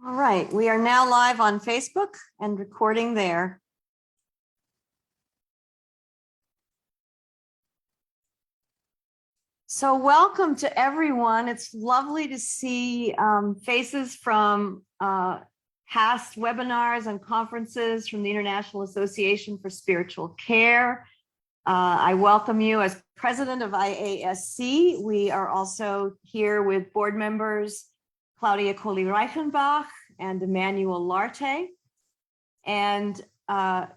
All right, we are now live on Facebook and recording there. So welcome to everyone. It's lovely to see faces from past webinars and conferences from the International Association for Spiritual Care. I welcome you as president of IASC. We are also here with board members Claudia Colli-Reichenbach and Emmanuel Larte. And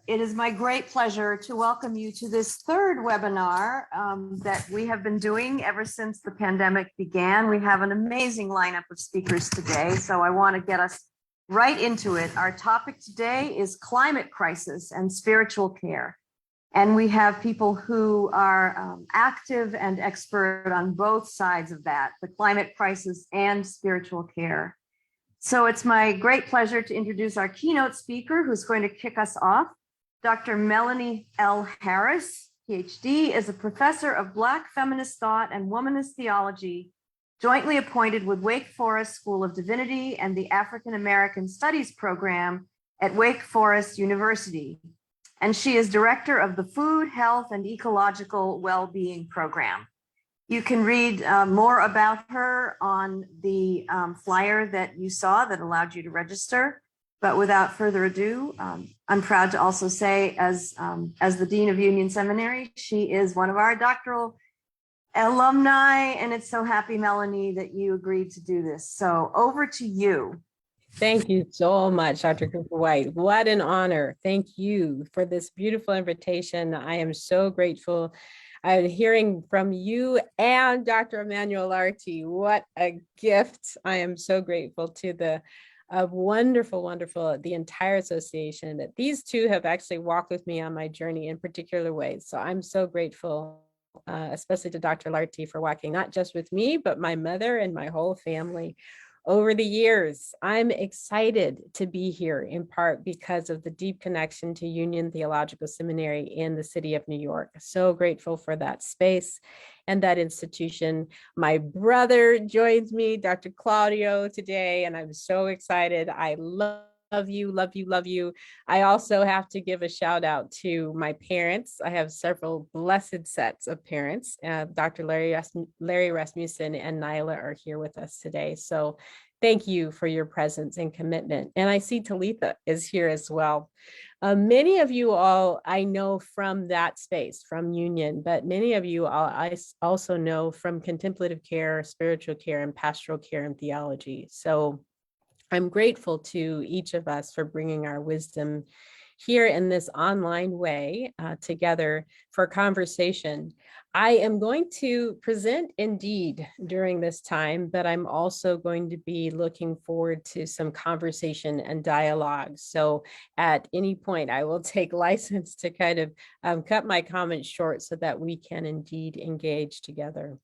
it is my great pleasure to welcome you to this third webinar that we have been doing ever since the pandemic began. We have an amazing lineup of speakers today, so I want to get us right into it. Our topic today is climate crisis and spiritual care. And we have people who are active and expert on both sides of that, the climate crisis and spiritual care. So it's my great pleasure to introduce our keynote speaker who's going to kick us off. Dr. Melanie L. Harris, PhD, is a professor of Black feminist thought and womanist theology, jointly appointed with Wake Forest School of Divinity and the African American Studies program at Wake Forest University. And she is director of the Food, Health, and Ecological Wellbeing Program. You can read more about her on the flyer that you saw that allowed you to register. But without further ado, I'm proud to also say, as the Dean of Union Seminary, she is one of our doctoral alumni, and it's so happy, Melanie, that you agreed to do this. So over to you. Thank you so much, Dr. Cooper White. What an honor. Thank you for this beautiful invitation. I am so grateful. I'm hearing from you and Dr. Emmanuel Larte. What a gift. I am so grateful to the the entire association that these two have actually walked with me on my journey in particular ways. So I'm so grateful, especially to Dr. Larte for walking not just with me, but my mother and my whole family over the years. I'm excited to be here in part because of the deep connection to Union Theological Seminary in the city of New York. So grateful for that space and that institution. My brother joins me, Dr. Claudio, today, and I'm so excited. I love you, love you, love you. I also have to give a shout out to my parents. I have several blessed sets of parents. Dr. Larry Rasmussen and Nyla are here with us today. So thank you for your presence and commitment. And I see Talitha is here as well. Many of you all I know from that space, from Union, but many of you all I also know from contemplative care, spiritual care, and pastoral care and theology. So I'm grateful to each of us for bringing our wisdom here in this online way together for conversation. I am going to present indeed during this time, but I'm also going to be looking forward to some conversation and dialogue. So at any point, I will take license to kind of cut my comments short so that we can indeed engage together.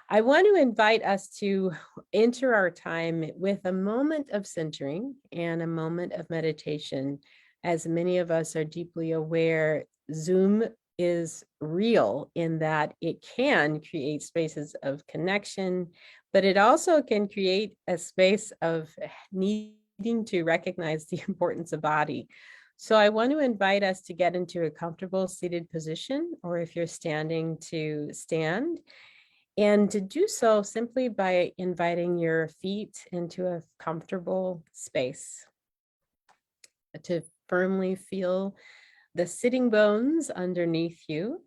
I want to invite us to enter our time with a moment of centering and a moment of meditation. As many of us are deeply aware, Zoom is real in that it can create spaces of connection, but it also can create a space of needing to recognize the importance of body. So I want to invite us to get into a comfortable seated position, or if you're standing, to stand. And to do so simply by inviting your feet into a comfortable space, to firmly feel the sitting bones underneath you.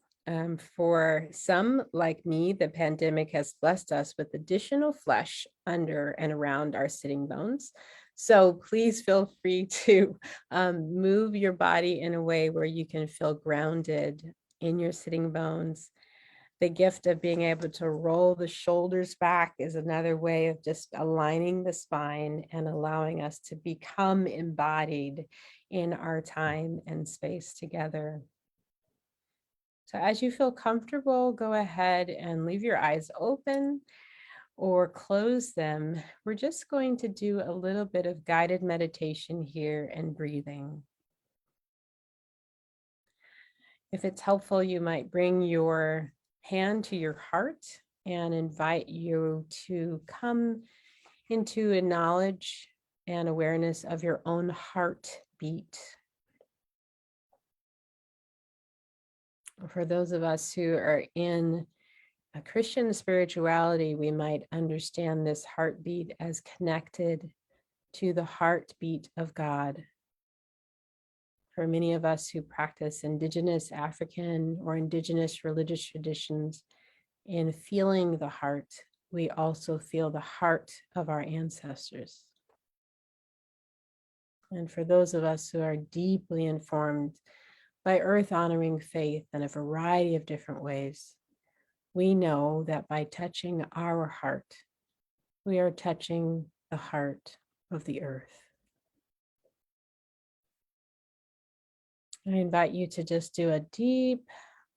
For some, like me, the pandemic has blessed us with additional flesh under and around our sitting bones. So please feel free to move your body in a way where you can feel grounded in your sitting bones. The gift of being able to roll the shoulders back is another way of just aligning the spine and allowing us to become embodied in our time and space together. So as you feel comfortable, go ahead and leave your eyes open or close them. We're just going to do a little bit of guided meditation here and breathing. If it's helpful, you might bring your hand to your heart and invite you to come into a knowledge and awareness of your own heartbeat. For those of us who are in a Christian spirituality, we might understand this heartbeat as connected to the heartbeat of God. For many of us who practice indigenous African or indigenous religious traditions, in feeling the heart, we also feel the heart of our ancestors. And for those of us who are deeply informed by earth-honoring faith in a variety of different ways, we know that by touching our heart, we are touching the heart of the earth. I invite you to just do a deep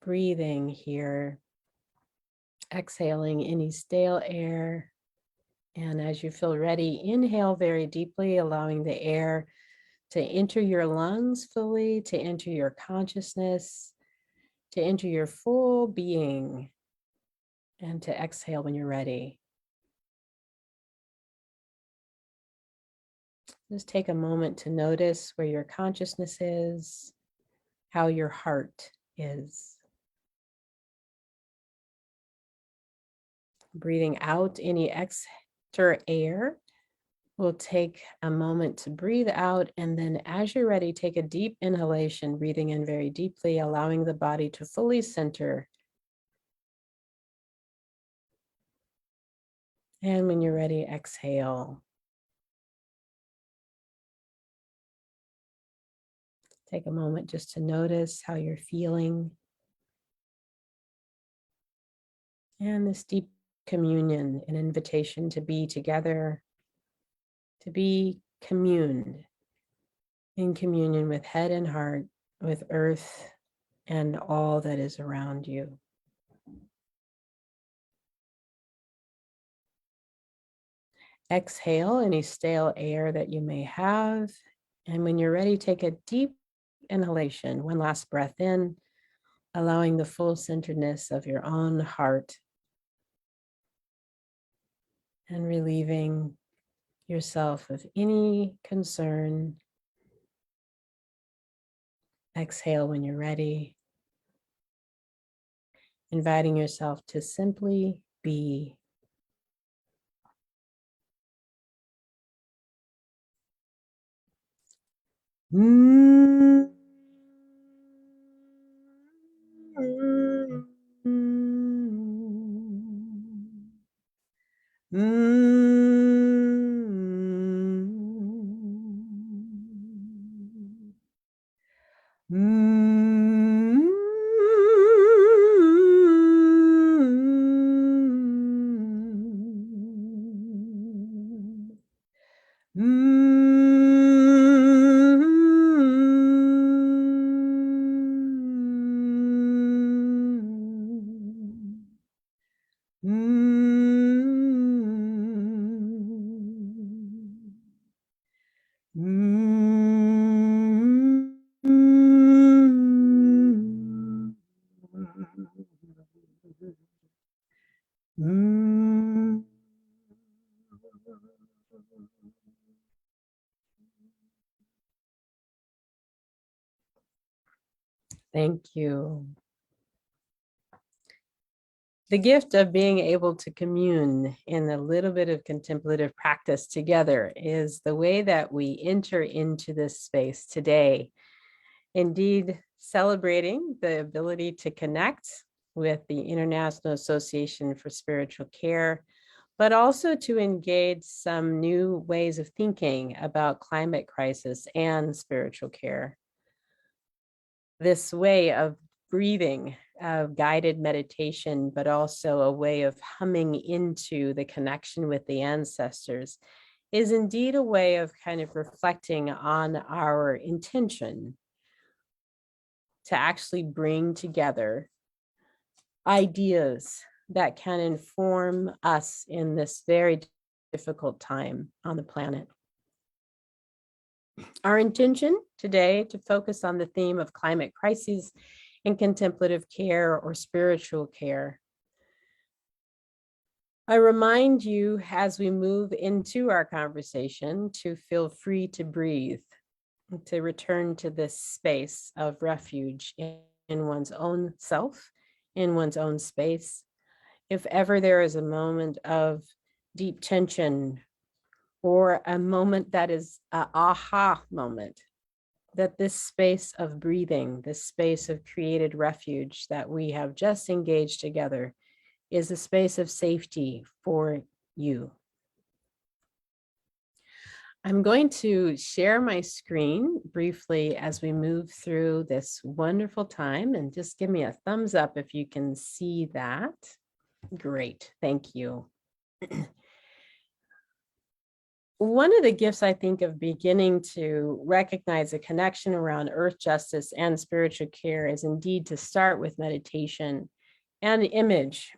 breathing here, exhaling any stale air. And as you feel ready, inhale very deeply, allowing the air to enter your lungs fully, to enter your consciousness, to enter your full being, and to exhale when you're ready. Just take a moment to notice where your consciousness is, how your heart is. Breathing out any extra air. We'll take a moment to breathe out, and then as you're ready, take a deep inhalation, breathing in very deeply, allowing the body to fully center. And when you're ready, exhale. Take a moment just to notice how you're feeling. And this deep communion, an invitation to be together, to be communed, in communion with head and heart, with earth and all that is around you. Exhale any stale air that you may have. And when you're ready, take a deep inhalation, one last breath in, allowing the full centeredness of your own heart and relieving yourself of any concern. Exhale when you're ready, inviting yourself to simply be. Thank you. The gift of being able to commune in a little bit of contemplative practice together is the way that we enter into this space today. Indeed, celebrating the ability to connect with the International Association for Spiritual Care, but also to engage some new ways of thinking about climate crisis and spiritual care. This way of breathing, of guided meditation, but also a way of humming into the connection with the ancestors, is indeed a way of kind of reflecting on our intention to actually bring together ideas that can inform us in this very difficult time on the planet. Our intention today to focus on the theme of climate crises and contemplative care or spiritual care. I remind you as we move into our conversation to feel free to breathe, to return to this space of refuge in one's own self, in one's own space. If ever there is a moment of deep tension or a moment that is an aha moment, that this space of breathing, this space of created refuge that we have just engaged together is a space of safety for you. I'm going to share my screen briefly as we move through this wonderful time, and just give me a thumbs up if you can see that. Great, thank you. One of the gifts I think of beginning to recognize a connection around earth justice and spiritual care is indeed to start with meditation and image.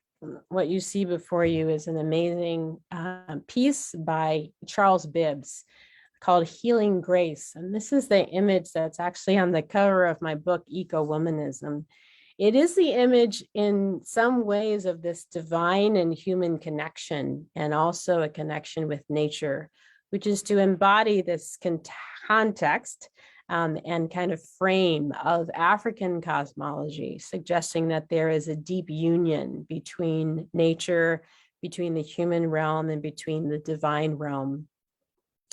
What you see before you is an amazing piece by Charles Bibbs called Healing Grace. And this is the image that's actually on the cover of my book, Eco-Womanism. It is the image in some ways of this divine and human connection, and also a connection with nature, which is to embody this context and kind of frame of African cosmology, suggesting that there is a deep union between nature, between the human realm, and between the divine realm.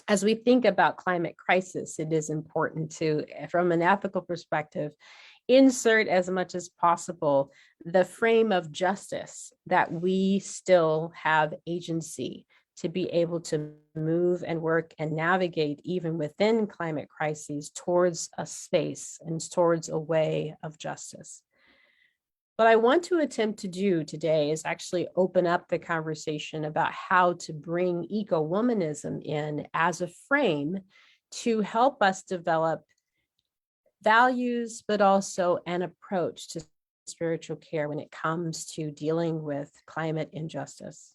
As we think about climate crisis, it is important to, from an ethical perspective, insert as much as possible the frame of justice, that we still have agency to be able to move and work and navigate even within climate crises towards a space and towards a way of justice. What I want to attempt to do today is actually open up the conversation about how to bring eco-womanism in as a frame to help us develop values, but also an approach to spiritual care when it comes to dealing with climate injustice.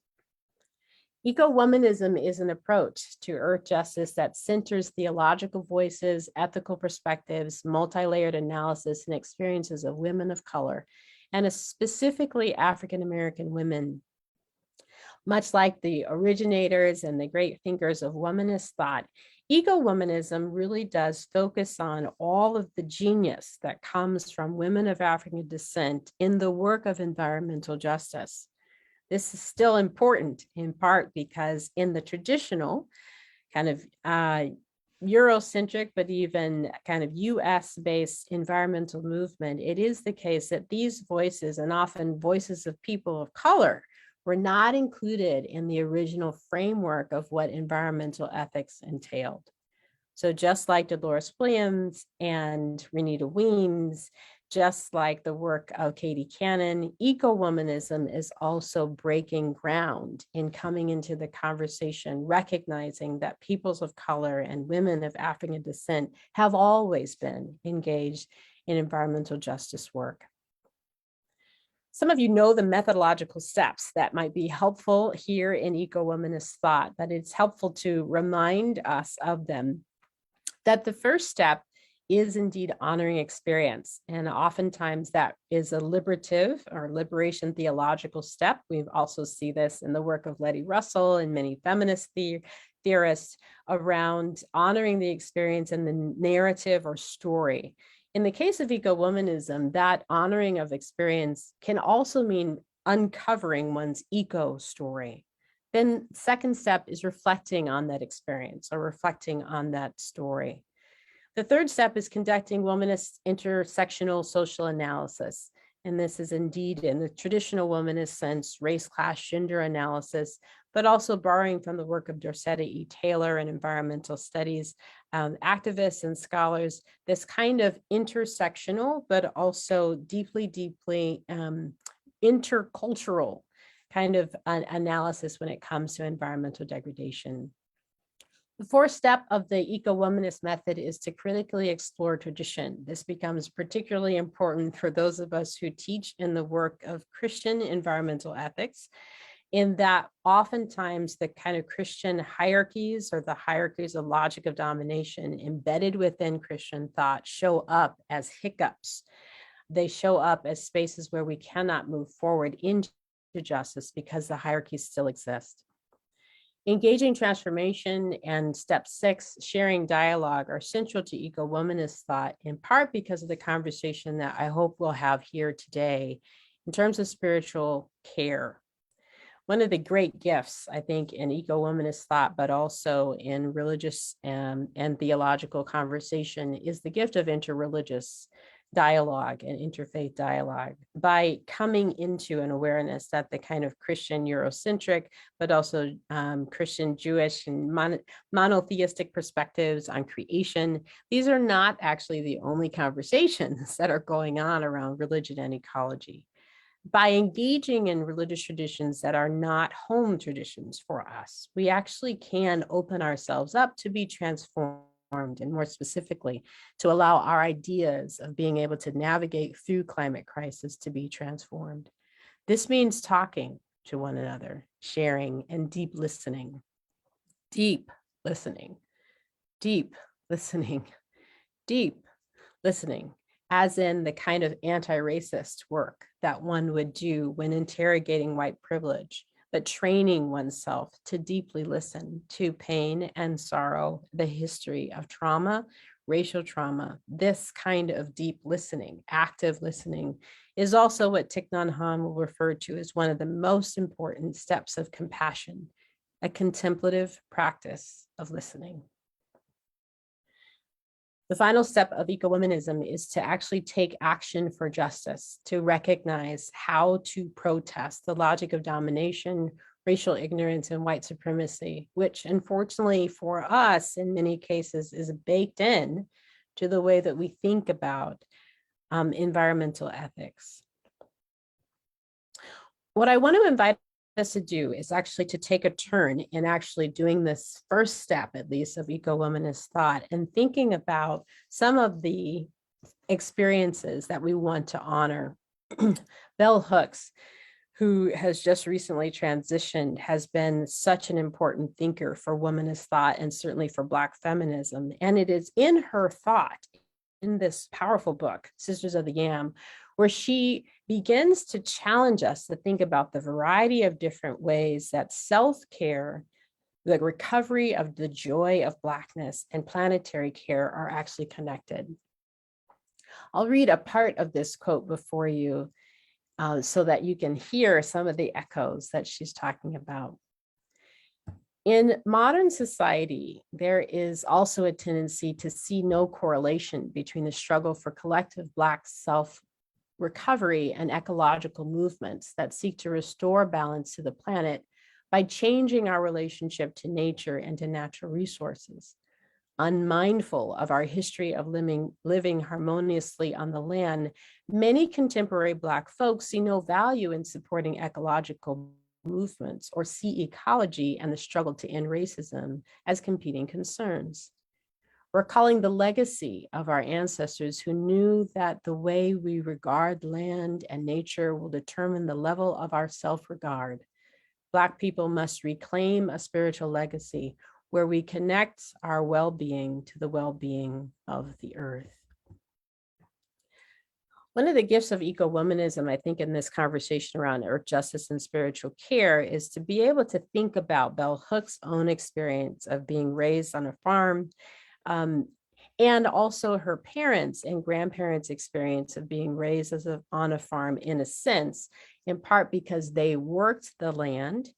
Eco-womanism is an approach to earth justice that centers theological voices, ethical perspectives, multi-layered analysis, and experiences of women of color, and specifically African-American women. Much like the originators and the great thinkers of womanist thought, eco-womanism really does focus on all of the genius that comes from women of African descent in the work of environmental justice. This is still important in part because in the traditional kind of Eurocentric, but even kind of US-based environmental movement, it is the case that these voices, and often voices of people of color, were not included in the original framework of what environmental ethics entailed. So just like Dolores Williams and Renita Weems, just like the work of Katie Cannon, eco-womanism is also breaking ground in coming into the conversation, recognizing that peoples of color and women of African descent have always been engaged in environmental justice work. Some of you know the methodological steps that might be helpful here in eco-womanist thought, but it's helpful to remind us of them. That the first step is indeed honoring experience. And oftentimes that is a liberative or liberation theological step. We also see this in the work of Letty Russell and many feminist theorists around honoring the experience and the narrative or story. In the case of eco-womanism, that honoring of experience can also mean uncovering one's eco story. Then second step is reflecting on that experience or reflecting on that story. The third step is conducting womanist intersectional social analysis. And this is indeed in the traditional womanist sense, race, class, gender analysis, but also borrowing from the work of Dorcetta E. Taylor and environmental studies activists and scholars, this kind of intersectional, but also deeply, deeply intercultural kind of analysis when it comes to environmental degradation. The fourth step of the eco-womanist method is to critically explore tradition. This becomes particularly important for those of us who teach in the work of Christian environmental ethics, in that oftentimes the kind of Christian hierarchies or the hierarchies of logic of domination embedded within Christian thought show up as hiccups. They show up as spaces where we cannot move forward into to justice because the hierarchies still exist. Engaging transformation and step 6, sharing dialogue, are central to eco-womanist thought, in part because of the conversation that I hope we'll have here today in terms of spiritual care. One of the great gifts, I think, in eco-womanist thought, but also in religious and theological conversation, is the gift of interreligious dialogue and interfaith dialogue, by coming into an awareness that the kind of Christian Eurocentric, but also Christian Jewish and monotheistic perspectives on creation, these are not actually the only conversations that are going on around religion and ecology. By engaging in religious traditions that are not home traditions for us, we actually can open ourselves up to be transformed, and more specifically, to allow our ideas of being able to navigate through climate crisis to be transformed. This means talking to one another, sharing, and deep listening. Deep listening, deep listening, deep listening, as in the kind of anti-racist work that one would do when interrogating white privilege, but training oneself to deeply listen to pain and sorrow, the history of trauma, racial trauma. This kind of deep listening, active listening, is also what Thich Nhat Hanh will refer to as one of the most important steps of compassion, a contemplative practice of listening. The final step of eco-womanism is to actually take action for justice, to recognize how to protest the logic of domination, racial ignorance, and white supremacy, which unfortunately for us in many cases is baked in to the way that we think about environmental ethics. What I want to invite us to do is actually to take a turn in actually doing this first step, at least, of eco-womanist thought, and thinking about some of the experiences that we want to honor. Bell Hooks, who has just recently transitioned, has been such an important thinker for womanist thought and certainly for Black feminism. And it is in her thought, in this powerful book, Sisters of the Yam, where she begins to challenge us to think about the variety of different ways that self-care, the recovery of the joy of Blackness, and planetary care are actually connected. I'll read a part of this quote before you so that you can hear some of the echoes that she's talking about. In modern society, there is also a tendency to see no correlation between the struggle for collective Black self-recovery and ecological movements that seek to restore balance to the planet by changing our relationship to nature and to natural resources. Unmindful of our history of living harmoniously on the land, many contemporary Black folks see no value in supporting ecological movements or see ecology and the struggle to end racism as competing concerns. Recalling the legacy of our ancestors who knew that the way we regard land and nature will determine the level of our self-regard, Black people must reclaim a spiritual legacy where we connect our well-being to the well-being of the earth. One of the gifts of eco-womanism, I think, in this conversation around earth justice and spiritual care is to be able to think about Bell Hooks' own experience of being raised on a farm, and also her parents' and grandparents' experience of being raised on a farm, in a sense, in part because they worked the land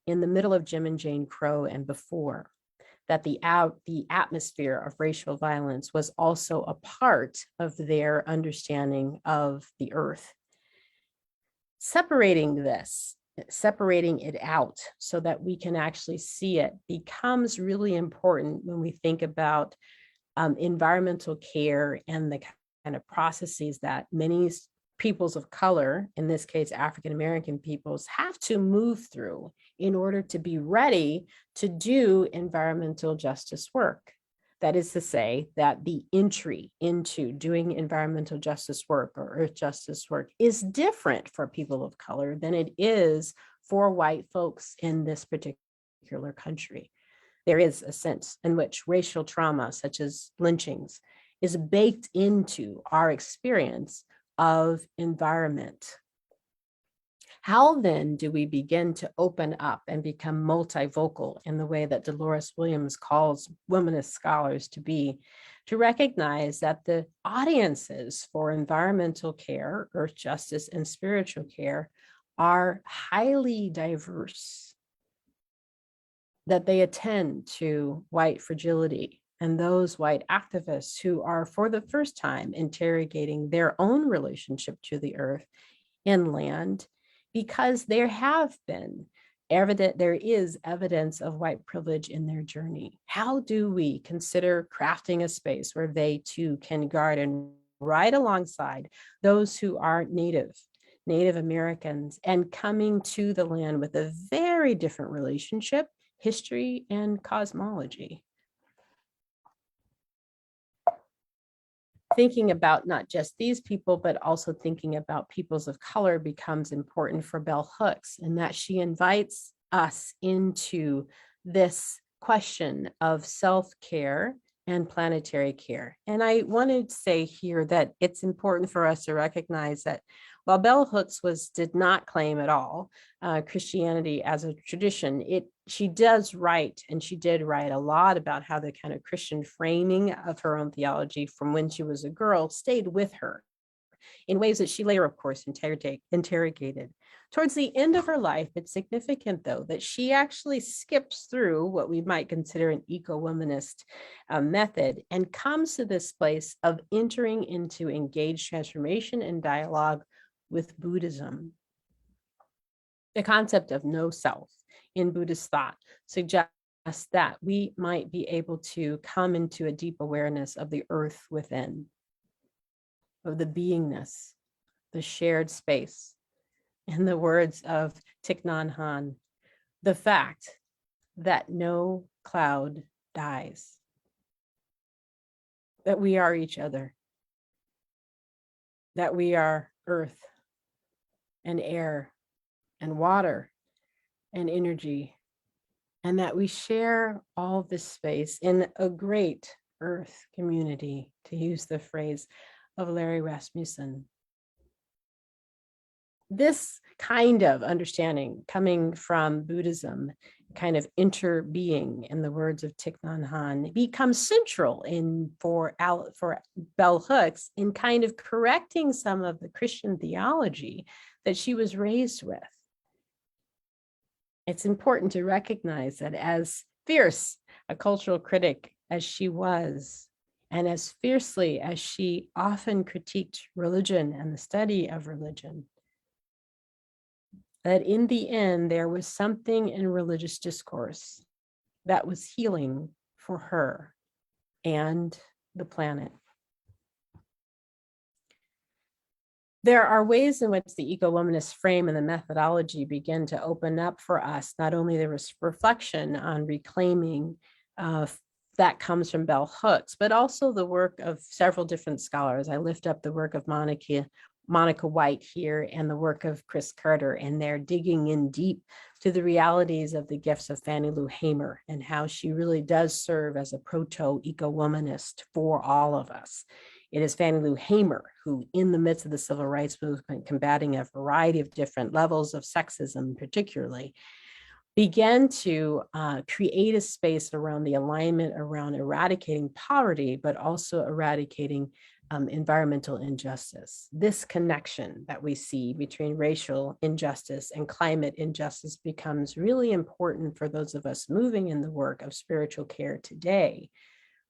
in the middle of Jim and Jane Crow and before. That the atmosphere of racial violence was also a part of their understanding of the earth. Separating it out so that we can actually see it becomes really important when we think about environmental care and the kind of processes that many peoples of color, in this case, African-American peoples, have to move through in order to be ready to do environmental justice work. That is to say that the entry into doing environmental justice work or earth justice work is different for people of color than it is for white folks in this particular country. There is a sense in which racial trauma, such as lynchings, is baked into our experience of environment. How then do we begin to open up and become multivocal in the way that Dolores Williams calls womanist scholars to be, to recognize that the audiences for environmental care, earth justice, and spiritual care are highly diverse, that they attend to white fragility and those white activists who are for the first time interrogating their own relationship to the earth and land, because there is evidence of white privilege in their journey. How do we consider crafting a space where they too can garden right alongside those who are Native Americans, and coming to the land with a very different relationship, history, and cosmology? Thinking about not just these people, but also thinking about peoples of color becomes important for Bell Hooks, in that she invites us into this question of self-care and planetary care. And I wanted to say here that it's important for us to recognize that while Bell Hooks did not claim at all Christianity as a tradition, she does write, and she did write a lot about how the kind of Christian framing of her own theology from when she was a girl stayed with her in ways that she later, of course, interrogated. Towards the end of her life, it's significant, though, that she actually skips through what we might consider an eco-womanist method and comes to this place of entering into engaged transformation and dialogue with Buddhism. The concept of no self in Buddhist thought suggests that we might be able to come into a deep awareness of the earth within, of the beingness, the shared space. In the words of Thich Nhat Hanh, the fact that no cloud dies, that we are each other, that we are earth and air and water and energy, and that we share all this space in a great earth community, to use the phrase of Larry Rasmussen. This kind of understanding coming from Buddhism, kind of interbeing, in the words of Thich Nhat Hanh, becomes central for Bell Hooks in kind of correcting some of the Christian theology that she was raised with. It's important to recognize that as fierce a cultural critic as she was, and as fiercely as she often critiqued religion and the study of religion, that in the end, there was something in religious discourse that was healing for her and the planet. There are ways in which the eco-womanist frame and the methodology begin to open up for us, not only the reflection on reclaiming that comes from Bell Hooks, but also the work of several different scholars. I lift up the work of Monica White here, and the work of Chris Carter, and they're digging in deep to the realities of the gifts of Fannie Lou Hamer and how she really does serve as a proto-eco-womanist for all of us. It is Fannie Lou Hamer who, in the midst of the civil rights movement, combating a variety of different levels of sexism particularly, began to create a space around the alignment around eradicating poverty, but also eradicating environmental injustice. This connection that we see between racial injustice and climate injustice becomes really important for those of us moving in the work of spiritual care today,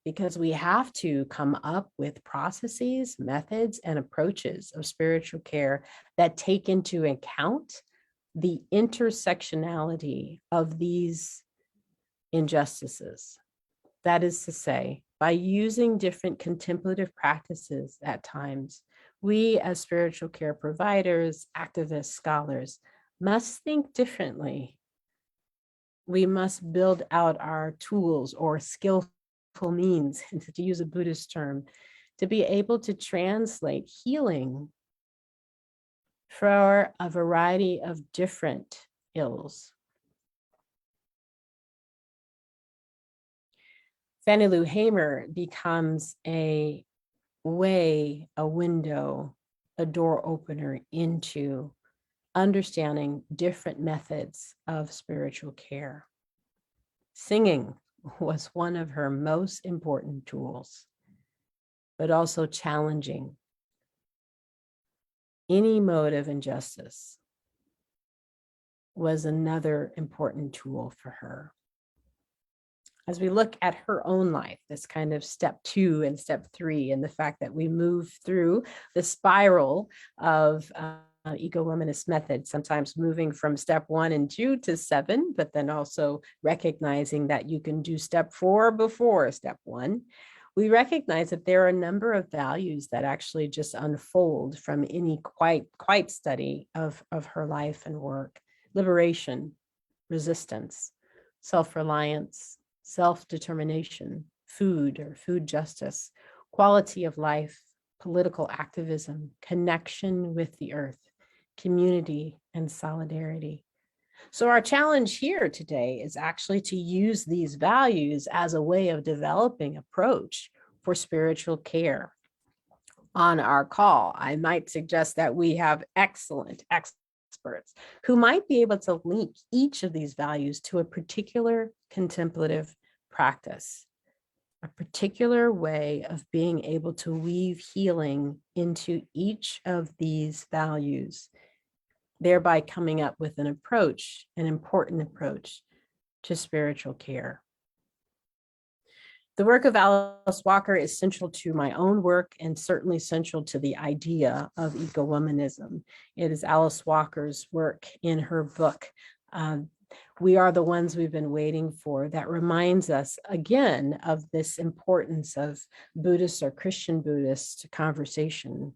because we have to come up with processes, methods, and approaches of spiritual care that take into account the intersectionality of these injustices. That is to say, by using different contemplative practices at times, we as spiritual care providers, activists, scholars, must think differently. We must build out our tools or skillful means, to use a Buddhist term, to be able to translate healing for a variety of different ills. Fannie Lou Hamer becomes a way, a window, a door opener into understanding different methods of spiritual care. Singing was one of her most important tools, but also challenging any mode of injustice was another important tool for her. As we look at her own life, this kind of step 2 and step 3, and the fact that we move through the spiral of eco-womanist method, sometimes moving from step 1 and 2 to 7, but then also recognizing that you can do step 4 before step 1. We recognize that there are a number of values that actually just unfold from any quite study of her life and work. Liberation, resistance, self-reliance, self-determination, food or food justice, quality of life, political activism, connection with the earth, community, and solidarity. So our challenge here today is actually to use these values as a way of developing approach for spiritual care. On our call, I might suggest that we have excellent experts who might be able to link each of these values to a particular contemplative practice, a particular way of being able to weave healing into each of these values, thereby coming up with an approach, an important approach to spiritual care. The work of Alice Walker is central to my own work and certainly central to the idea of eco-womanism. It is Alice Walker's work in her book, We Are the Ones We've Been Waiting For, that reminds us again of this importance of Buddhist or Christian Buddhist conversation,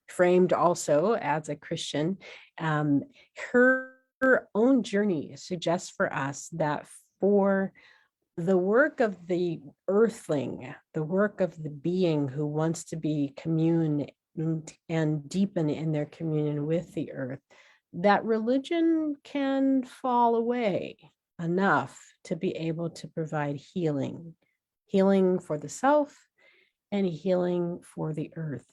framed also as a Christian. Her own journey suggests for us that for the work of the earthling, the work of the being who wants to be commune and deepen in their communion with the earth, that religion can fall away enough to be able to provide healing, healing for the self and healing for the earth.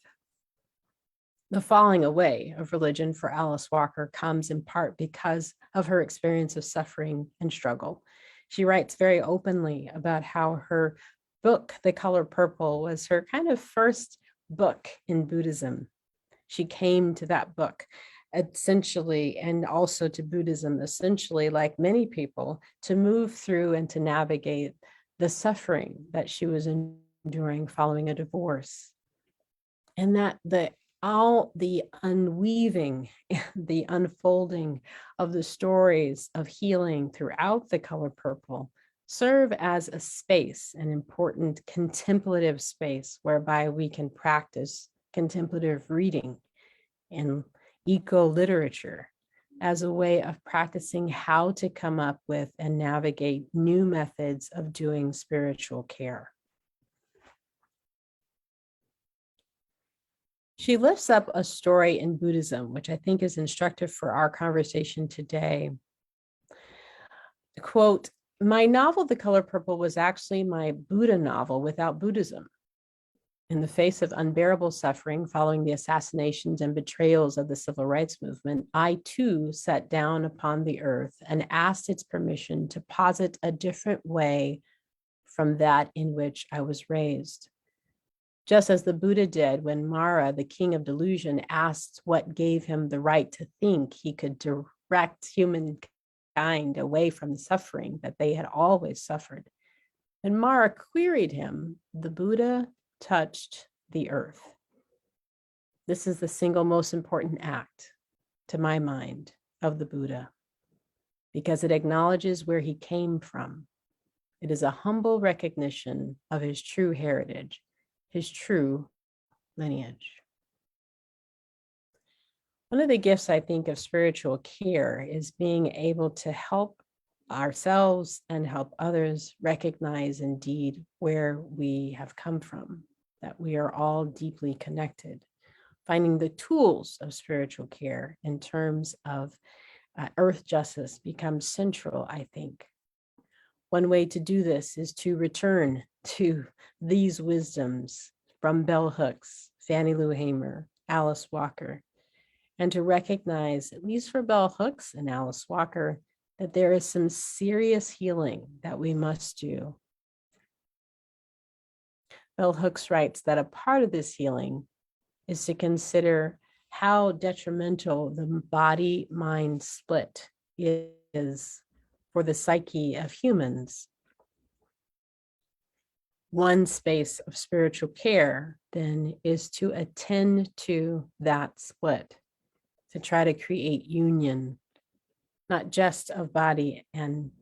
The falling away of religion for Alice Walker comes in part because of her experience of suffering and struggle. She writes very openly about how her book, The Color Purple, was her kind of first book in Buddhism. She came to that book essentially, and also to Buddhism, essentially, like many people, to move through and to navigate the suffering that she was enduring following a divorce. And that all the unweaving, the unfolding of the stories of healing throughout The Color Purple serve as a space, an important contemplative space whereby we can practice contemplative reading and eco-literature as a way of practicing how to come up with and navigate new methods of doing spiritual care. She lifts up a story in Buddhism, which I think is instructive for our conversation today. Quote, "My novel, The Color Purple, was actually my Buddha novel without Buddhism. In the face of unbearable suffering following the assassinations and betrayals of the civil rights movement, I too sat down upon the earth and asked its permission to posit a different way from that in which I was raised. Just as the Buddha did when Mara, the king of delusion, asked what gave him the right to think he could direct humankind away from the suffering that they had always suffered. When Mara queried him, the Buddha touched the earth. This is the single most important act, to my mind, of the Buddha, because it acknowledges where he came from. It is a humble recognition of his true heritage, his true lineage." One of the gifts, I think, of spiritual care is being able to help ourselves and help others recognize indeed where we have come from, that we are all deeply connected. Finding the tools of spiritual care in terms of earth justice becomes central, I think. One way to do this is to return to these wisdoms from bell hooks, Fannie Lou Hamer, Alice Walker, and to recognize, at least for bell hooks and Alice Walker, that there is some serious healing that we must do. Bell Hooks writes that a part of this healing is to consider how detrimental the body-mind split is for the psyche of humans. One space of spiritual care then is to attend to that split, to try to create union, not just of body and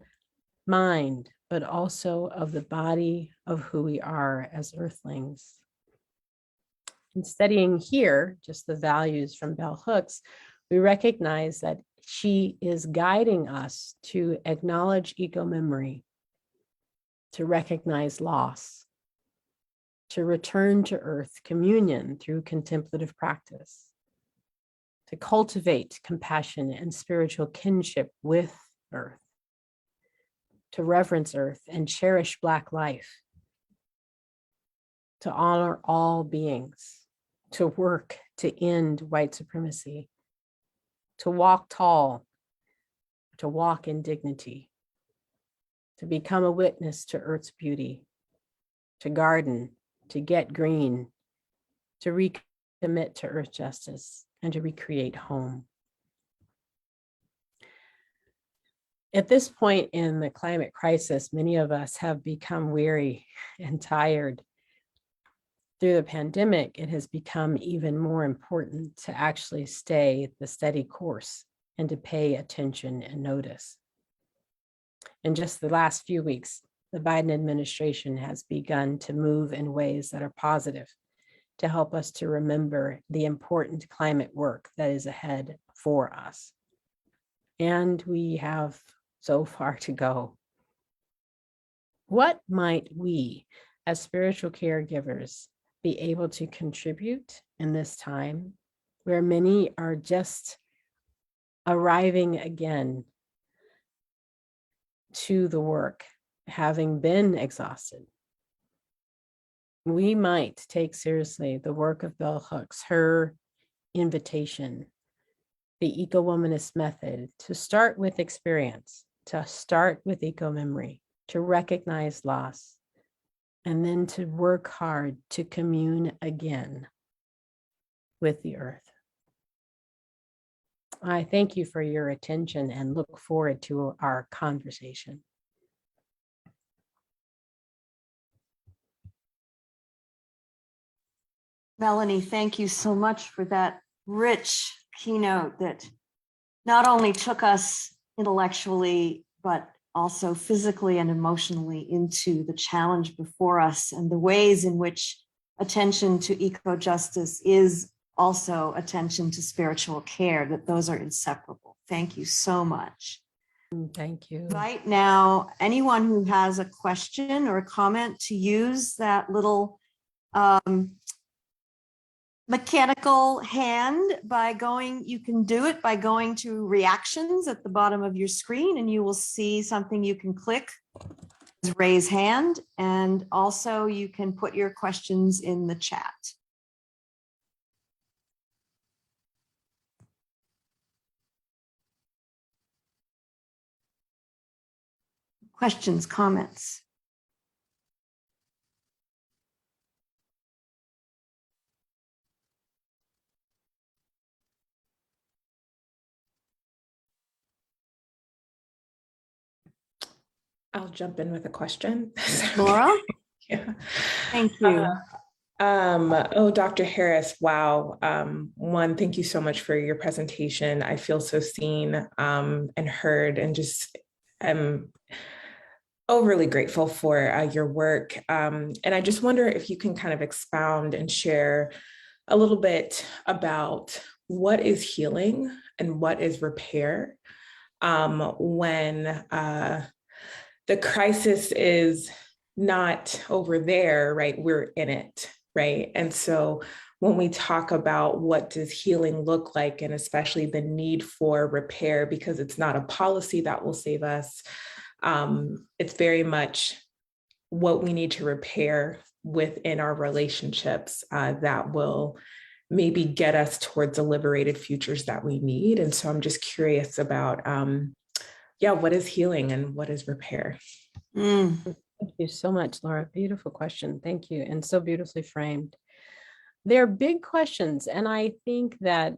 mind, but also of the body of who we are as earthlings. In studying here, just the values from Bell Hooks, we recognize that she is guiding us to acknowledge eco-memory, to recognize loss, to return to earth communion through contemplative practice, to cultivate compassion and spiritual kinship with earth, to reverence earth and cherish Black life, to honor all beings, to work to end white supremacy, to walk tall, to walk in dignity, to become a witness to earth's beauty, to garden, to get green, to recommit to earth justice, and to recreate home. At this point in the climate crisis, many of us have become weary and tired. Through the pandemic, it has become even more important to actually stay the steady course and to pay attention and notice. In just the last few weeks, the Biden administration has begun to move in ways that are positive to help us to remember the important climate work that is ahead for us. And we have so far to go. What might we, as spiritual caregivers, be able to contribute in this time where many are just arriving again to the work, having been exhausted? We might take seriously the work of Bell Hooks, her invitation, the eco-womanist method, to start with experience, to start with eco-memory, to recognize loss, and then to work hard to commune again with the earth. I thank you for your attention and look forward to our conversation. Melanie, thank you so much for that rich keynote that not only took us intellectually, but also physically and emotionally into the challenge before us and the ways in which attention to eco-justice is also attention to spiritual care, that those are inseparable. Thank you so much. Thank you. Right now, anyone who has a question or a comment to use that little mechanical hand by going, you can do it by going to reactions at the bottom of your screen, and you will see something you can click, raise hand, and also you can put your questions in the chat. Questions, comments? I'll jump in with a question. Laura? Yeah. Thank you. Oh, Dr. Harris, wow. One, thank you so much for your presentation. I feel so seen and heard, and just I'm overly grateful for your work. And I just wonder if you can kind of expound and share a little bit about what is healing and what is repair when the crisis is not over there, right? We're in it, right? And so when we talk about what does healing look like, and especially the need for repair, because it's not a policy that will save us, it's very much what we need to repair within our relationships that will maybe get us towards the liberated futures that we need. And so I'm just curious about, what is healing and what is repair? Thank you so much, Laura. Beautiful question. Thank you. And so beautifully framed. They're big questions. And I think that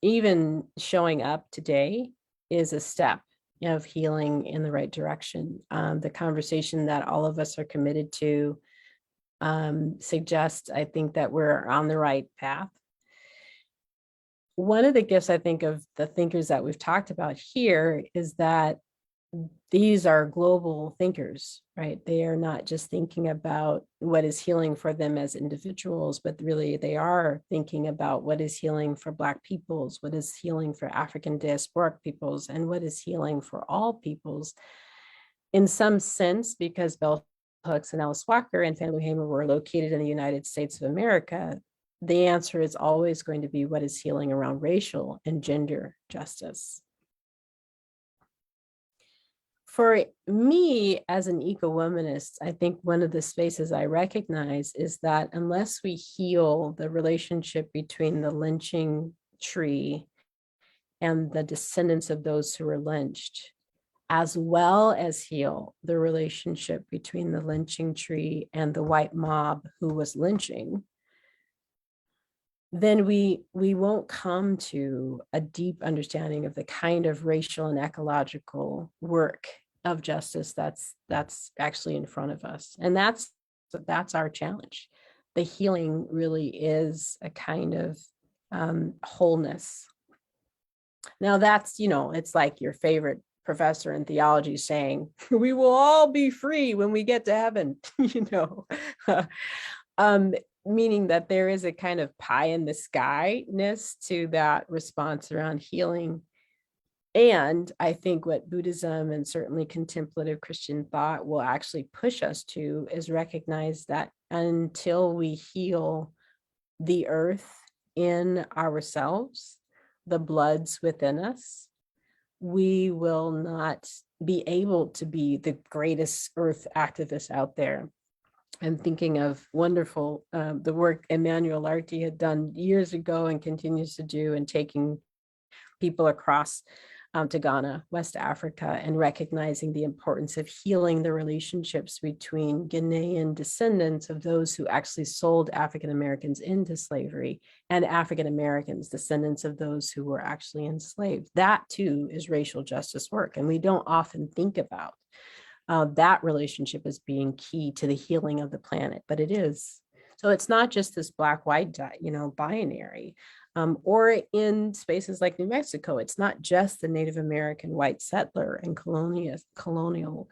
even showing up today is a step of healing in the right direction. The conversation that all of us are committed to suggests, I think, that we're on the right path. One of the gifts, I think, of the thinkers that we've talked about here is that these are global thinkers, right? They are not just thinking about what is healing for them as individuals, but really they are thinking about what is healing for Black peoples, what is healing for African diasporic peoples, and what is healing for all peoples. In some sense, because Bell Hooks and Alice Walker and Fannie Lou Hamer were located in the United States of America, the answer is always going to be what is healing around racial and gender justice. For me, as an eco-womanist, I think one of the spaces I recognize is that unless we heal the relationship between the lynching tree and the descendants of those who were lynched, as well as heal the relationship between the lynching tree and the white mob who was lynching, then we won't come to a deep understanding of the kind of racial and ecological work of justice that's actually in front of us. And that's our challenge. The healing really is a kind of wholeness. Now that's, it's like your favorite professor in theology saying, we will all be free when we get to heaven, meaning that there is a kind of pie in the sky-ness to that response around healing. And I think what Buddhism and certainly contemplative Christian thought will actually push us to is recognize that until we heal the earth in ourselves, the bloods within us, we will not be able to be the greatest earth activists out there. I'm thinking of wonderful, the work Emmanuel Larty had done years ago and continues to do, in taking people across to Ghana, West Africa, and recognizing the importance of healing the relationships between Ghanaian descendants of those who actually sold African Americans into slavery and African Americans, descendants of those who were actually enslaved. That too is racial justice work, and we don't often think about that relationship as being key to the healing of the planet, but it is. So it's not just this black-white, binary. Or in spaces like New Mexico, it's not just the Native American white settler and colonial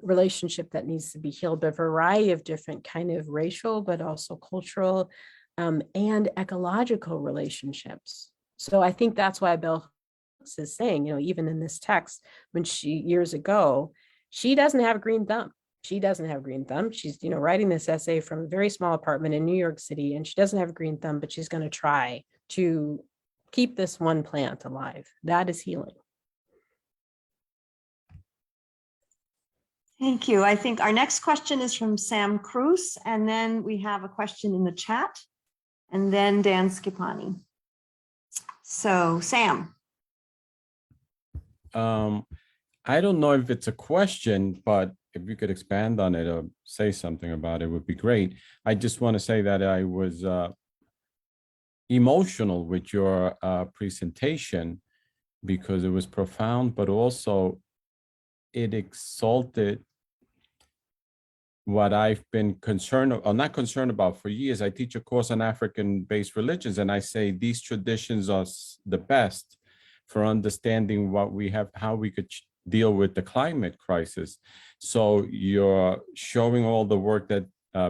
relationship that needs to be healed, but a variety of different kind of racial, but also cultural and ecological relationships. So I think that's why Bell Hooks is saying, even in this text, when years ago, she doesn't have a green thumb. She doesn't have a green thumb. She's, writing this essay from a very small apartment in New York City, and she doesn't have a green thumb, but she's going to try to keep this one plant alive. That is healing. Thank you. I think our next question is from Sam Cruz, and then we have a question in the chat, and then Dan Scipani. So, Sam. I don't know if it's a question, but if you could expand on it or say something about it would be great. I just want to say that I was emotional with your presentation because it was profound, but also it exalted what I've been not concerned about for years. I teach a course on African-based religions, and I say these traditions are the best for understanding what we have, how we could deal with the climate crisis. So you're showing all the work that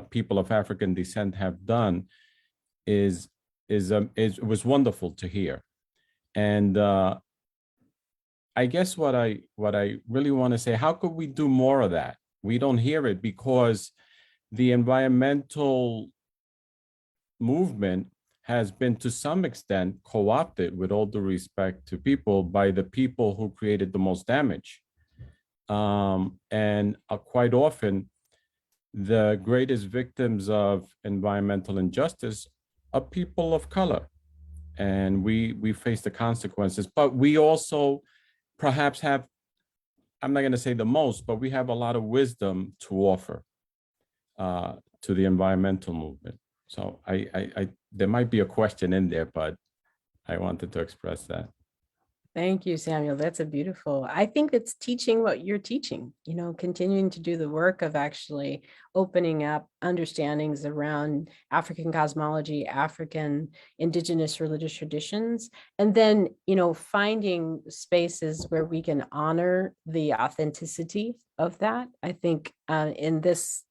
people of African descent have done was wonderful to hear. And I guess what I really want to say, how could we do more of that? We don't hear it because the environmental movement has been to some extent co-opted, with all due respect to people, by the people who created the most damage. And quite often, the greatest victims of environmental injustice a people of color, and we face the consequences. But we also perhaps have, I'm not going to say the most, but we have a lot of wisdom to offer to the environmental movement. So there might be a question in there, but I wanted to express that. Thank you, Samuel. That's a beautiful. I think it's teaching what you're teaching, continuing to do the work of actually opening up understandings around African cosmology, African indigenous religious traditions, and then, finding spaces where we can honor the authenticity of that. I think in this,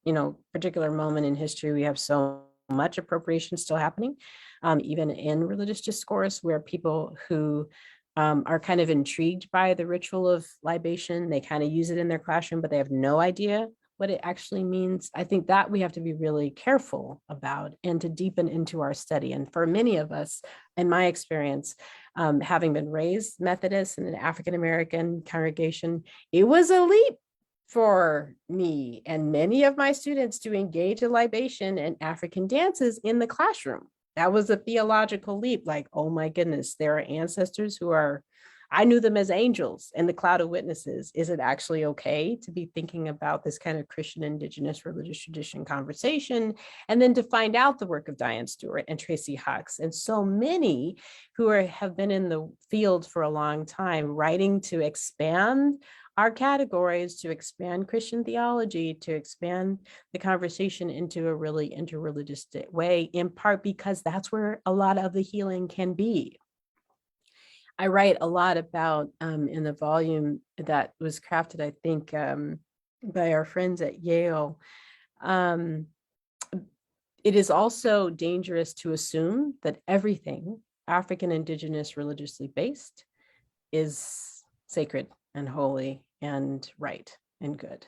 particular moment in history, we have so much appropriation still happening, even in religious discourse, where people who are kind of intrigued by the ritual of libation. They kind of use it in their classroom, but they have no idea what it actually means. I think that we have to be really careful about and to deepen into our study. And for many of us, in my experience, having been raised Methodist in an African-American congregation, it was a leap for me and many of my students to engage in libation and African dances in the classroom. That was a theological leap, like, oh my goodness, there are ancestors who I knew them as angels in the cloud of witnesses. Is it actually okay to be thinking about this kind of Christian indigenous religious tradition conversation? And then to find out the work of Diane Stewart and Tracy Hucks and so many who have been in the field for a long time, writing to expand our categories, to expand Christian theology, to expand the conversation into a really interreligious way, in part because that's where a lot of the healing can be. I write a lot about, in the volume that was crafted, I think, by our friends at Yale, it is also dangerous to assume that everything African indigenous religiously based is sacred and holy and right and good.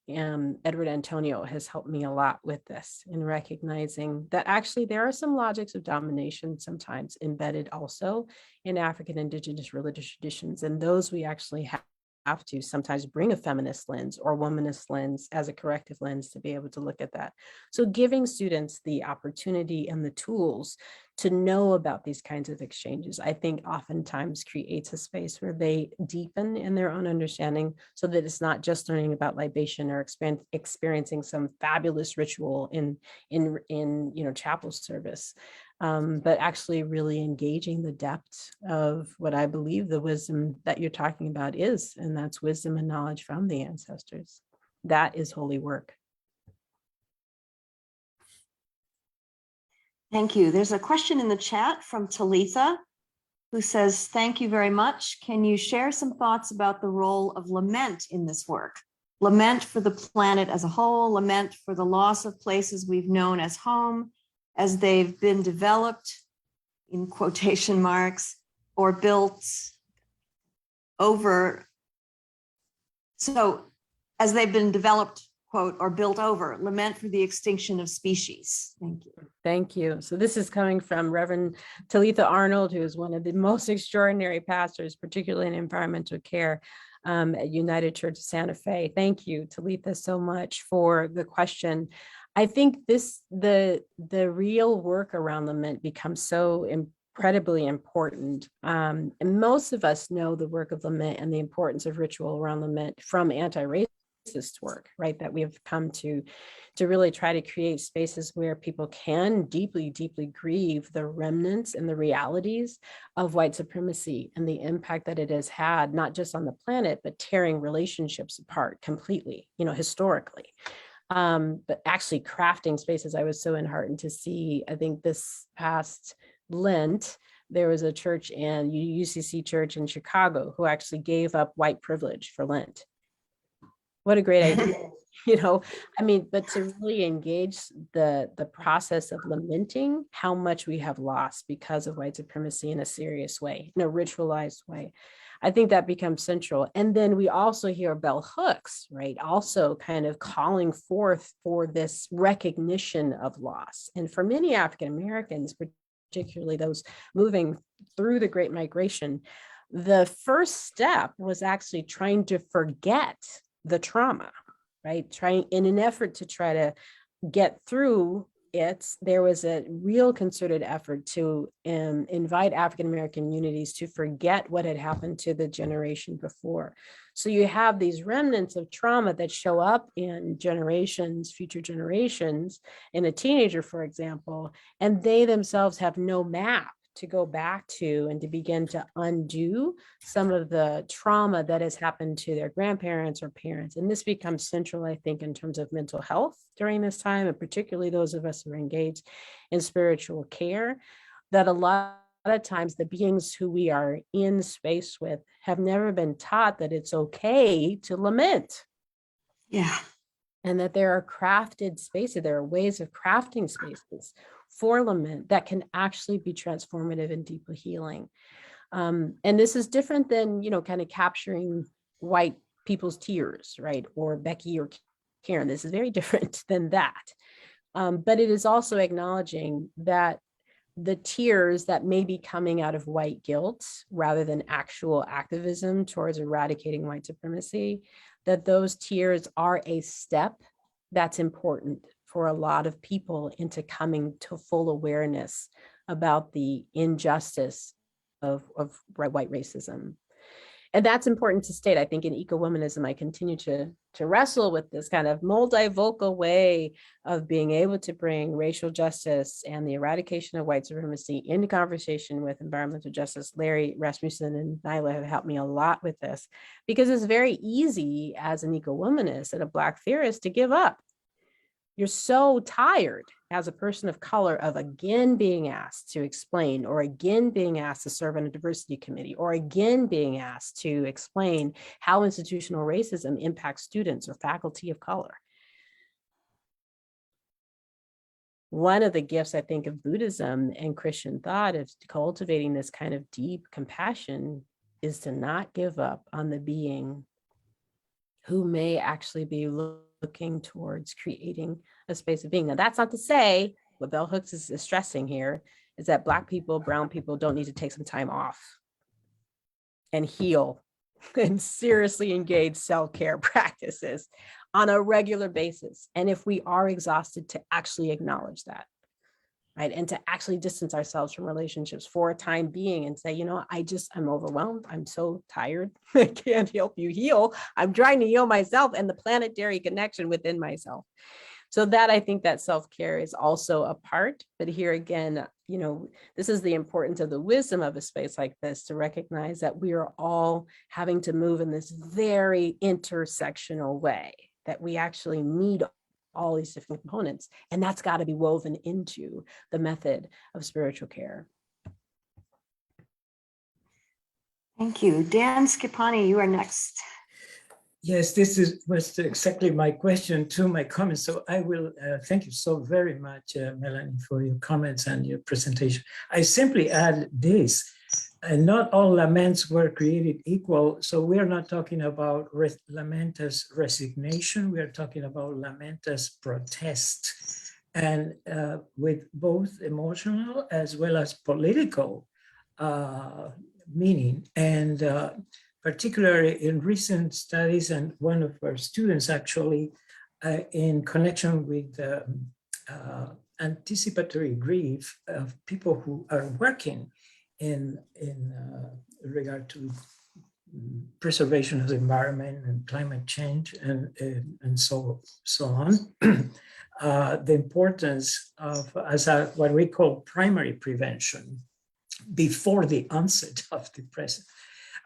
Edward Antonio has helped me a lot with this in recognizing that actually there are some logics of domination sometimes embedded also in African indigenous religious traditions, and those we actually have to sometimes bring a feminist lens or womanist lens as a corrective lens to be able to look at that. So giving students the opportunity and the tools to know about these kinds of exchanges, I think oftentimes creates a space where they deepen in their own understanding, so that it's not just learning about libation or experiencing some fabulous ritual in chapel service, but actually really engaging the depth of what I believe the wisdom that you're talking about is, and that's wisdom and knowledge from the ancestors. That is holy work. Thank you. There's a question in the chat from Talitha, who says, thank you very much. Can you share some thoughts about the role of lament in this work? Lament for the planet as a whole, lament for the loss of places we've known as home, as they've been developed, in quotation marks, or built over. So as they've been developed, quote, or built over, lament for the extinction of species. Thank you. Thank you. So this is coming from Reverend Talitha Arnold, who is one of the most extraordinary pastors, particularly in environmental care at United Church of Santa Fe. Thank you, Talitha, so much for the question. I think the real work around lament becomes so incredibly important. And most of us know the work of lament and the importance of ritual around lament from anti-racist work, right? That we have come to really try to create spaces where people can deeply, deeply grieve the remnants and the realities of white supremacy and the impact that it has had, not just on the planet, but tearing relationships apart completely, historically. But actually crafting spaces. I was so enheartened to see, I think this past Lent, there was a church in UCC church in Chicago who actually gave up white privilege for Lent. What a great idea, but to really engage the process of lamenting how much we have lost because of white supremacy in a serious way, in a ritualized way. I think that becomes central. And then we also hear bell hooks, right? Also kind of calling forth for this recognition of loss. And for many African Americans, particularly those moving through the Great Migration, the first step was actually trying to forget the trauma, right? Trying in an effort to try to get through there was a real concerted effort to invite African-American communities to forget what had happened to the generation before. So you have these remnants of trauma that show up in generations, future generations, in a teenager, for example, and they themselves have no map to go back to and to begin to undo some of the trauma that has happened to their grandparents or parents. And this becomes central, I think, in terms of mental health during this time, and particularly those of us who are engaged in spiritual care, that a lot of times the beings who we are in space with have never been taught that it's okay to lament. Yeah. And that there are crafted spaces, there are ways of crafting spaces for lament that can actually be transformative and deeply healing. And this is different than, kind of capturing white people's tears, right? Or Becky or Karen. This is very different than that. But it is also acknowledging that the tears that may be coming out of white guilt rather than actual activism towards eradicating white supremacy, that those tears are a step that's important for a lot of people into coming to full awareness about the injustice of white racism. And that's important to state. I think in eco-womanism, I continue to wrestle with this kind of multivocal way of being able to bring racial justice and the eradication of white supremacy into conversation with environmental justice. Larry Rasmussen and Nyla have helped me a lot with this, because it's very easy as an eco-womanist and a Black theorist to give up. You're so tired as a person of color of again being asked to explain, or again being asked to serve on a diversity committee, or again being asked to explain how institutional racism impacts students or faculty of color. One of the gifts, I think, of Buddhism and Christian thought of cultivating this kind of deep compassion is to not give up on the being who may actually be looking towards creating a space of being. Now, that's not to say what Bell Hooks is stressing here is that Black people, brown people don't need to take some time off and heal and seriously engage self-care practices on a regular basis. And if we are exhausted, to actually acknowledge that, right? And to actually distance ourselves from relationships for a time being and say, I'm overwhelmed. I'm so tired. I can't help you heal. I'm trying to heal myself and the planetary connection within myself. So that, I think, that self-care is also a part. But here again, this is the importance of the wisdom of a space like this, to recognize that we are all having to move in this very intersectional way, that we actually need all these different components. And that's got to be woven into the method of spiritual care. Thank you. Dan Scipani, you are next. Yes, was exactly my question to my comments. So I will thank you so very much, Melanie, for your comments and your presentation. I simply add this, not all laments were created equal. So we are not talking about lament as resignation. We are talking about lament as protest, and with both emotional as well as political meaning. And particularly in recent studies, and one of our students actually, in connection with anticipatory grief of people who are working in regard to preservation of the environment and climate change and so on, the importance of what we call primary prevention before the onset of depression.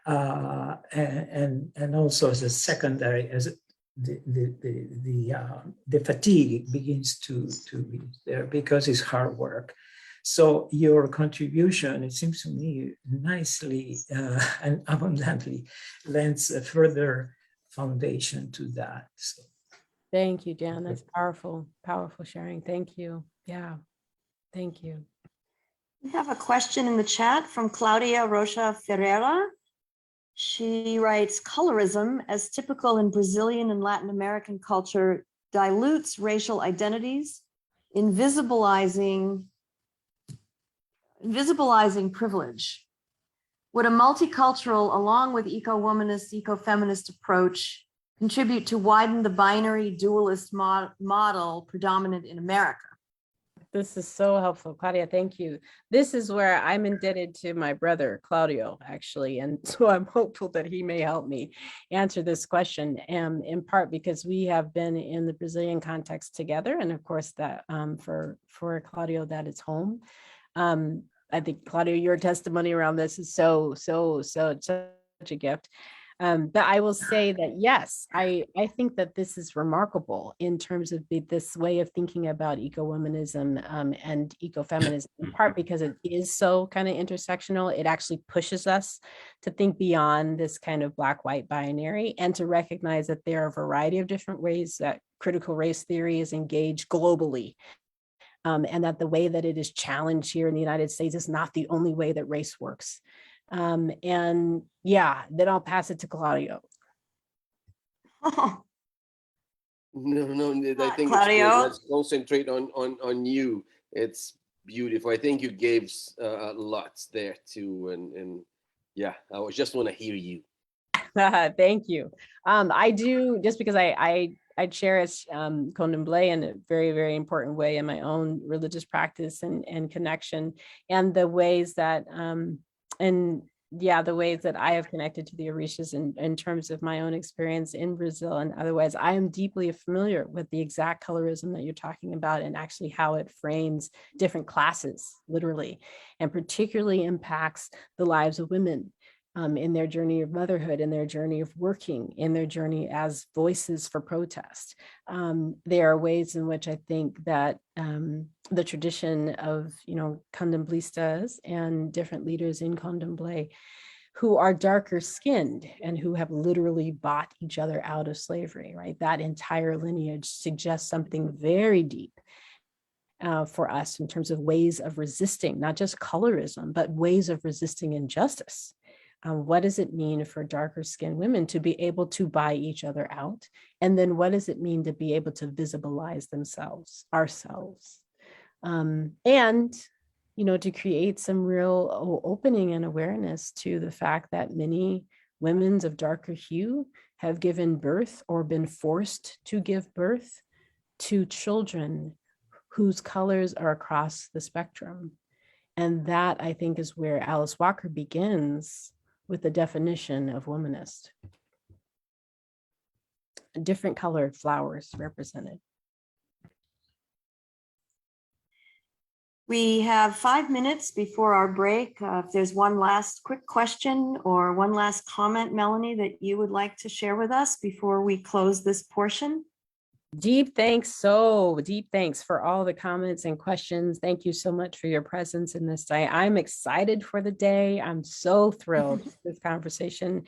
And also as a secondary, as the fatigue begins to be there because it's hard work. So your contribution, it seems to me, nicely and abundantly lends a further foundation to that. So. Thank you, Dan. That's powerful, powerful sharing. Thank you. Yeah, thank you. We have a question in the chat from Claudia Rocha Ferreira. She writes, colorism, as typical in Brazilian and Latin American culture, dilutes racial identities, invisibilizing privilege. Would a multicultural, along with eco-womanist, eco-feminist approach contribute to widen the binary dualist model predominant in America? This is so helpful, Claudia. Thank you. This is where I'm indebted to my brother, Claudio, actually. And so I'm hopeful that he may help me answer this question, in part because we have been in the Brazilian context together. And of course, that for Claudio, that is home. I think, Claudio, your testimony around this is such a gift. But I will say that, yes, I think that this is remarkable in terms of this way of thinking about eco-womanism and ecofeminism, in part because it is so kind of intersectional. It actually pushes us to think beyond this kind of black-white binary and to recognize that there are a variety of different ways that critical race theory is engaged globally. And that the way that it is challenged here in the United States is not the only way that race works. And yeah, then I'll pass it to Claudio. Oh, No, I think Claudio? it's good. Let's concentrate on you. It's beautiful. I think you gave lots there too, and yeah, I just want to hear you. Thank you. I do, just because I cherish Candomblé in a very, very important way in my own religious practice and connection, and the ways that the ways that I have connected to the Orishas in terms of my own experience in Brazil and otherwise. I am deeply familiar with the exact colorism that you're talking about, and actually how it frames different classes, literally, and particularly impacts the lives of women in their journey of motherhood, in their journey of working, in their journey as voices for protest. There are ways in which I think that the tradition of, Candomblistas and different leaders in Candomblé who are darker skinned and who have literally bought each other out of slavery, right? That entire lineage suggests something very deep for us in terms of ways of resisting, not just colorism, but ways of resisting injustice. What does it mean for darker skinned women to be able to buy each other out? And then what does it mean to be able to visibilize ourselves? And, to create some real opening and awareness to the fact that many women of darker hue have given birth or been forced to give birth to children whose colors are across the spectrum. And that, I think, is where Alice Walker begins with the definition of womanist. Different colored flowers represented. We have 5 minutes before our break. If there's one last quick question or one last comment, Melanie, that you would like to share with us before we close this portion. Deep thanks for all the comments and questions. Thank you so much for your presence in this day. I'm excited for the day. I'm so thrilled with this conversation.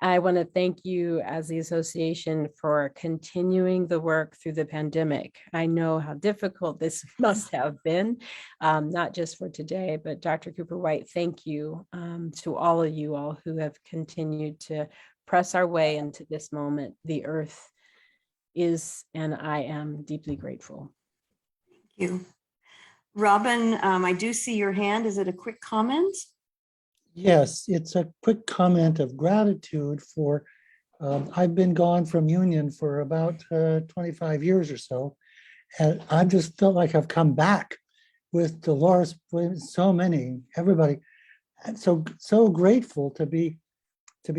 I want to thank you as the association for continuing the work through the pandemic. I know how difficult this must have been, not just for today, but Dr. Cooper White, thank you to all of you all who have continued to press our way into this moment. The earth is, and I am deeply grateful. Thank you. Robin, I do see your hand. Is it a quick comment? Yes, it's a quick comment of gratitude for, I've been gone from Union for about 25 years or so, and I just felt like I've come back with Dolores, with so many, everybody, and so grateful to be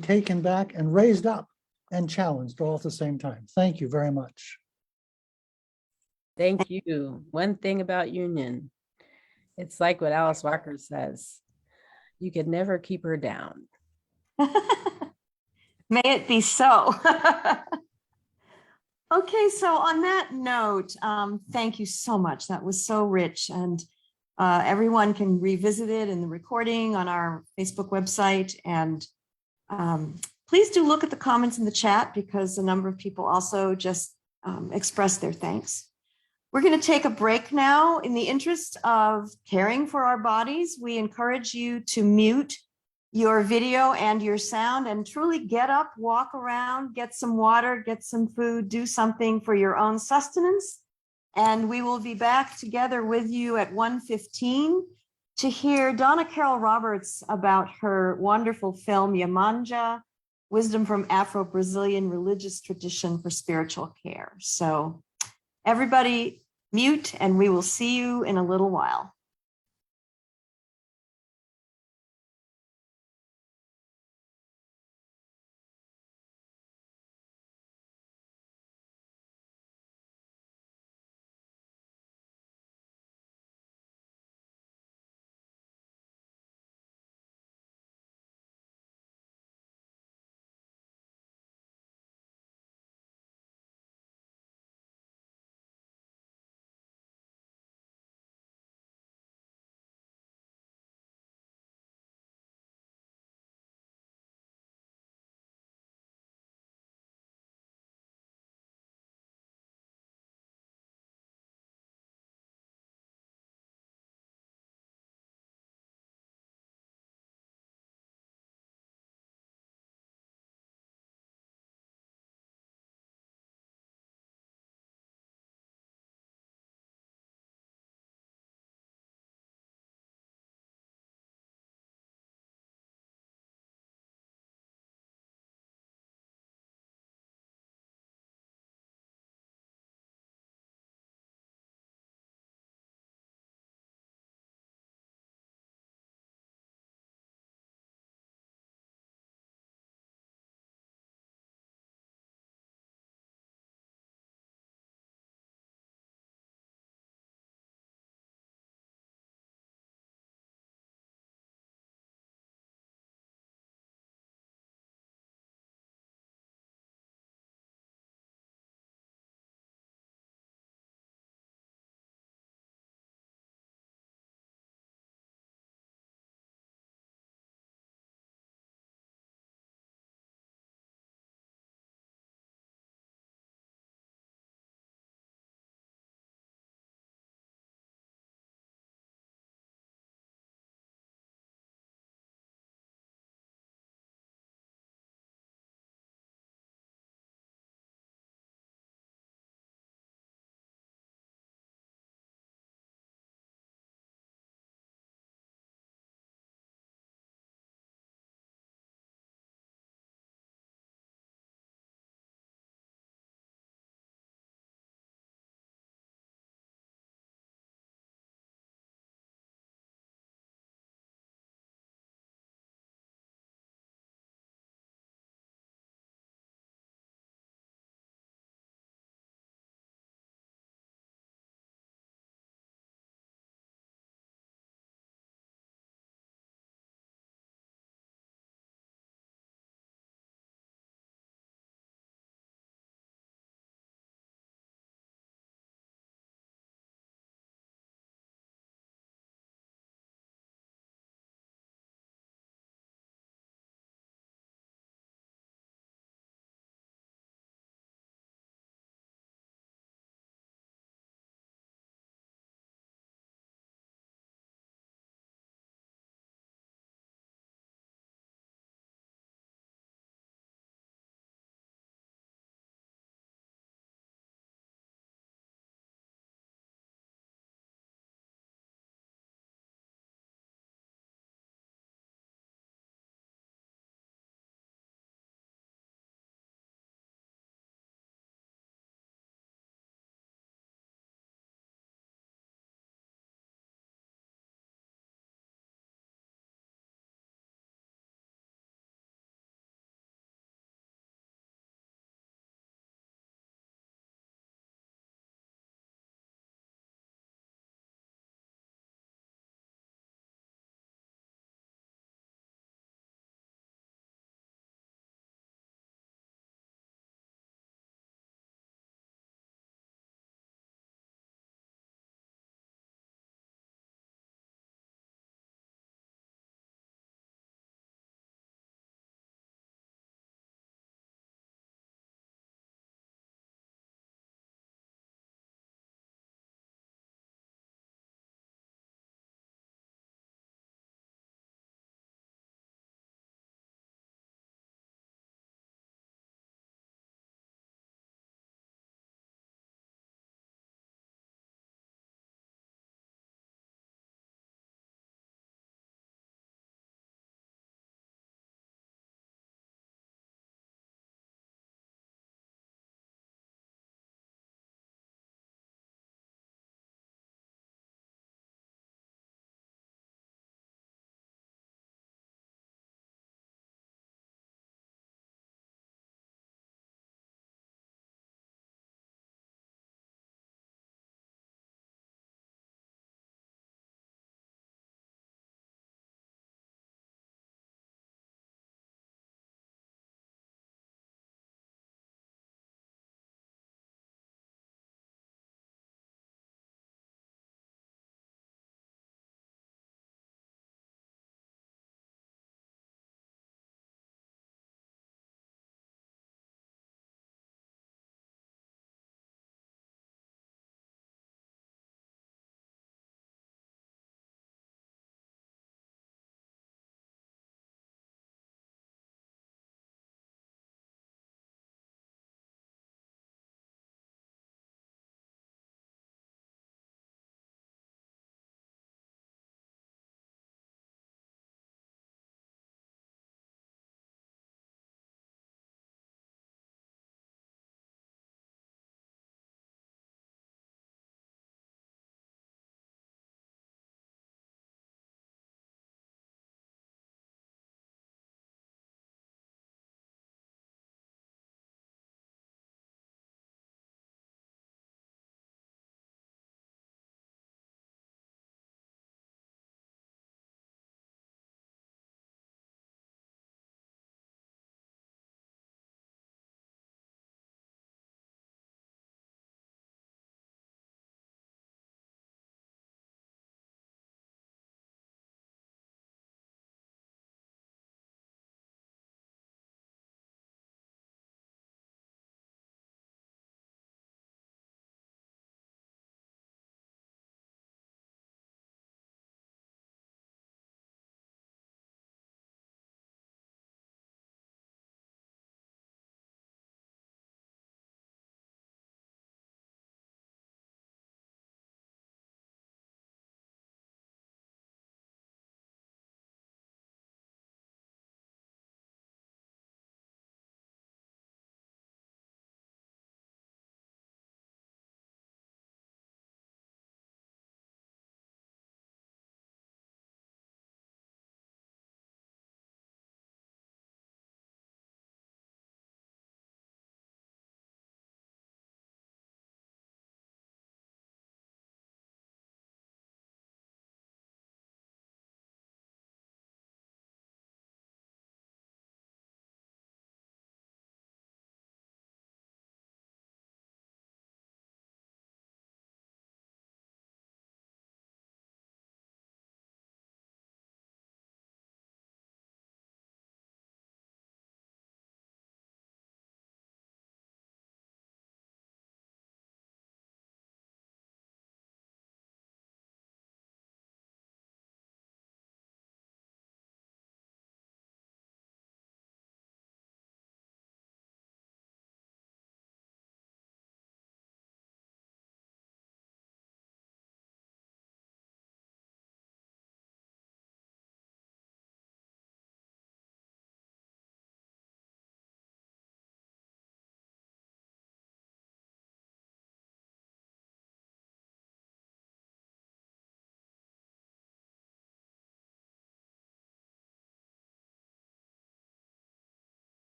taken back and raised up and challenged all at the same time. Thank you very much. Thank you. One thing about Union, it's like what Alice Walker says, you could never keep her down. May it be so. Okay, so on that note, thank you so much. That was so rich, and everyone can revisit it in the recording on our Facebook website. And please do look at the comments in the chat, because a number of people also just expressed their thanks. We're going to take a break now. In the interest of caring for our bodies, we encourage you to mute your video and your sound and truly get up, walk around, get some water, get some food, do something for your own sustenance. And we will be back together with you at 1:15 to hear Donna Carroll Roberts about her wonderful film, Yamanja, Wisdom from Afro-Brazilian Religious Tradition for Spiritual Care. So everybody, mute, and we will see you in a little while.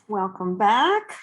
Welcome back.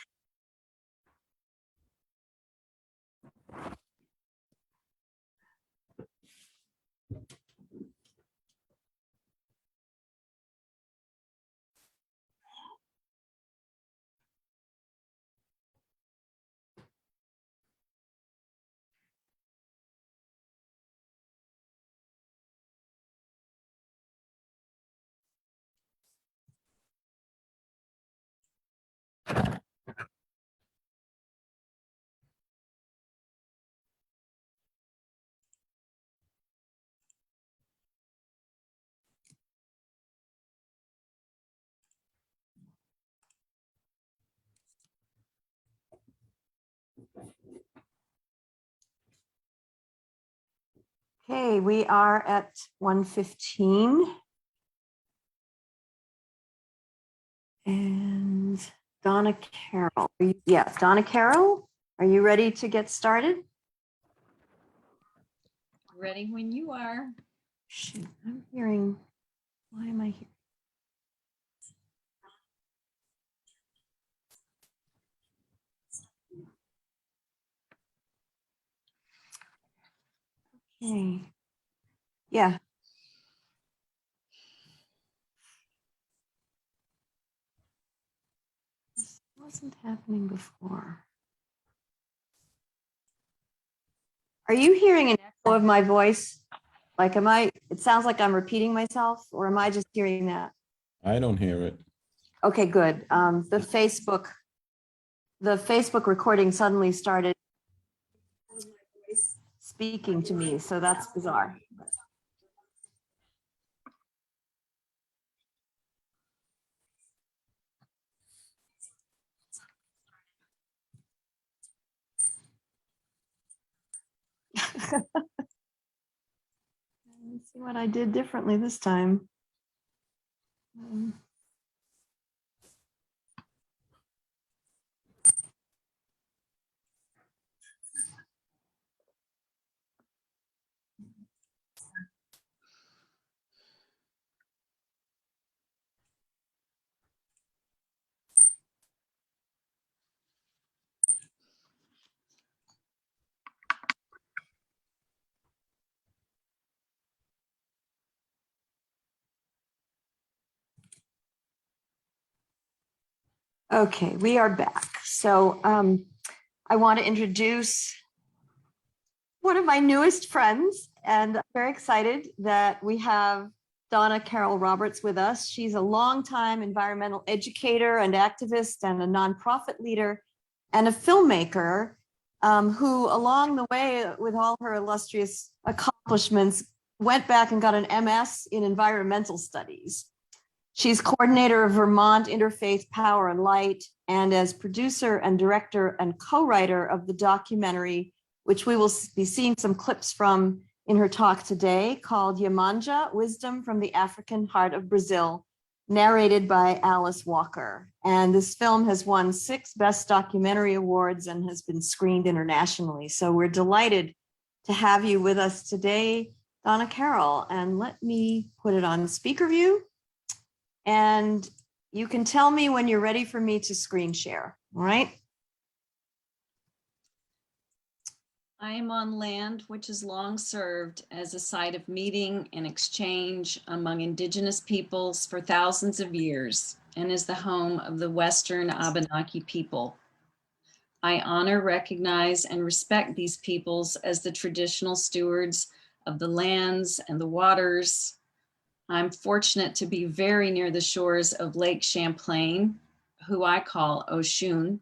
Okay, we are at 1:15. And Donna Carroll. Yeah, Donna Carroll, are you ready to get started? Ready when you are. Shoot, I'm hearing, why am I here? Okay. Yeah. This wasn't happening before. Are you hearing an echo of my voice? Like, it sounds like I'm repeating myself, or am I just hearing that? I don't hear it. Okay, good. The Facebook recording suddenly started speaking to me, so that's bizarre. Let's see what I did differently this time. Okay, we are back. So I want to introduce one of my newest friends, and I'm very excited that we have Donna Carroll Roberts with us. She's a longtime environmental educator and activist and a nonprofit leader and a filmmaker who, along the way, with all her illustrious accomplishments, went back and got an MS in environmental studies. She's coordinator of Vermont Interfaith Power and Light, and as producer and director and co-writer of the documentary, which we will be seeing some clips from in her talk today, called Yamanja, Wisdom from the African Heart of Brazil, narrated by Alice Walker. And this film has won 6 Best Documentary Awards and has been screened internationally. So we're delighted to have you with us today, Donna Carroll. And let me put it on speaker view. And you can tell me when you're ready for me to screen share, all right? I am on land which has long served as a site of meeting and exchange among indigenous peoples for thousands of years and is the home of the Western Abenaki people. I honor, recognize, and respect these peoples as the traditional stewards of the lands and the waters. I'm fortunate to be very near the shores of Lake Champlain, who I call Oshun.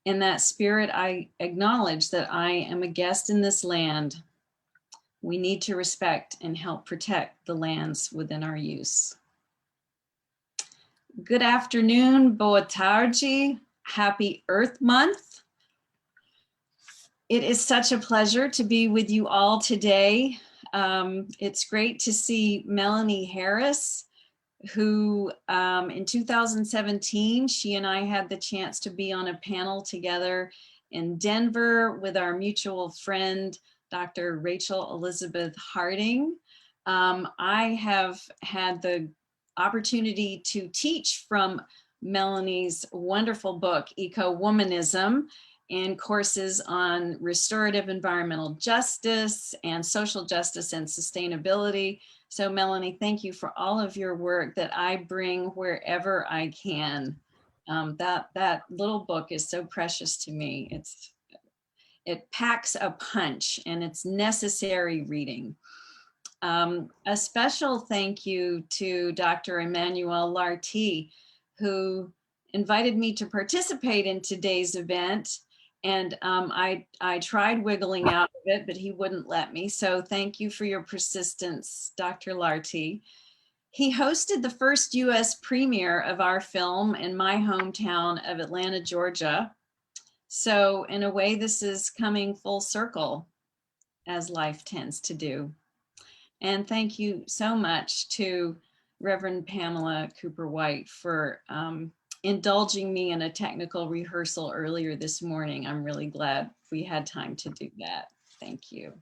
In that spirit, I acknowledge that I am a guest in this land. We need to respect and help protect the lands within our use. Good afternoon, boa tarde, happy Earth Month. It is such a pleasure to be with you all today. It's great to see Melanie Harris, who in 2017, she and I had the chance to be on a panel together in Denver with our mutual friend, Dr. Rachel Elizabeth Harding. I have had the opportunity to teach from Melanie's wonderful book, Eco-Womanism, and courses on restorative environmental justice and social justice and sustainability. So Melanie, thank you for all of your work that I bring wherever I can. That little book is so precious to me. It packs a punch and it's necessary reading. A special thank you to Dr. Emmanuel Lartey, who invited me to participate in today's event. And I tried wiggling out of it, but he wouldn't let me. So thank you for your persistence, Dr. Lartey. He hosted the first US premiere of our film in my hometown of Atlanta, Georgia. So in a way, this is coming full circle, as life tends to do. And thank you so much to Reverend Pamela Cooper White for indulging me in a technical rehearsal earlier this morning. I'm really glad we had time to do that. Thank you.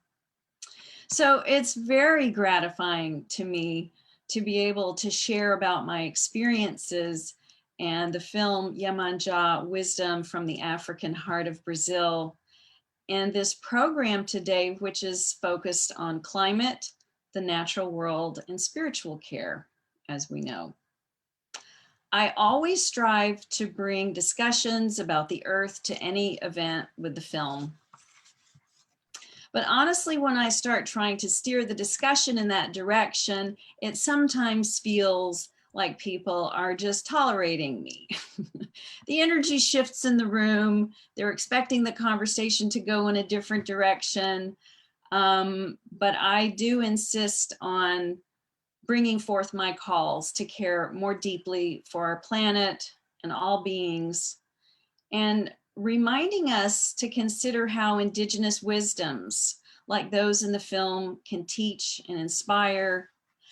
So it's very gratifying to me to be able to share about my experiences and the film Iemanjá, Wisdom from the African Heart of Brazil, and this program today, which is focused on climate, the natural world, and spiritual care, as we know. I always strive to bring discussions about the earth to any event with the film. But honestly, when I start trying to steer the discussion in that direction, it sometimes feels like people are just tolerating me. The energy shifts in the room. They're expecting the conversation to go in a different direction. But I do insist on bringing forth my calls to care more deeply for our planet and all beings, and reminding us to consider how indigenous wisdoms like those in the film can teach and inspire,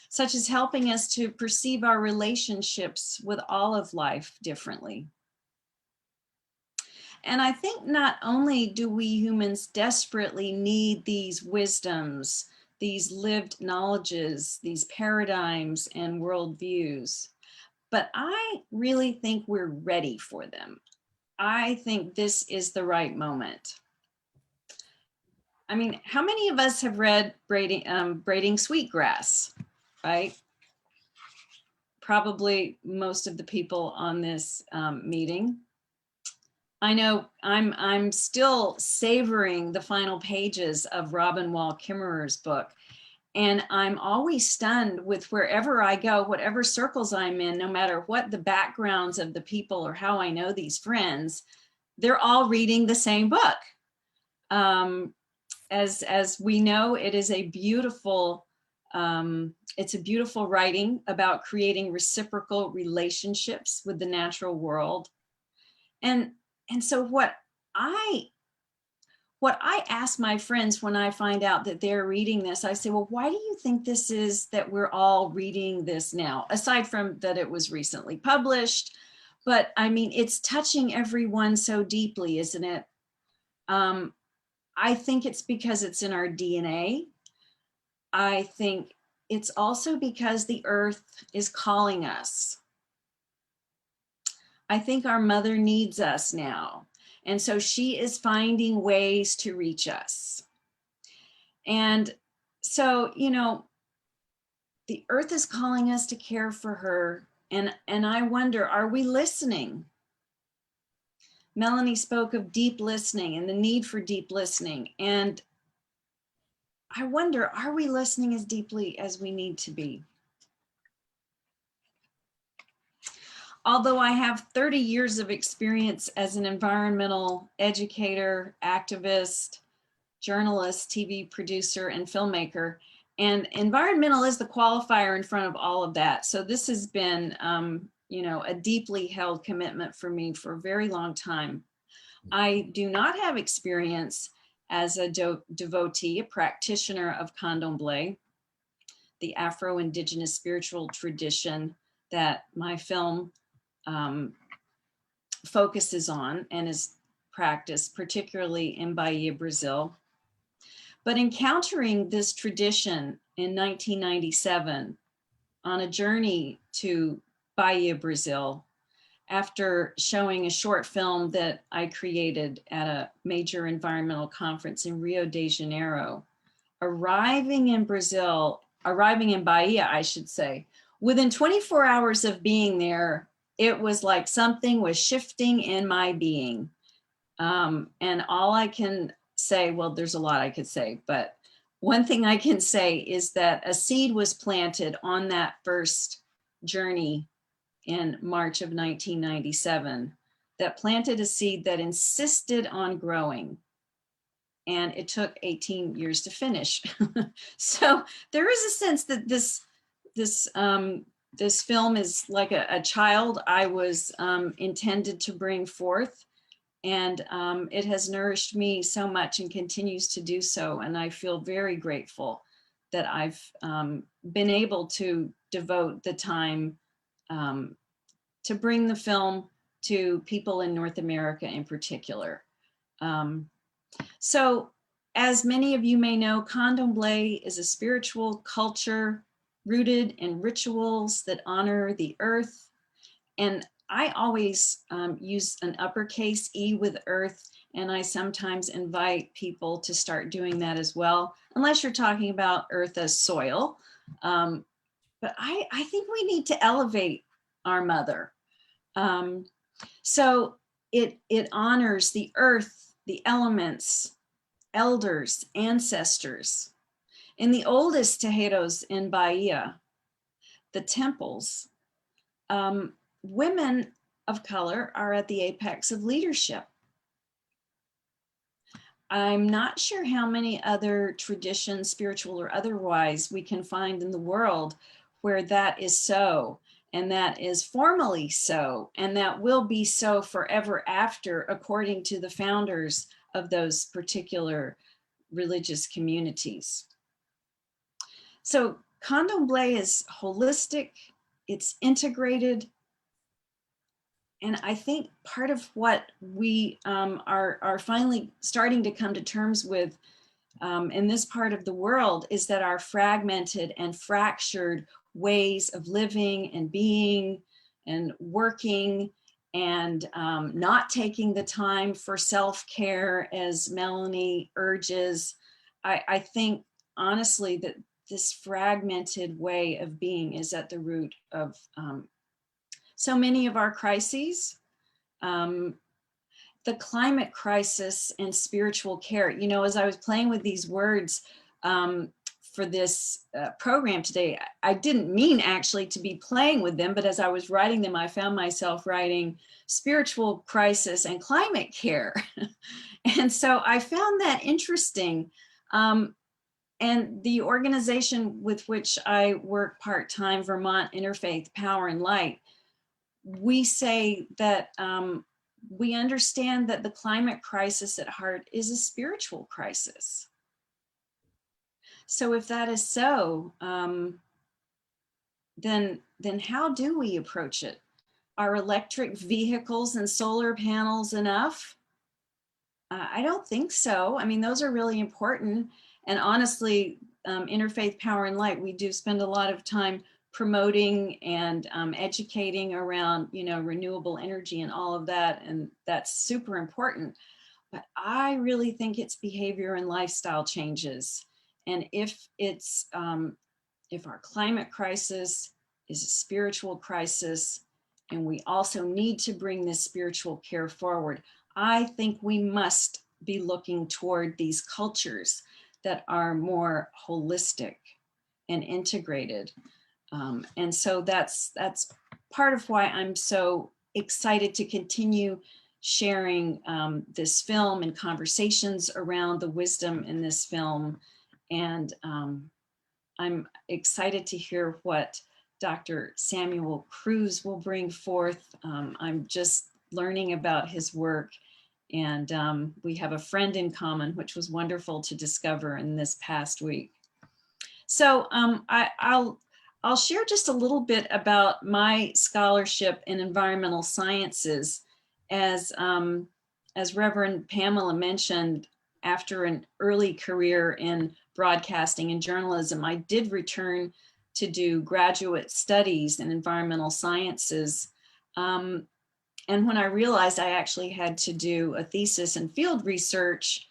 such as helping us to perceive our relationships with all of life differently. And I think not only do we humans desperately need these wisdoms, these lived knowledges, these paradigms and worldviews, but I really think we're ready for them. I think this is the right moment. I mean, how many of us have read Braiding Sweetgrass, right? Probably most of the people on this meeting. I know I'm still savoring the final pages of Robin Wall Kimmerer's book. And I'm always stunned with wherever I go, whatever circles I'm in, no matter what the backgrounds of the people or how I know these friends, they're all reading the same book. As we know, it is a beautiful, it's a beautiful writing about creating reciprocal relationships with the natural world. And so what I ask my friends when I find out that they're reading this, I say, well, why do you think this is that we're all reading this now? Aside from that it was recently published, but I mean, it's touching everyone so deeply, isn't it? I think it's because it's in our DNA. I think it's also because the earth is calling us. I think our mother needs us now. And so she is finding ways to reach us. And so, you know, the earth is calling us to care for her. And I wonder, are we listening? Melanie spoke of deep listening and the need for deep listening. And I wonder, are we listening as deeply as we need to be? Although I have 30 years of experience as an environmental educator, activist, journalist, TV producer, and filmmaker, and environmental is the qualifier in front of all of that. So this has been, a deeply held commitment for me for a very long time. I do not have experience as a devotee, a practitioner of Candomblé, the Afro-Indigenous spiritual tradition that my film focuses on and is practiced, particularly in Bahia, Brazil. But encountering this tradition in 1997 on a journey to Bahia, Brazil, after showing a short film that I created at a major environmental conference in Rio de Janeiro, arriving in Bahia, I should say, within 24 hours of being there, it was like something was shifting in my being. And all I can say, well, there's a lot I could say, but one thing I can say is that a seed was planted on that first journey in March of 1997 that planted a seed that insisted on growing. And it took 18 years to finish. So there is a sense that this film is like a child I was intended to bring forth. And it has nourished me so much and continues to do so. And I feel very grateful that I've been able to devote the time to bring the film to people in North America in particular. So as many of you may know, Candomblé is a spiritual culture rooted in rituals that honor the earth. And I always use an uppercase E with earth, and I sometimes invite people to start doing that as well, unless you're talking about earth as soil. But I think we need to elevate our mother. So it honors the earth, the elements, elders, ancestors. In the oldest tejeros in Bahia, the temples, women of color are at the apex of leadership. I'm not sure how many other traditions, spiritual or otherwise, we can find in the world where that is so, and that is formally so, and that will be so forever after, according to the founders of those particular religious communities. So Candomblé is holistic, it's integrated, and I think part of what we are finally starting to come to terms with in this part of the world is that our fragmented and fractured ways of living and being and working and not taking the time for self-care, as Melanie urges. I think honestly that this fragmented way of being is at the root of so many of our crises. The climate crisis and spiritual care. You know, as I was playing with these words for this program today, I didn't mean actually to be playing with them, but as I was writing them, I found myself writing spiritual crisis and climate care. And so I found that interesting. And the organization with which I work part-time, Vermont Interfaith Power and Light, we say that we understand that the climate crisis at heart is a spiritual crisis. So if that is so, then how do we approach it? Are electric vehicles and solar panels enough? I don't think so. I mean, those are really important. And honestly, Interfaith Power and Light, we do spend a lot of time promoting and educating around, you know, renewable energy and all of that. And that's super important. But I really think it's behavior and lifestyle changes. And if it's, if our climate crisis is a spiritual crisis, and we also need to bring this spiritual care forward, I think we must be looking toward these cultures that are more holistic and integrated. And so that's part of why I'm so excited to continue sharing this film and conversations around the wisdom in this film. And I'm excited to hear what Dr. Samuel Cruz will bring forth. I'm just learning about his work, and we have a friend in common, which was wonderful to discover in this past week. So I'll share just a little bit about my scholarship in environmental sciences. As Reverend Pamela mentioned, after an early career in broadcasting and journalism, I did return to do graduate studies in environmental sciences. And when I realized I actually had to do a thesis and field research,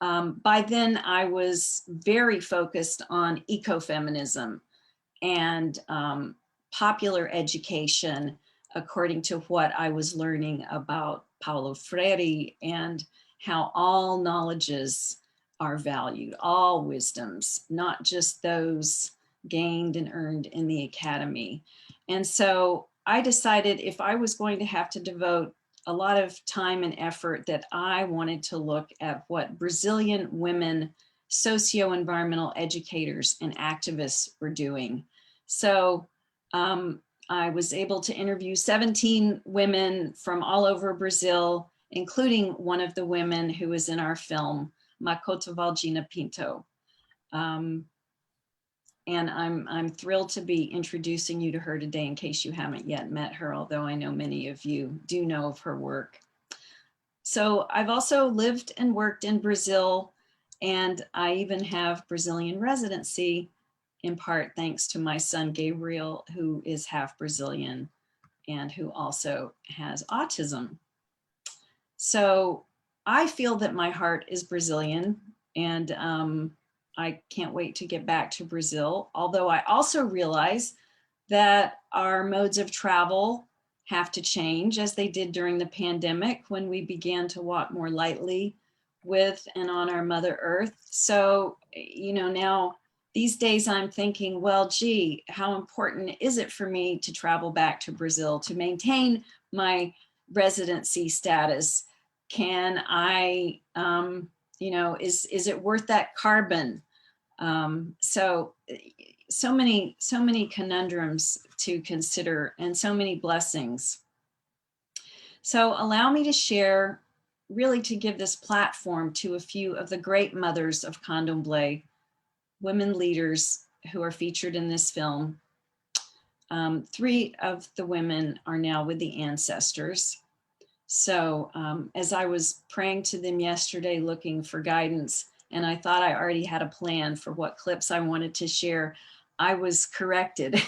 by then I was very focused on ecofeminism and popular education, according to what I was learning about Paulo Freire and how all knowledges are valued, all wisdoms, not just those gained and earned in the academy. And so I decided if I was going to have to devote a lot of time and effort, that I wanted to look at what Brazilian women socio-environmental educators and activists were doing. So I was able to interview 17 women from all over Brazil, including one of the women who was in our film, Makota Valdina Pinto. And I'm thrilled to be introducing you to her today in case you haven't yet met her, although I know many of you do know of her work. So I've also lived and worked in Brazil, and I even have Brazilian residency, in part thanks to my son Gabriel, who is half Brazilian and who also has autism. So I feel that my heart is Brazilian, and I can't wait to get back to Brazil. Although I also realize that our modes of travel have to change, as they did during the pandemic when we began to walk more lightly with and on our Mother Earth. So, you know, now these days I'm thinking, well, gee, how important is it for me to travel back to Brazil to maintain my residency status? Can I, you know, is it worth that carbon? So many conundrums to consider and so many blessings. So allow me to share, really to give this platform to a few of the great mothers of Candomblé, women leaders who are featured in this film. 3 of the women are now with the ancestors. So as I was praying to them yesterday, looking for guidance, and I thought I already had a plan for what clips I wanted to share, I was corrected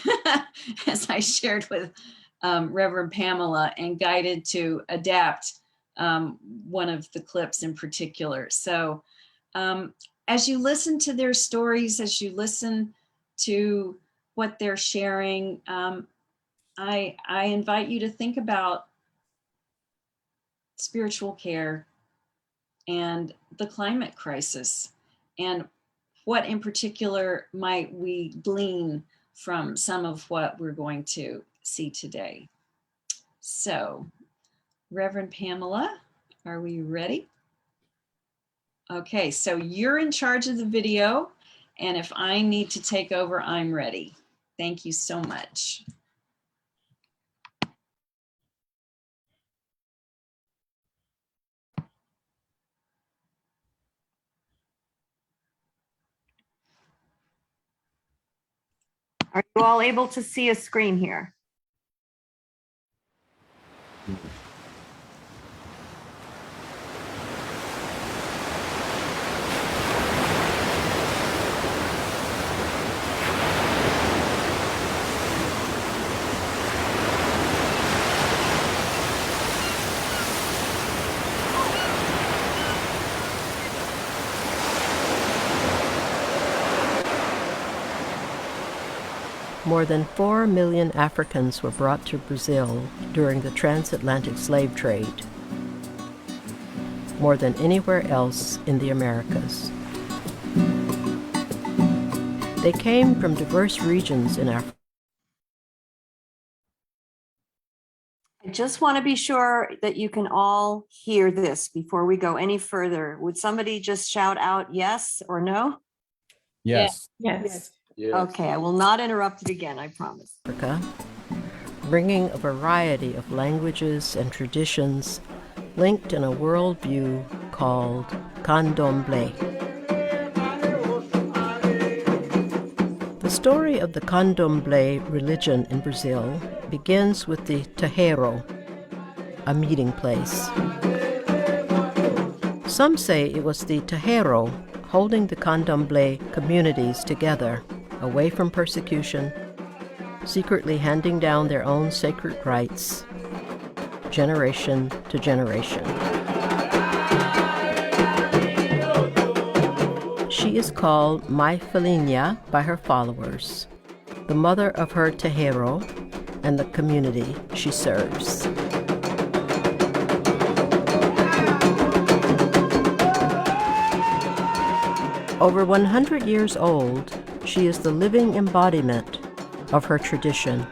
as I shared with Reverend Pamela and guided to adapt one of the clips in particular. So as you listen to their stories, as you listen to what they're sharing, I invite you to think about spiritual care and the climate crisis, and what in particular might we glean from some of what we're going to see today. So, Reverend Pamela, are we ready? Okay, so you're in charge of the video, and if I need to take over, I'm ready. Thank you so much. Are you all able to see a screen here? More than 4 million Africans were brought to Brazil during the transatlantic slave trade, more than anywhere else in the Americas. They came from diverse regions in Africa. I just want to be sure that you can all hear this before we go any further. Would somebody just shout out yes or no? Yes. Yes. Yeah. Okay, I will not interrupt it again, I promise. Africa, bringing a variety of languages and traditions linked in a worldview called candomblé. The story of the candomblé religion in Brazil begins with the terreiro, a meeting place. Some say it was the terreiro holding the candomblé communities together, away from persecution, secretly handing down their own sacred rites, generation to generation. She is called Mãe Filhinha by her followers, the mother of her terreiro and the community she serves. Over 100 years old, she is the living embodiment of her tradition.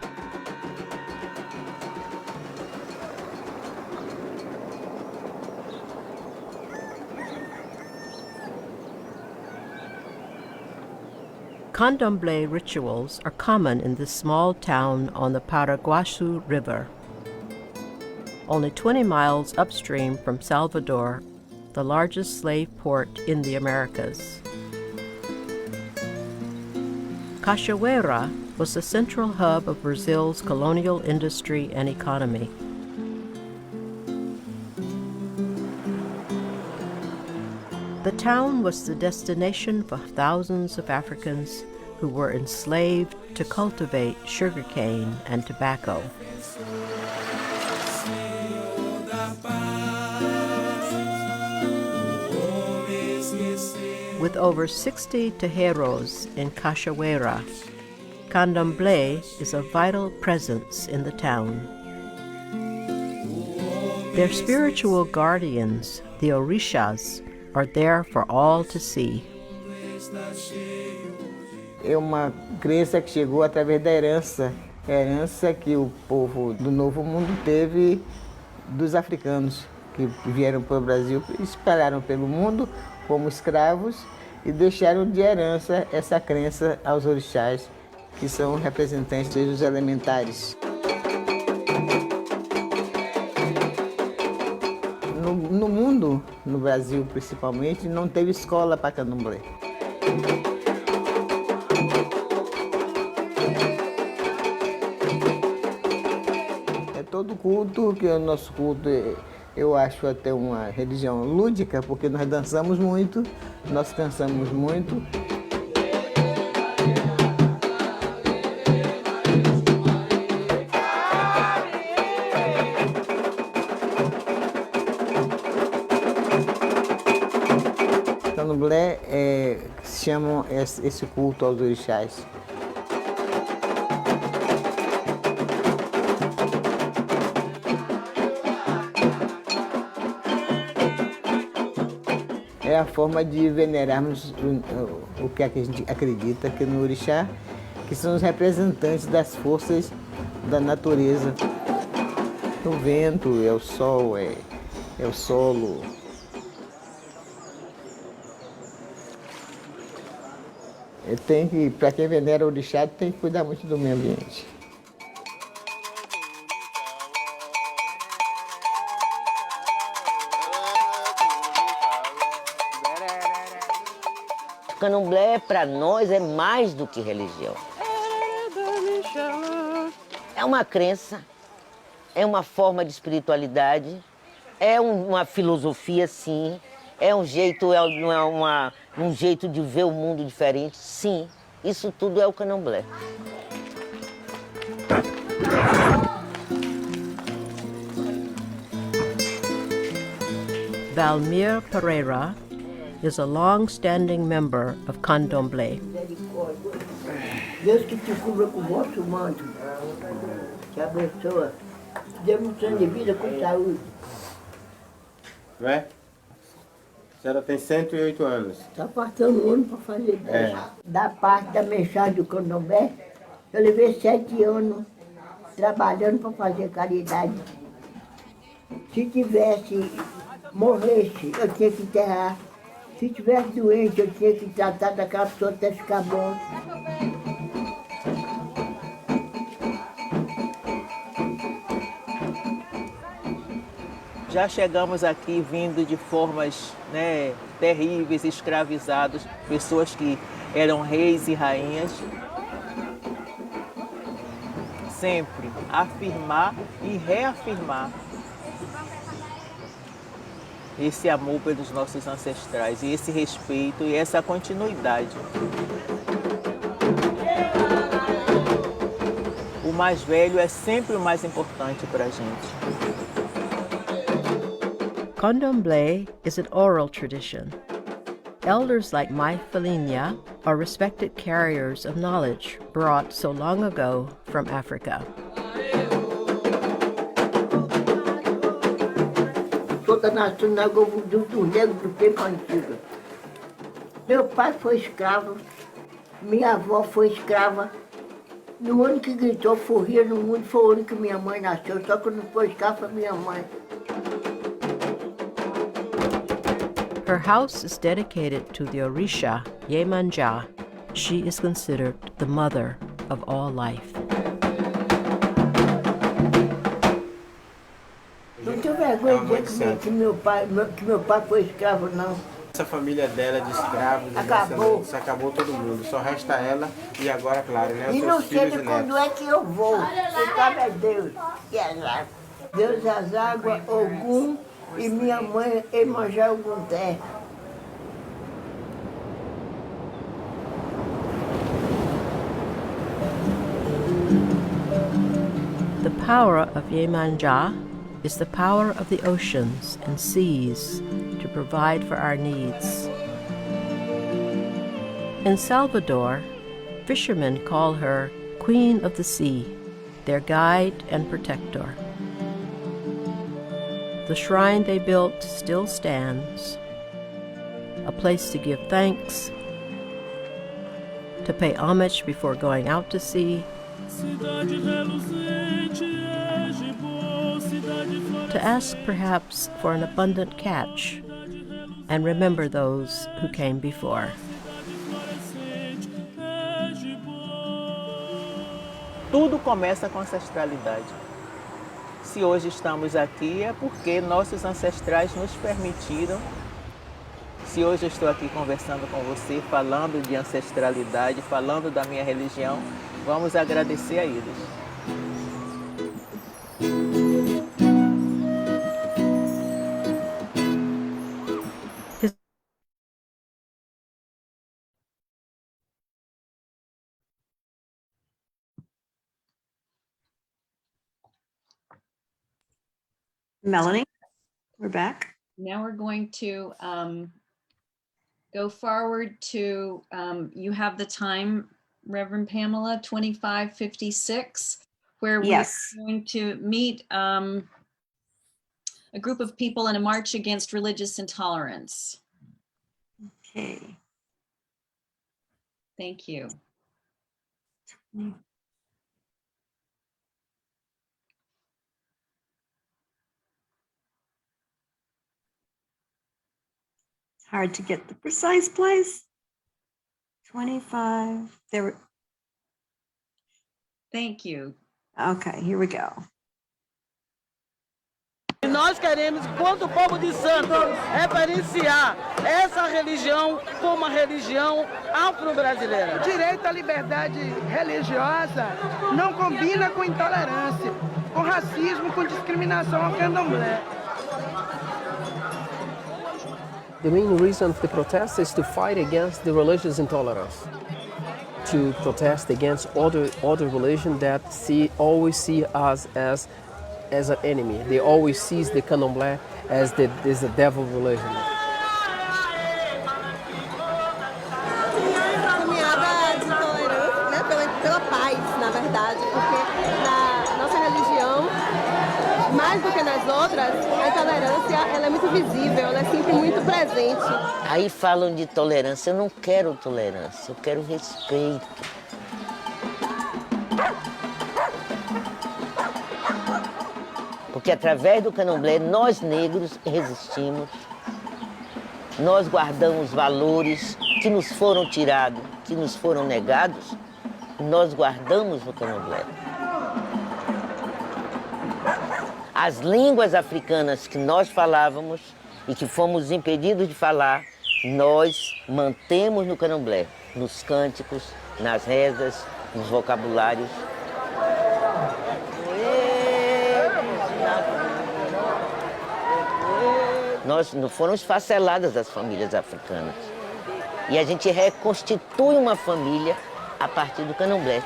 Candomblé rituals are common in this small town on the Paraguaçu River, only 20 miles upstream from Salvador, the largest slave port in the Americas. Cachoeira was the central hub of Brazil's colonial industry and economy. The town was the destination for thousands of Africans who were enslaved to cultivate sugarcane and tobacco. With over 60 terreiros in Cachoeira, candomblé is a vital presence in the town. Their spiritual guardians, the orixás, are there for all to see. É uma crença que chegou através da herança que o povo do Novo Mundo teve dos africanos que vieram para o Brasil, espalharam pelo mundo como escravos e deixaram de herança essa crença aos orixás, que são representantes dos elementares. No mundo, no Brasil principalmente, não teve escola para candomblé. É todo culto, que o nosso culto, eu acho até uma religião lúdica, porque nós dançamos muito, nós cantamos muito. Candomblé chamam esse culto aos orixás. É a forma de venerarmos o que a gente acredita que no orixá, que são os representantes das forças da natureza. O vento, é o sol, é o solo. Para quem venera o orixá, tem que cuidar muito do meio ambiente. O candomblé, para nós, é mais do que religião. É uma crença, é uma forma de espiritualidade, é uma filosofia, sim, é um jeito, um jeito de ver o mundo diferente, sim. Isso tudo é o candomblé. Valmir Pereira is a long-standing member of Candomblé. Deus que te cubra com o vosso manto, te abençoa, dê um ano de vida com saúde. Né? A senhora tem 108 anos. Está faltando um ano para fazer 10. Da parte da mensagem do candomblé, eu levei 7 anos trabalhando para fazer caridade. Se tivesse, morresse, eu tinha que enterrar. Se tivesse doente, eu tinha que tratar daquela pessoa até ficar bom. Já chegamos aqui vindo de formas, né, terríveis, escravizados, pessoas que eram reis e rainhas. Sempre afirmar e reafirmar esse amor pelos nossos ancestrais e esse respeito e essa continuidade. O mais velho é sempre o mais importante para a gente. Candomblé is an oral tradition. Elders like Mai Falinya are respected carriers of knowledge brought so long ago from Africa. Toda na sinagoga dos negros do tempo antigo. Meu pai foi escravo, minha avó foi escrava. O único que gritou forria no mundo foi o único que minha mãe nasceu, só que não foi escrava foi minha mãe. Her house is dedicated to the Orisha, Yemanja. She is considered the mother of all life. Não tenho vergonha de dizer que meu pai foi escravo, não. Essa família dela de escravos, Acabou. Isso acabou todo mundo. Só resta ela e agora, claro, né? E Os não seus sei filhos de e quando netos. é que eu vou. Quem sabe é Deus. E as águas. Deus, as águas, Ogum e minha mãe, Emanjá Ogundé. The power of Yemanja is the power of the oceans and seas to provide for our needs. In Salvador, fishermen call her Queen of the Sea, their guide and protector. The shrine they built still stands, a place to give thanks, to pay homage before going out to sea, to ask perhaps for an abundant catch, and remember those who came before. Tudo começa com ancestralidade. Se hoje estamos aqui é porque nossos ancestrais nos permitiram. Se hoje eu estou aqui conversando com você, falando de ancestralidade, falando da minha religião, vamos agradecer a eles. Melanie, we're back. Now we're going to go forward to, you have the time, Reverend Pamela, 2556, where we're going to meet a group of people in a march against religious intolerance. Okay. Thank you. Hard to get the precise place. 25. There. Thank you. Okay, here we go. E nós queremos, enquanto povo de Santo, referenciar essa religião como uma religião afro-brasileira. Direito à liberdade religiosa não combina com intolerância, com racismo, com discriminação ao candomblé. The main reason of the protest is to fight against the religious intolerance, to protest against other religion that always see us as an enemy. They always see the candomblé as the devil religion. Caminhada de tolerância, né, pela paz, na verdade, porque na nossa religião, mais do que nas outras, a intolerância ela é muito visível, ela é sempre muito presente. Aí falam de tolerância, eu não quero tolerância, eu quero respeito. Porque através do candomblé nós negros resistimos, nós guardamos valores que nos foram tirados, que nos foram negados, nós guardamos no candomblé. As línguas africanas que nós falávamos e que fomos impedidos de falar, nós mantemos no candomblé, nos cânticos, nas rezas, nos vocabulários. Nós não foram esfaceladas as famílias africanas. E a gente reconstitui uma família a partir do candomblé.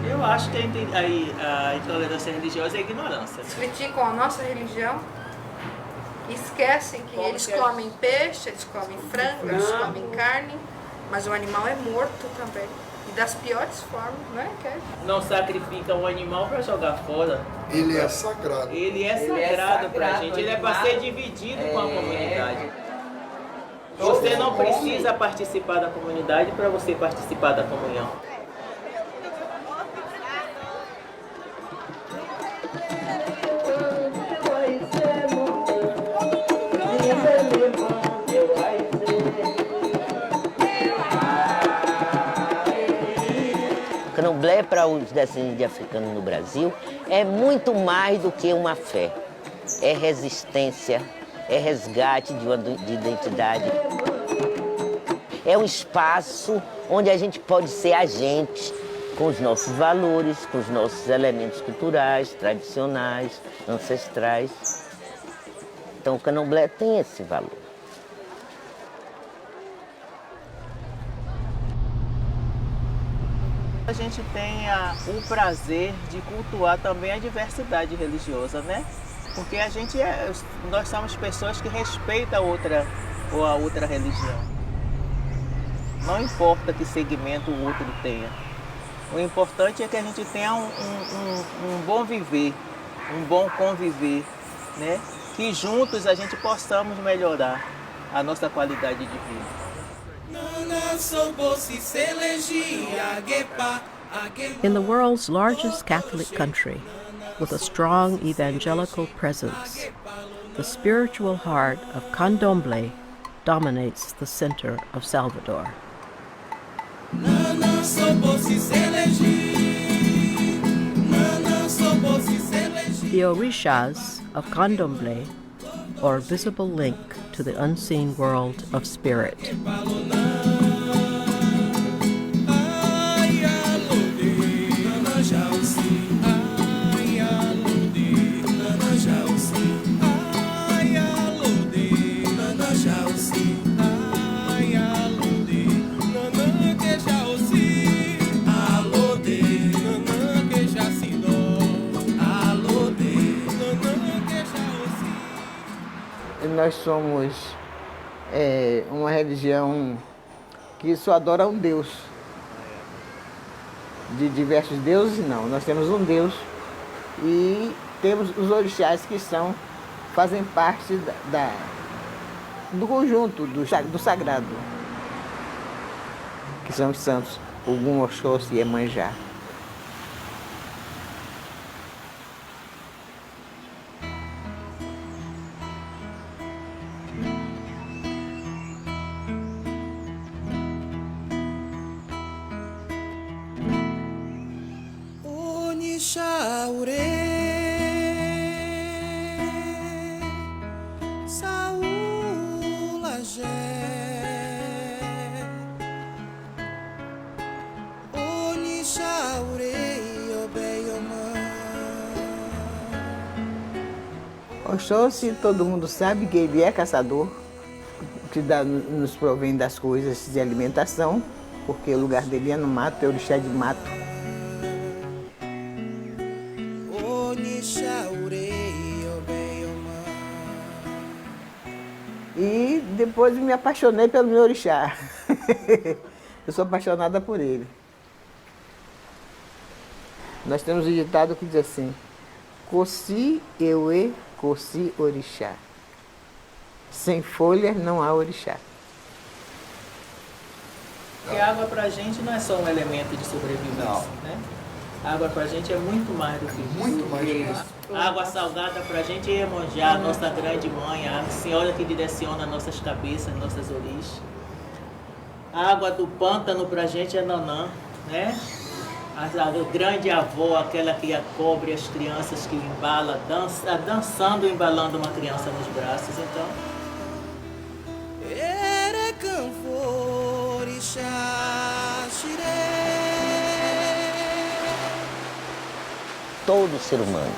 Eu acho que a intolerância religiosa é ignorância. Criticam a nossa religião, esquecem que eles comem peixe, eles comem frango, eles comem carne, mas o animal é morto também. E das piores formas, né? Não sacrifica o animal para jogar fora. Ele é sagrado. Ele é sagrado para a gente, ele é para ser dividido com a comunidade. Você não precisa participar da comunidade para você participar da comunhão. Candomblé para os descendentes de africanos no Brasil é muito mais do que uma fé. É resistência, é resgate de identidade. É um espaço onde a gente pode ser a gente, com os nossos valores, com os nossos elementos culturais, tradicionais, ancestrais. Então o candomblé tem esse valor. A gente tenha o prazer de cultuar também a diversidade religiosa, né? Porque nós somos pessoas que respeitam a outra religião. Não importa que segmento o outro tenha. O importante é que a gente tenha um bom viver, um bom conviver, né? Que juntos a gente possamos melhorar a nossa qualidade de vida. In the world's largest Catholic country, with a strong evangelical presence, the spiritual heart of Candomblé dominates the center of Salvador. The Orishas of Candomblé are a visible link to the unseen world of spirit. Nós somos uma religião que só adora um Deus. De diversos deuses, não. Nós temos um Deus e temos os orixás que fazem parte do conjunto, do sagrado, que são os santos, Ogum, Oxóssi e Iemanjá. Oxóssi, todo mundo sabe que ele é caçador, que nos provém das coisas de alimentação, porque o lugar dele é no mato, é orixá de mato. E depois me apaixonei pelo meu orixá. Eu sou apaixonada por ele. Nós temos um ditado que diz assim: Coci euê, coci orixá. Sem folhas não há orixá. Porque a água para a gente não é só um elemento de sobrevivência, né? A água para a gente é muito mais do que isso. Muito mais do que isso. A água salgada para a gente é Iemanjá, nossa grande mãe, a senhora que direciona nossas cabeças, nossas origens. A água do pântano para a gente é nanã, né? A grande avó, aquela que cobre as crianças, que embala, dançando, embalando uma criança nos braços, então. Todo ser humano,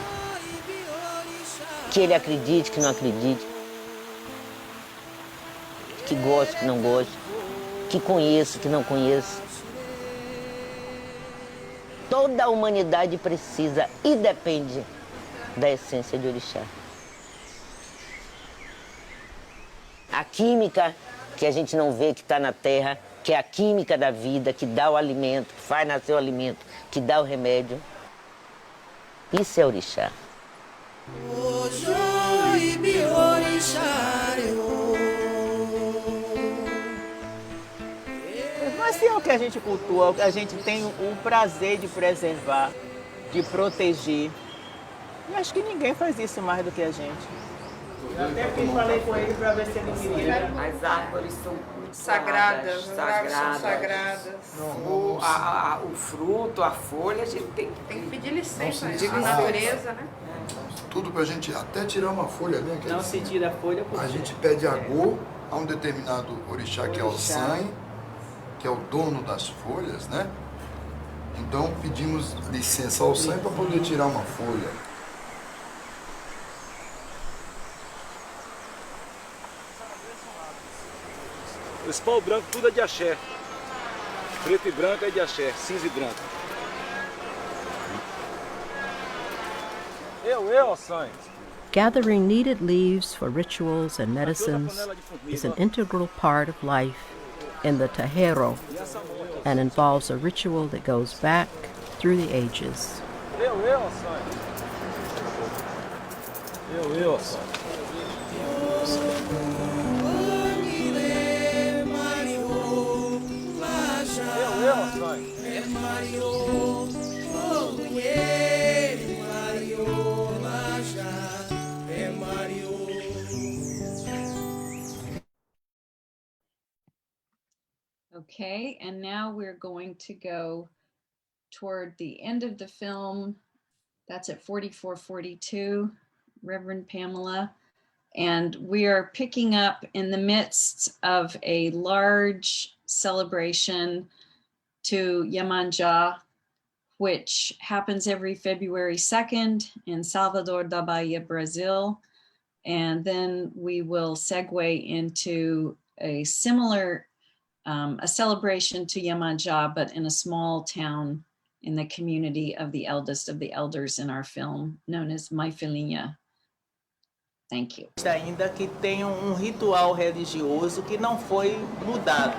que ele acredite, que não acredite, que goste, que não goste, que conheça, que não conheça. Toda a humanidade precisa e depende da essência de orixá. A química que a gente não vê, que está na terra, que é a química da vida, que dá o alimento, que faz nascer o alimento, que dá o remédio. Isso é orixá. Mas se é o que a gente cultua, o que a gente tem o prazer de preservar, de proteger. E acho que ninguém faz isso mais do que a gente. Até porque falei com ele para ver se ele queria. As árvores são Sagradas, as árvores são sagradas. O fruto, a folha, a gente tem que pedir licença à licença. natureza, né? Tudo pra gente, até tirar uma folha, né? Não se tira a folha por A gente pede agô a um determinado orixá, que é o sangue, que é o dono das folhas, né? Então pedimos licença ao sangue para poder tirar uma folha. Esse pau branco tudo é de axé. Preto e branco é de axé, cinza e branco. Eu, sangue. Gathering needed leaves for rituals and medicines is an integral part of life in the Terreiro and involves a ritual that goes back through the ages. Eu, sangue. Eu, sangue. Okay, and now we're going to go toward the end of the film. That's at 44:42, Reverend Pamela. And we are picking up in the midst of a large celebration to Iemanjá, which happens every February 2nd in Salvador da Bahia, Brazil. And then we will segue into a similar a celebration to Iemanjá, but in a small town in the community of the eldest of the elders in our film, known as My Filhinha. Thank you. Ainda que tem ritual religioso que não foi mudado.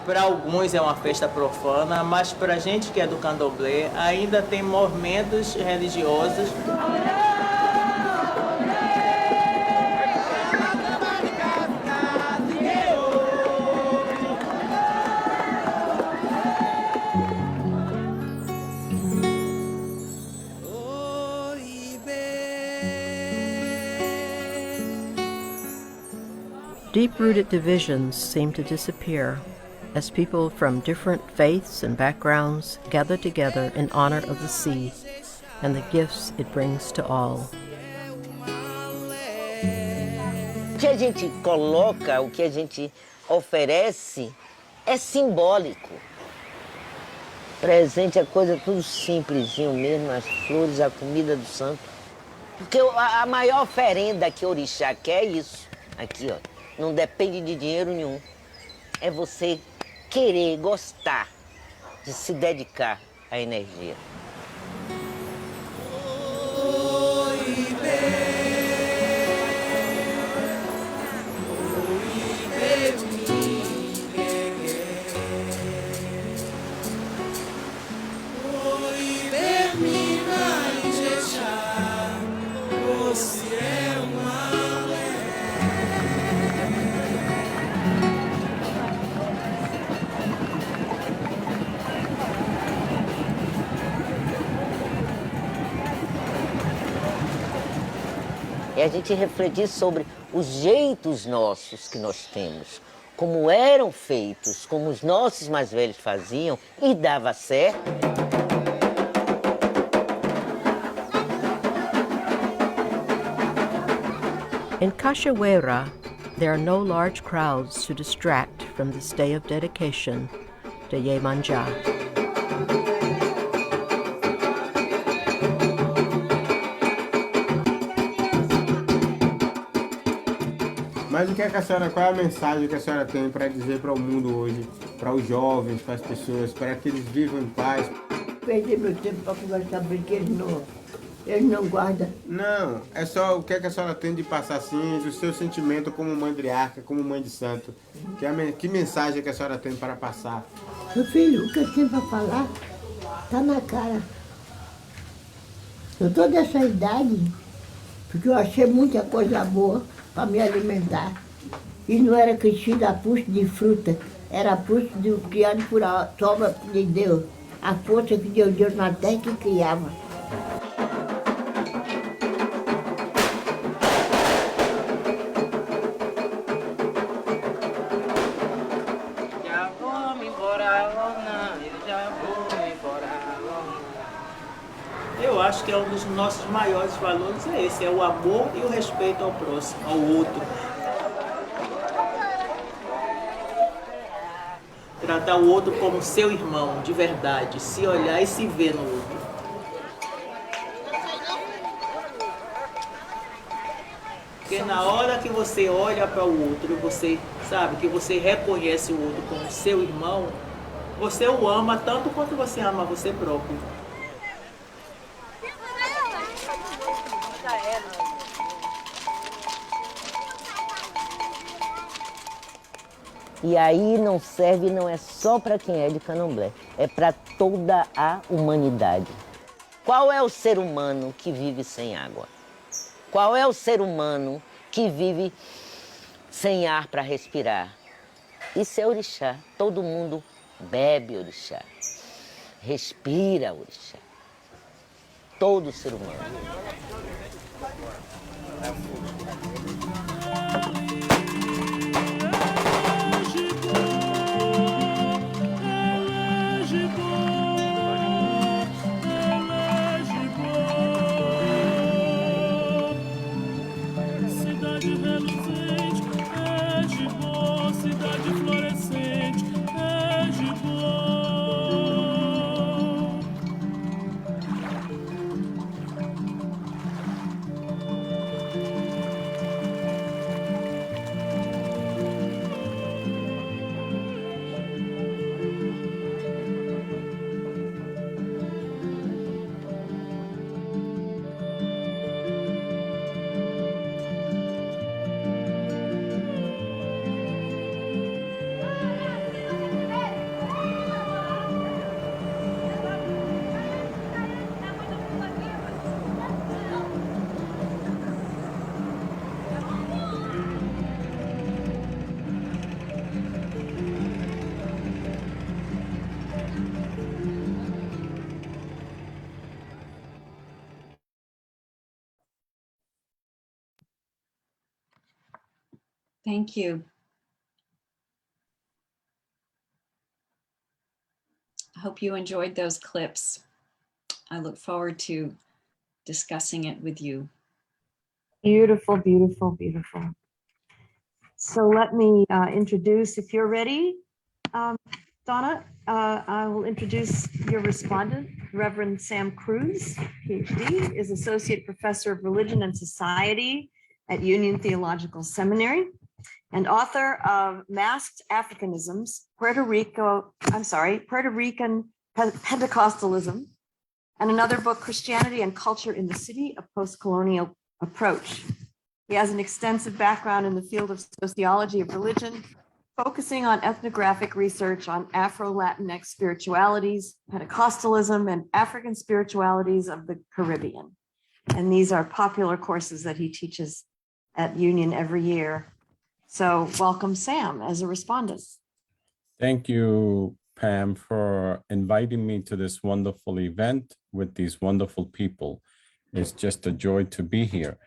Para alguns é uma festa profana, mas para a gente que é do candomblé ainda tem movimentos religiosos. Deep-rooted divisions seem to disappear as people from different faiths and backgrounds gather together in honor of the sea and the gifts it brings to all. O que a gente coloca, o que a gente oferece é simbólico. Presente é coisa tudo simplesinho mesmo, as flores, a comida do santo. Porque a maior oferenda que o orixá quer é isso. Aqui, ó. Não depende de dinheiro nenhum. É você querer, gostar de se dedicar à energia. a gente refletir sobre os jeitos nossos que nós temos, como eram feitos, como os nossos mais velhos faziam e dava certo. In Cachoeira, there are no large crowds to distract from this day of dedication to Iemanjá. Mas o que é que a senhora, qual é a mensagem que a senhora tem para dizer para o mundo hoje, para os jovens, para as pessoas, para que eles vivam em paz? Perdi meu tempo para conversar porque eles não guardam. Não, é só o que é que a senhora tem de passar assim, do seu sentimento como mãe de arca, como mãe de santo. Que mensagem que a senhora tem para passar? Meu filho, o que eu tenho para falar está na cara. Eu estou dessa idade porque eu achei muita coisa boa para me alimentar. E não era crescido a pulso de fruta, era a pulso de criado por a obra de Deus. A força que Deus na terra que criava. Já vou me embora, Lona, eu já vou me embora, Lona. Eu acho que é um dos nossos maiores valores é esse, é o amor e o respeito ao próximo, ao outro. Tratar o outro como seu irmão, de verdade, se olhar e se ver no outro. Porque na hora que você olha para o outro, você sabe que você reconhece o outro como seu irmão, você o ama tanto quanto você ama você próprio. E aí não serve, não é só para quem é de Candomblé, é para toda a humanidade. Qual é o ser humano que vive sem água? Qual é o ser humano que vive sem ar para respirar? Isso é orixá. Todo mundo bebe orixá, respira orixá. Todo ser humano. Thank you. I hope you enjoyed those clips. I look forward to discussing it with you. Beautiful, beautiful, beautiful. So let me introduce, if you're ready, Donna, I will introduce your respondent, Reverend Sam Cruz, PhD, is Associate Professor of Religion and Society at Union Theological Seminary and author of Masked Africanisms, Puerto Rican Pentecostalism, and another book, Christianity and Culture in the City, a Post-Colonial Approach. He has an extensive background in the field of sociology of religion, focusing on ethnographic research on Afro-Latinx spiritualities, Pentecostalism, and African spiritualities of the Caribbean. And these are popular courses that he teaches at Union every year. So welcome, Sam, as a respondent. Thank you, Pam, for inviting me to this wonderful event with these wonderful people. It's just a joy to be here.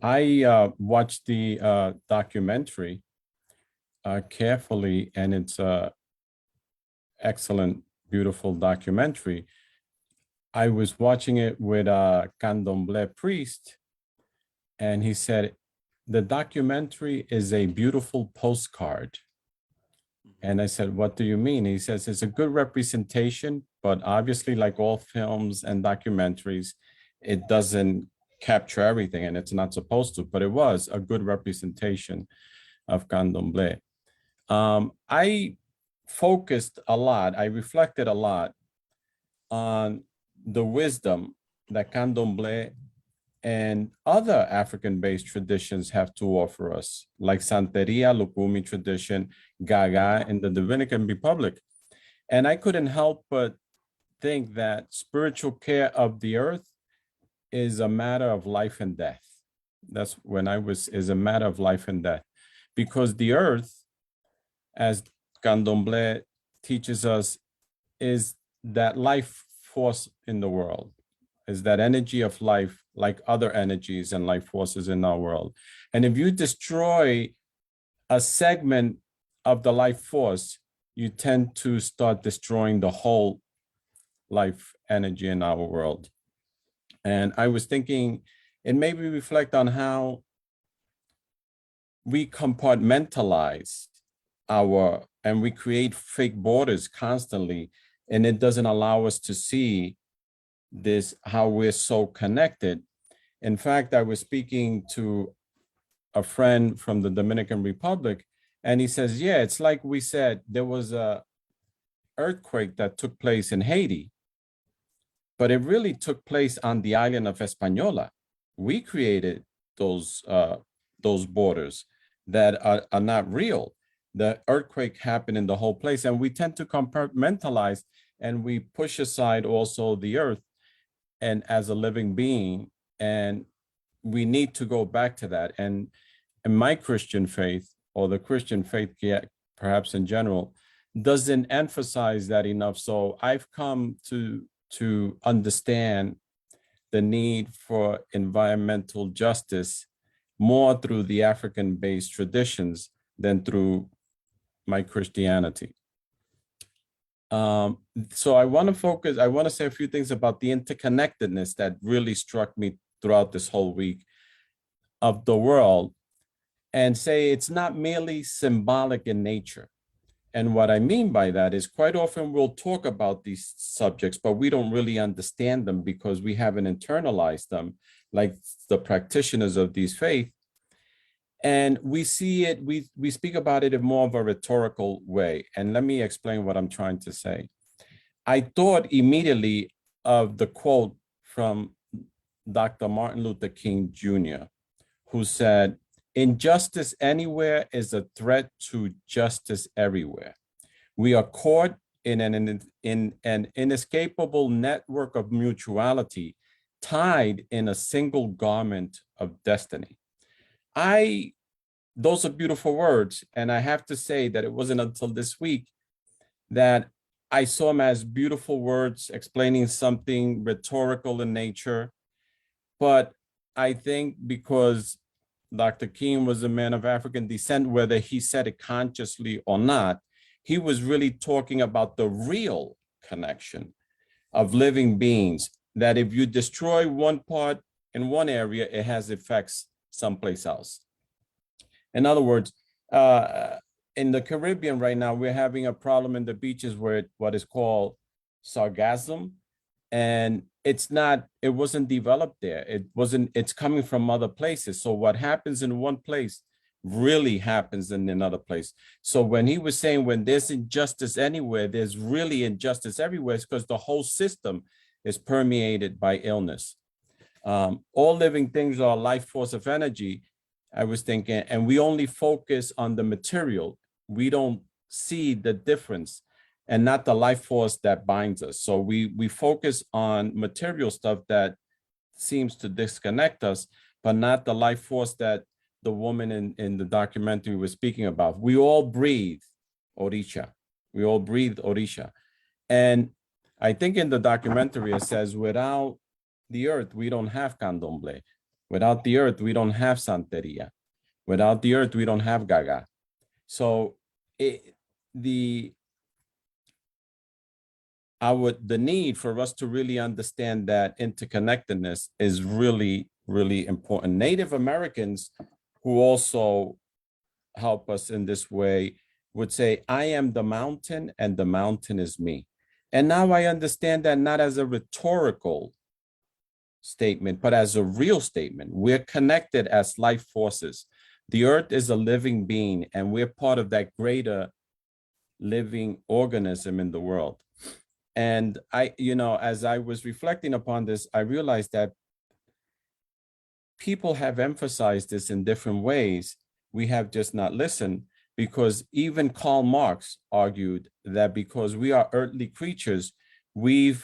I watched the documentary carefully, and it's a excellent, beautiful documentary. I was watching it with a Candomblé priest, and he said, the documentary is a beautiful postcard. And I said, what do you mean? He says, it's a good representation, but obviously, like all films and documentaries, it doesn't capture everything, and it's not supposed to, but it was a good representation of Candomblé. I focused a lot, I reflected a lot on the wisdom that Candomblé and other African-based traditions have to offer us, like Santeria, Lukumi tradition, Gaga in the Dominican Republic. And I couldn't help but think that spiritual care of the earth is a matter of life and death. That's when is a matter of life and death. Because the earth, as Candomblé teaches us, is that life force in the world, is that energy of life, like other energies and life forces in our world. And if you destroy a segment of the life force, you tend to start destroying the whole life energy in our world. And I was thinking, it made me reflect on how we compartmentalize and we create fake borders constantly, and it doesn't allow us to see this, how we're so connected. In fact, I was speaking to a friend from the Dominican Republic, and he says, yeah, it's like we said, there was a earthquake that took place in Haiti, but it really took place on the island of Hispaniola. We created those borders that are not real. The earthquake happened in the whole place, and we tend to compartmentalize, and we push aside also the earth and as a living being, and we need to go back to that. And in my Christian faith, or the Christian faith perhaps in general, doesn't emphasize that enough. So I've come to understand the need for environmental justice more through the African-based traditions than through my Christianity. So I want to say a few things about the interconnectedness that really struck me throughout this whole week of the world, and say it's not merely symbolic in nature. And what I mean by that is quite often we'll talk about these subjects, but we don't really understand them because we haven't internalized them like the practitioners of these faiths. And we see it, we speak about it in more of a rhetorical way. And let me explain what I'm trying to say. I thought immediately of the quote from Dr. Martin Luther King Jr., who said, "Injustice anywhere is a threat to justice everywhere. We are caught in an inescapable network of mutuality, tied in a single garment of destiny." Those are beautiful words. And I have to say that it wasn't until this week that I saw them as beautiful words explaining something rhetorical in nature. But I think because Dr. King was a man of African descent, whether he said it consciously or not, he was really talking about the real connection of living beings, that if you destroy one part in one area, it has effects someplace else. In other words, in the Caribbean right now, we're having a problem in the beaches where what is called sargassum, and it wasn't developed there. It's coming from other places. So what happens in one place really happens in another place. So when he was saying, when there's injustice anywhere, there's really injustice everywhere, it's because the whole system is permeated by illness. All living things are a life force of energy, I was thinking, and we only focus on the material. We don't see the difference and not the life force that binds us. So we focus on material stuff that seems to disconnect us, but not the life force that the woman in the documentary was speaking about. We all breathe Orisha. We all breathe Orisha. And I think in the documentary, it says, without the earth, we don't have Candomblé. Without the earth, we don't have Santeria. Without the earth, we don't have Gaga. So the need for us to really understand that interconnectedness is really, really important. Native Americans, who also help us in this way, would say, I am the mountain and the mountain is me. And now I understand that not as a rhetorical statement, but as a real statement. We're connected as life forces. The earth is a living being, and we're part of that greater living organism in the world. And as I was reflecting upon this, I realized that people have emphasized this in different ways. We have just not listened, because even Karl Marx argued that because we are earthly creatures, we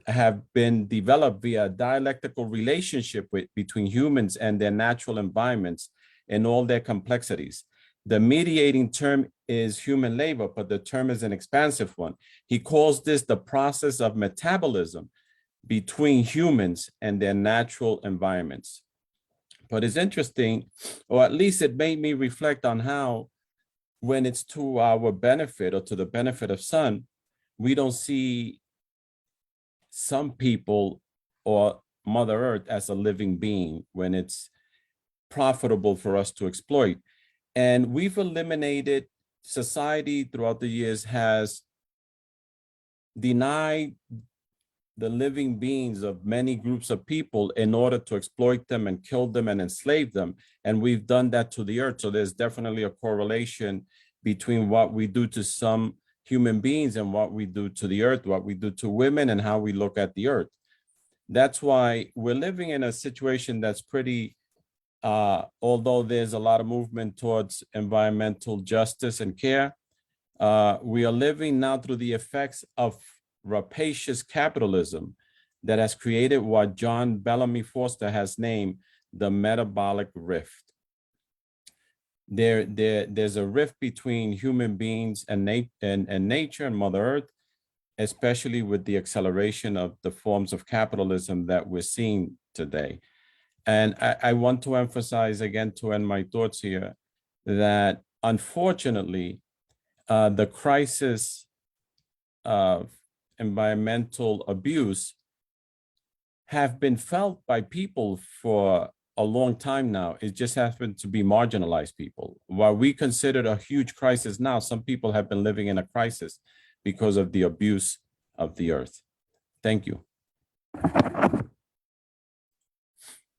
have been developed via a dialectical relationship between humans and their natural environments in all their complexities. The mediating term is human labor, but the term is an expansive one. He calls this the process of metabolism between humans and their natural environments. But it's interesting, or at least it made me reflect on how, when it's to our benefit or to the benefit of some, we don't see some people or Mother Earth as a living being when it's profitable for us to exploit. And we've eliminated, society throughout the years has denied the living beings of many groups of people in order to exploit them and kill them and enslave them. And we've done that to the earth. So there's definitely a correlation between what we do to some human beings and what we do to the earth, what we do to women, and how we look at the earth. That's why we're living in a situation that's pretty, although there's a lot of movement towards environmental justice and care, we are living now through the effects of rapacious capitalism that has created what John Bellamy Foster has named the metabolic rift. There's a rift between human beings and nature and Mother Earth, especially with the acceleration of the forms of capitalism that we're seeing today. And I want to emphasize again, to end my thoughts here, that unfortunately, the crisis of environmental abuse have been felt by people for a long time now. It just happened to be marginalized people. While we consider it a huge crisis now, some people have been living in a crisis because of the abuse of the earth. Thank you.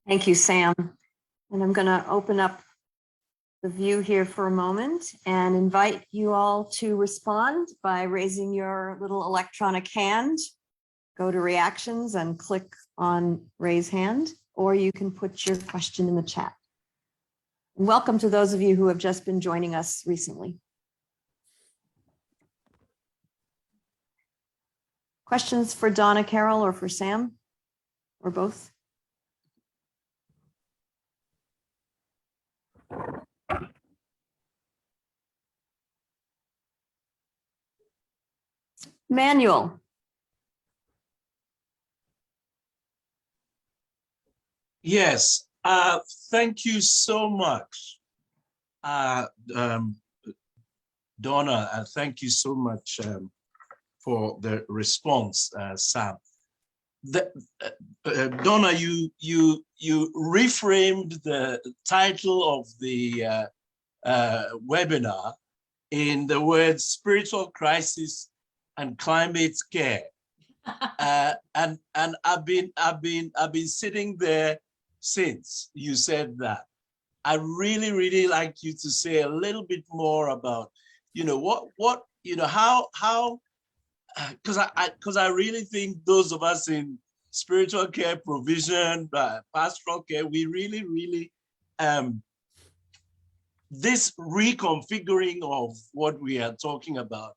Thank you, Sam. And I'm going to open up the view here for a moment and invite you all to respond by raising your little electronic hand. Go to reactions and click on raise hand, or you can put your question in the chat. Welcome to those of you who have just been joining us recently. Questions for Donna Carroll or for Sam, or both? Manuel. Yes, thank you so much, Donna. Thank you so much for the response, Sam. Donna, you reframed the title of the webinar in the words spiritual crisis and climate care. And I've been sitting there since you said that. I really like you to say a little bit more about, how, because I really think those of us in spiritual care provision, pastoral care, we really this reconfiguring of what we are talking about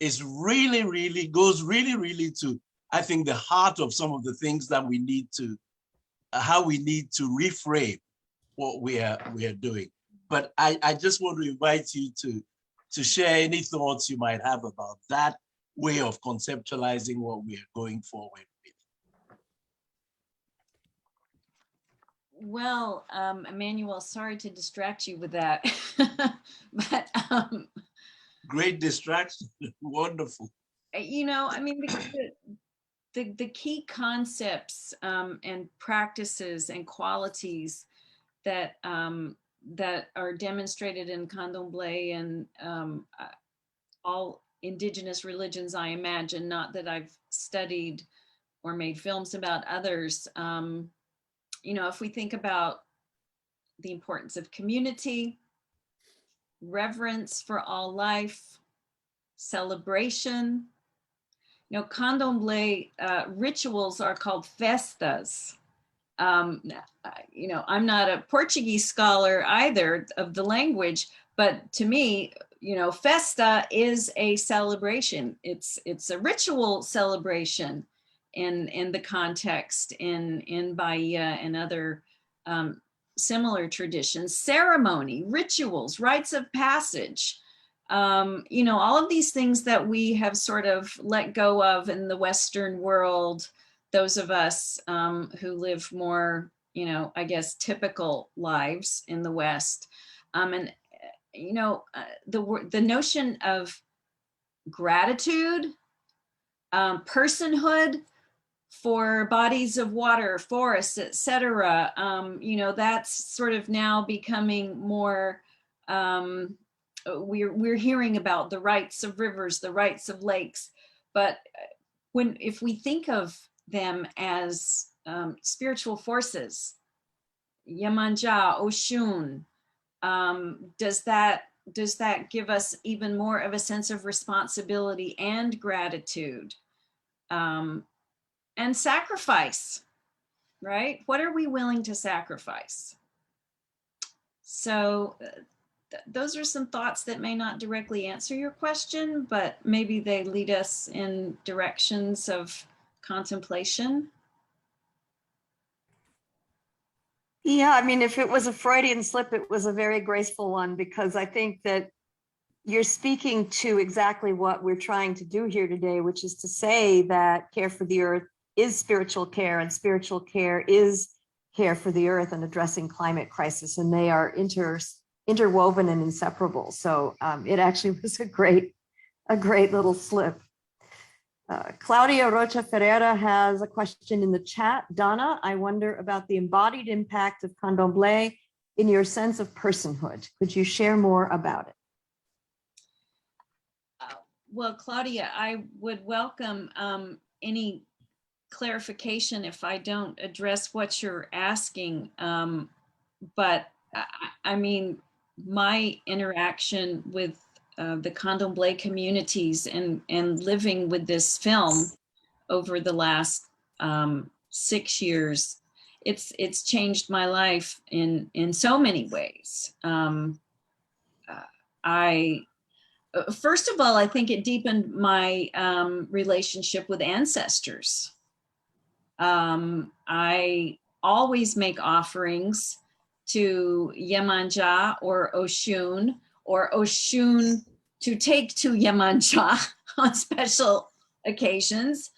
is goes really to, I think, the heart of some of the things that we need to, how we need to reframe what we are doing. But I just want to invite you to share any thoughts you might have about that way of conceptualizing what we are going forward with. Well, Emmanuel, sorry to distract you with that, but Great distraction. Wonderful. you know, I mean, the key concepts and practices and qualities that that are demonstrated in Candomblé and all indigenous religions, I imagine, not that I've studied or made films about others. You know, if we think about the importance of community, reverence for all life, celebration. You know, Candomblé rituals are called festas. You know, I'm not a Portuguese scholar either of the language, but to me, you know, festa is a celebration. It's a ritual celebration in the context in Bahia and other similar traditions. Ceremony, rituals, rites of passage. You know, all of these things that we have sort of let go of in the Western world, those of us who live more, you know, I guess, typical lives in the West. And, you know, the notion of gratitude, personhood for bodies of water, forests, etc. You know, that's sort of now becoming more, we're hearing about the rights of rivers, the rights of lakes, but if we think of them as spiritual forces, Yemanja, Oshun, does that give us even more of a sense of responsibility and gratitude and sacrifice, right? What are we willing to sacrifice? So those are some thoughts that may not directly answer your question, but maybe they lead us in directions of contemplation. Yeah, I mean, if it was a Freudian slip, it was a very graceful one, because I think that you're speaking to exactly what we're trying to do here today, which is to say that care for the earth is spiritual care, and spiritual care is care for the earth and addressing climate crisis, and they are interwoven and inseparable. So it actually was a great little slip. Claudia Rocha Ferreira has a question in the chat. Donna, I wonder about the embodied impact of Candomblé in your sense of personhood. Could you share more about it? Well, Claudia, I would welcome any clarification if I don't address what you're asking. But I mean, my interaction with the Candomblé communities and living with this film over the last 6 years, it's changed my life in so many ways. First of all, I think it deepened my relationship with ancestors. I always make offerings to Yemanja or Oshun to take to Yemanja on special occasions.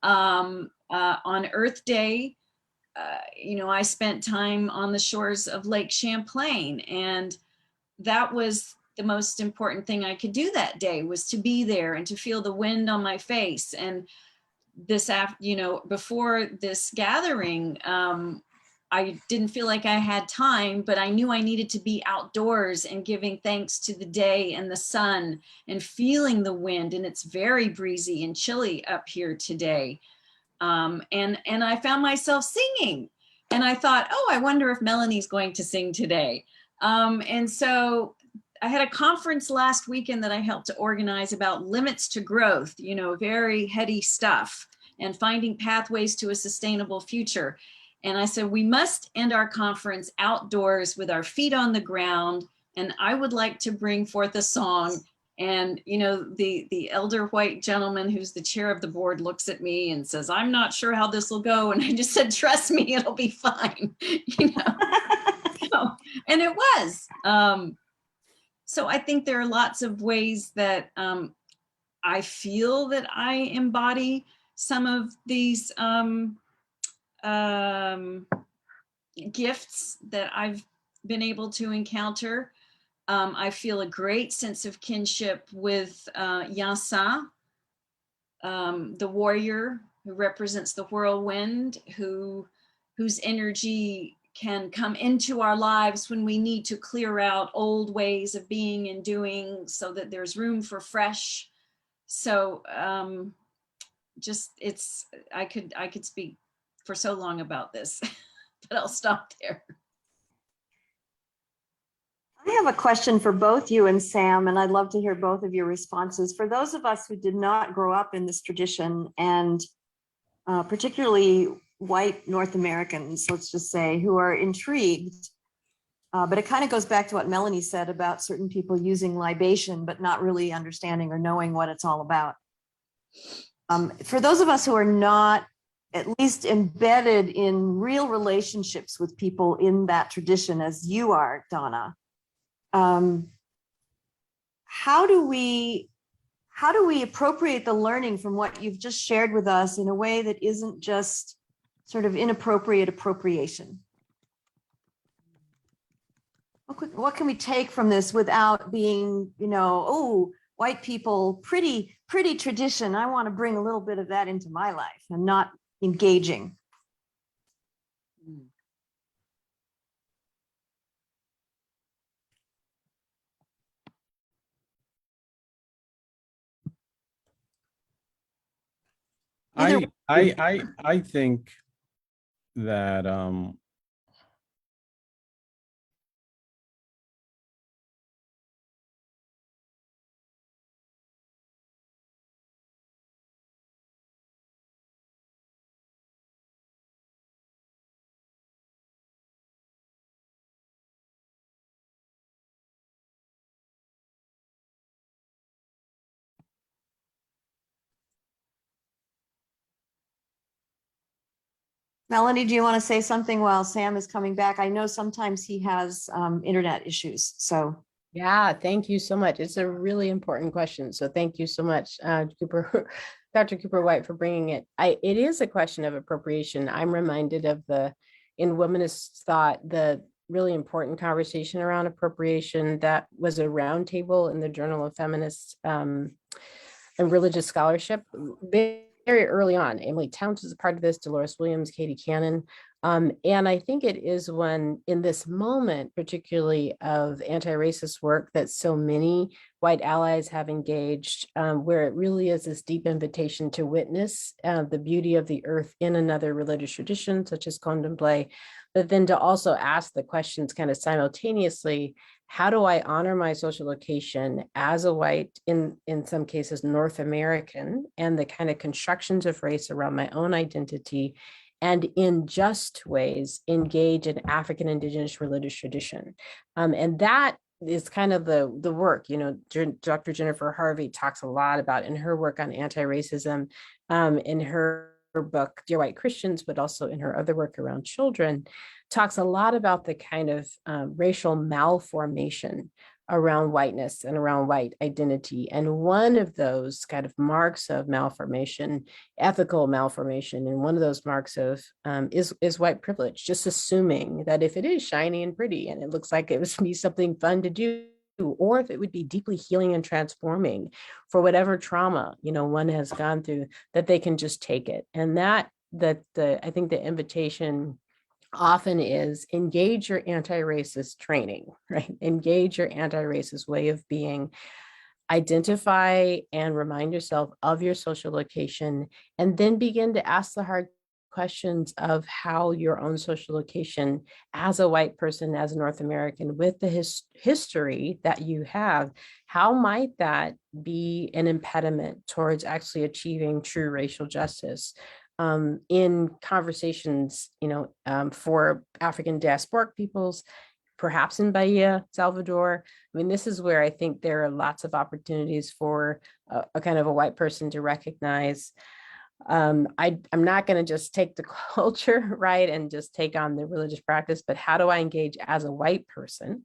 On Earth Day, you know, I spent time on the shores of Lake Champlain, and that was the most important thing I could do that day, was to be there and to feel the wind on my face. And this, you know, before this gathering, I didn't feel like I had time, but I knew I needed to be outdoors and giving thanks to the day and the sun and feeling the wind. And it's very breezy and chilly up here today. And I found myself singing, and I thought, oh, I wonder if Melanie's going to sing today. And so I had a conference last weekend that I helped to organize about limits to growth, you know, very heady stuff, and finding pathways to a sustainable future. And I said, we must end our conference outdoors with our feet on the ground. And I would like to bring forth a song. And, you know, the elder white gentleman who's the chair of the board looks at me and says, I'm not sure how this will go. And I just said, trust me, it'll be fine, you know. So, and it was. So I think there are lots of ways that I feel that I embody some of these gifts that I've been able to encounter. I feel a great sense of kinship with Yasa, the warrior who represents the whirlwind, whose energy can come into our lives when we need to clear out old ways of being and doing so that there's room for fresh. So I could speak for so long about this, but I'll stop there. I have a question for both you and Sam, and I'd love to hear both of your responses. For those of us who did not grow up in this tradition, and particularly white North Americans, let's just say, who are intrigued, but it kind of goes back to what Melanie said about certain people using libation, but not really understanding or knowing what it's all about. For those of us who are not at least embedded in real relationships with people in that tradition, as you are, Donna, how do we appropriate the learning from what you've just shared with us in a way that isn't just sort of inappropriate appropriation? What can we take from this without being, oh, white people, pretty tradition, I want to bring a little bit of that into my life, and not engaging? I think that Melanie, do you want to say something while Sam is coming back? I know sometimes he has internet issues, so. Yeah, thank you so much. It's a really important question. So thank you so much, Cooper, Dr. Cooper White, for bringing it. It is a question of appropriation. I'm reminded of in womanist thought, the really important conversation around appropriation that was a roundtable in the Journal of Feminist and Religious Scholarship very early on. Emily Towns was a part of this, Dolores Williams, Katie Cannon. And I think it is when, in this moment, particularly of anti-racist work that so many white allies have engaged, where it really is this deep invitation to witness the beauty of the earth in another religious tradition, such as Candomblé, but then to also ask the questions kind of simultaneously: how do I honor my social location as a white, in some cases North American, and the kind of constructions of race around my own identity, and in just ways engage in African Indigenous religious tradition? And that is kind of the work, Dr. Jennifer Harvey talks a lot about in her work on anti-racism, in her book, Dear White Christians, but also in her other work around children, talks a lot about the kind of racial malformation around whiteness and around white identity. And one of those kind of marks of malformation, ethical malformation, and one of those marks of is white privilege, just assuming that if it is shiny and pretty and it looks like it would be something fun to do, or if it would be deeply healing and transforming for whatever trauma, one has gone through, that they can just take it. And I think the invitation often is engage your anti-racist training, right? Engage your anti-racist way of being, identify and remind yourself of your social location, and then begin to ask the hard questions of how your own social location as a white person, as a North American, with the history that you have, how might that be an impediment towards actually achieving true racial justice? In conversations, for African diasporic peoples, perhaps in Bahia, Salvador. I mean, this is where I think there are lots of opportunities for a kind of a white person to recognize, I'm not going to just take the culture, right, and just take on the religious practice, but how do I engage as a white person?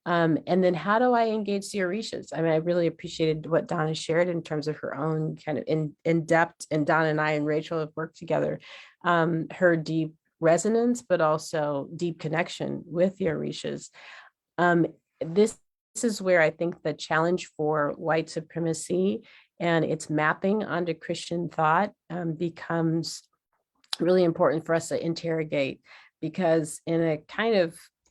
And then how do I engage the Orishas? I mean, I really appreciated what Donna shared in terms of her own kind of in depth, and Donna and I and Rachel have worked together, her deep resonance, but also deep connection with the Orishas. This is where I think the challenge for white supremacy and its mapping onto Christian thought becomes really important for us to interrogate, because in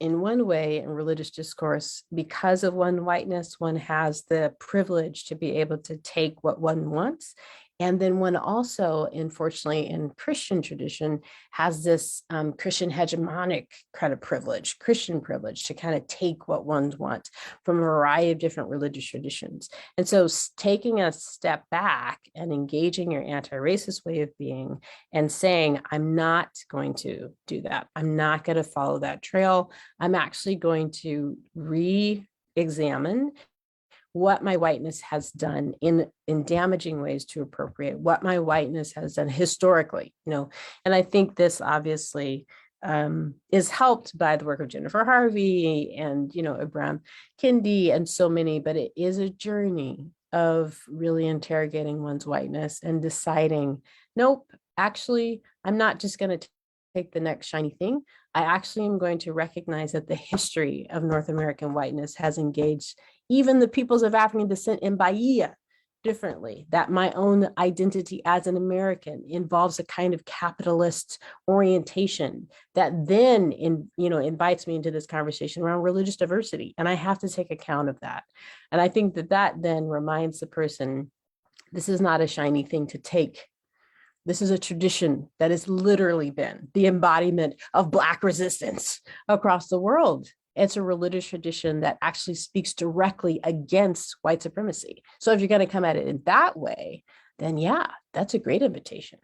one way, in religious discourse, because of one whiteness, one has the privilege to be able to take what one wants. And then one also, unfortunately, in Christian tradition, has this Christian hegemonic kind of privilege, Christian privilege, to kind of take what one wants from a variety of different religious traditions. And so taking a step back and engaging your anti-racist way of being and saying, I'm not going to do that. I'm not going to follow that trail. I'm actually going to re-examine what my whiteness has done in damaging ways to appropriate, what my whiteness has done historically, and I think this obviously is helped by the work of Jennifer Harvey and, Ibram Kendi and so many, but it is a journey of really interrogating one's whiteness and deciding, nope, actually, I'm not just going to take the next shiny thing. I actually am going to recognize that the history of North American whiteness has engaged even the peoples of African descent in Bahia differently, that my own identity as an American involves a kind of capitalist orientation that then invites me into this conversation around religious diversity. And I have to take account of that. And I think that then reminds the person, this is not a shiny thing to take. This is a tradition that has literally been the embodiment of Black resistance across the world. It's a religious tradition that actually speaks directly against white supremacy. So if you're going to come at it in that way, then yeah, that's a great invitation.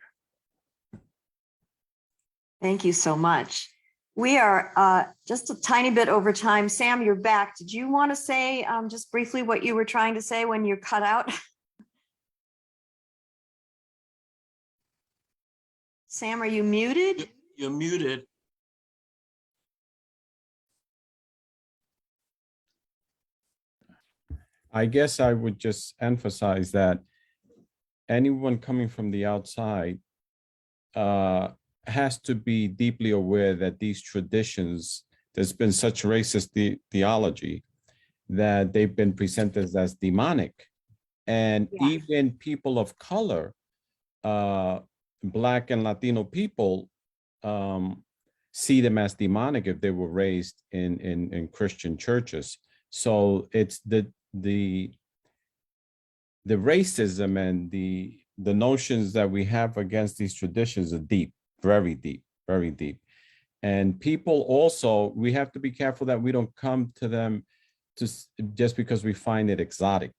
Thank you so much. We are just a tiny bit over time. Sam, you're back. Did you want to say just briefly what you were trying to say when you're cut out? Sam, are you muted? You're muted. I guess I would just emphasize that anyone coming from the outside has to be deeply aware that these traditions, there's been such racist theology that they've been presented as demonic. And even people of color, Black and Latino people, see them as demonic if they were raised in Christian churches. So it's the racism and the notions that we have against these traditions are deep, very deep, very deep. And people also, we have to be careful that we don't come to them just because we find it exotic.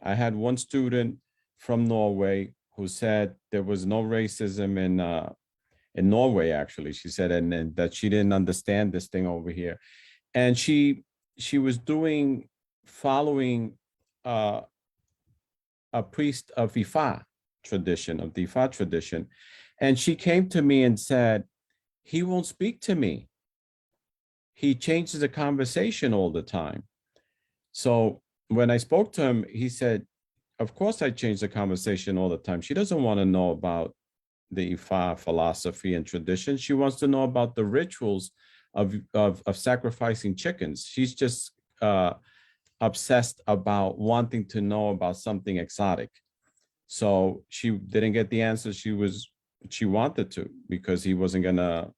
I had one student from Norway who said there was no racism in Norway, actually. She said, and that she didn't understand this thing over here. And she was following a priest of Ifa tradition. And she came to me and said, he won't speak to me. He changes the conversation all the time. So when I spoke to him, he said, of course I change the conversation all the time. She doesn't want to know about the Ifa philosophy and tradition. She wants to know about the rituals of sacrificing chickens. She's just obsessed about wanting to know about something exotic. So she didn't get the answer she wanted to, because he wasn't gonna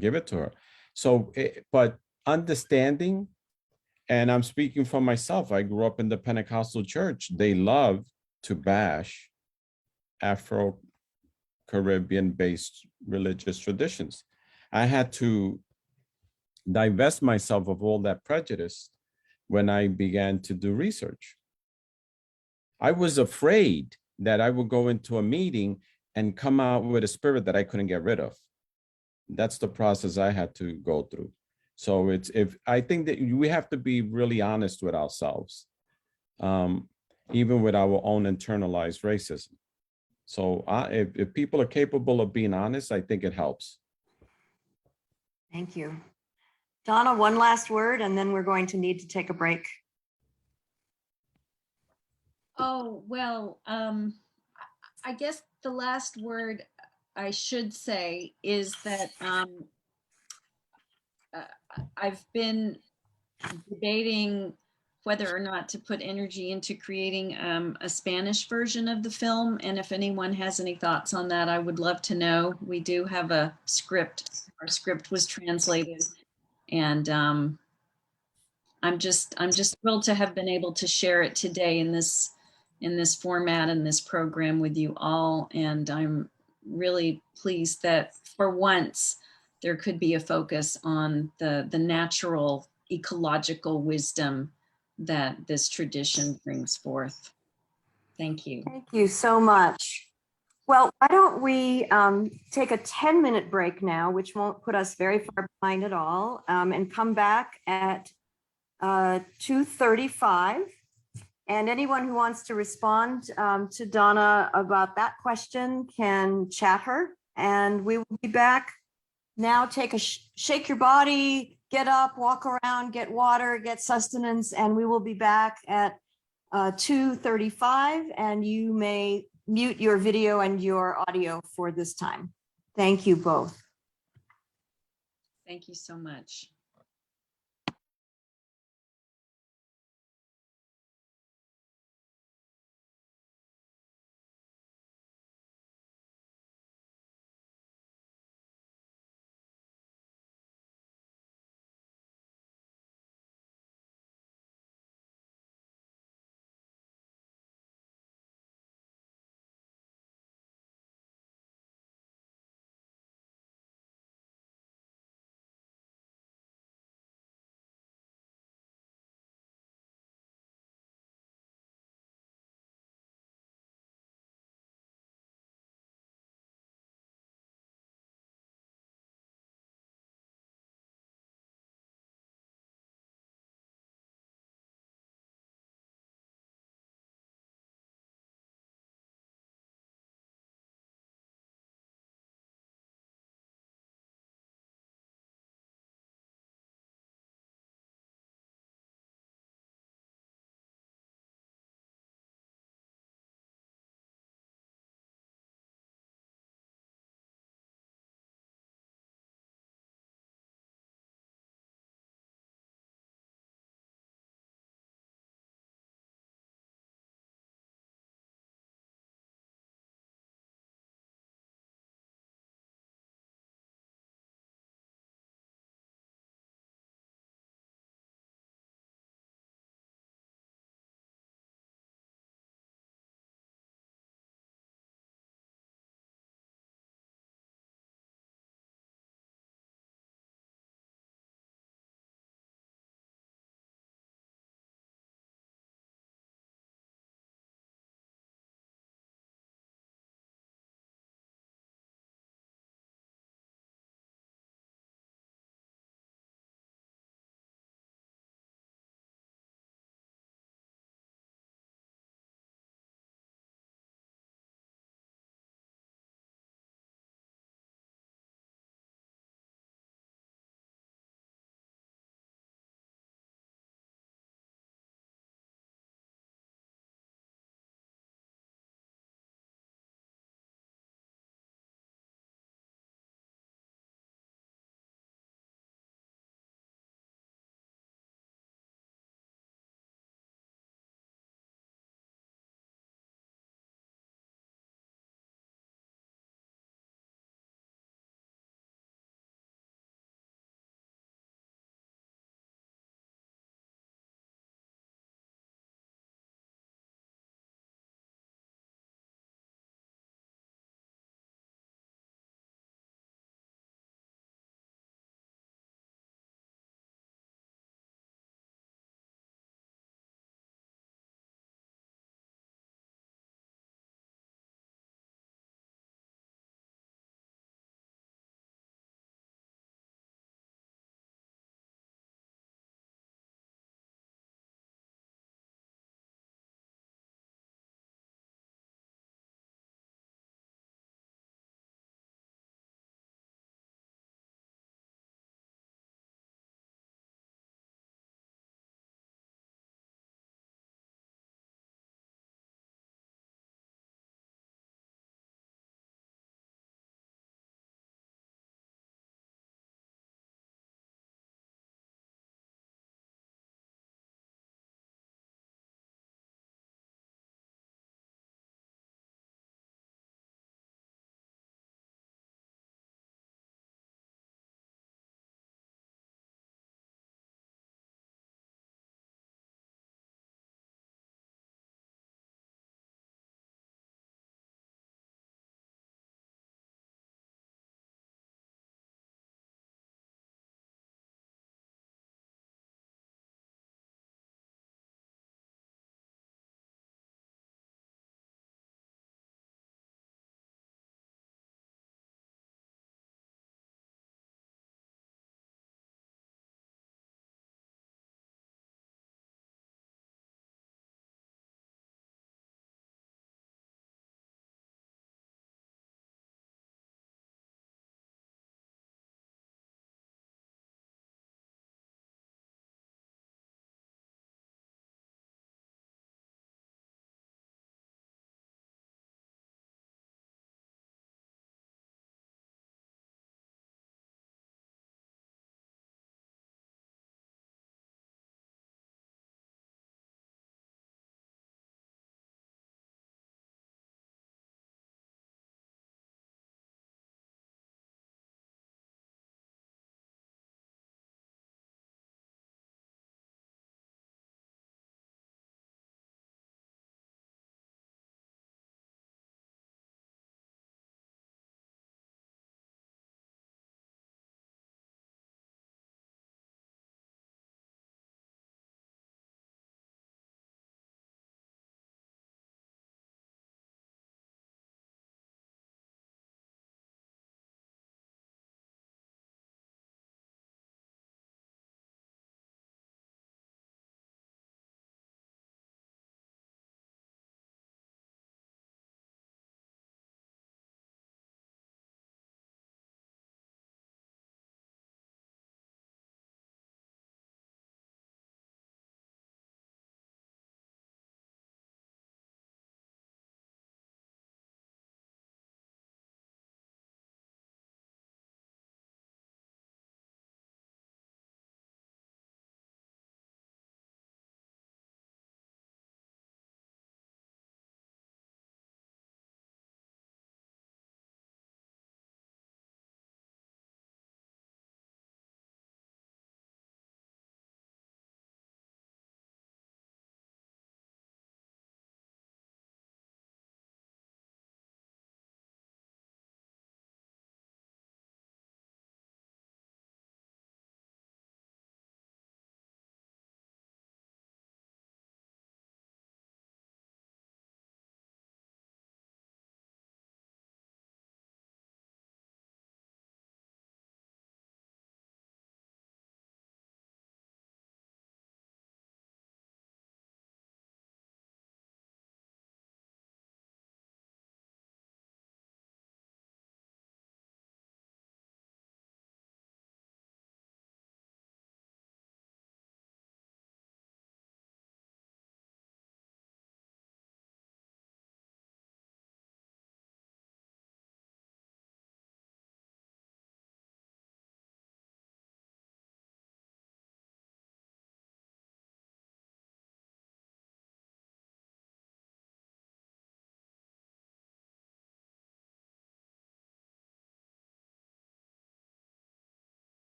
give it to her. So, but understanding, and I'm speaking for myself, I grew up in the Pentecostal church. They love to bash Afro-Caribbean-based religious traditions. I had to divest myself of all that prejudice when I began to do research. I was afraid that I would go into a meeting and come out with a spirit that I couldn't get rid of. That's the process I had to go through. So I think that we have to be really honest with ourselves, even with our own internalized racism. So if people are capable of being honest, I think it helps. Thank you. Donna, one last word, and then we're going to need to take a break. Oh, well, I guess the last word I should say is that I've been debating whether or not to put energy into creating a Spanish version of the film. And if anyone has any thoughts on that, I would love to know. We do have a script. Our script was translated, and I'm just thrilled to have been able to share it today in this format and this program with you all. And I'm really pleased that for once there could be a focus on the natural ecological wisdom that this tradition brings forth. Thank you. Thank you so much. Well, why don't we take a 10-minute break now, which won't put us very far behind at all, and come back at 2:35. And anyone who wants to respond to Donna about that question can chat her. And we will be back now. Take a shake your body, get up, walk around, get water, get sustenance, and we will be back at 2:35. And you may mute your video and your audio for this time. Thank you both. Thank you so much.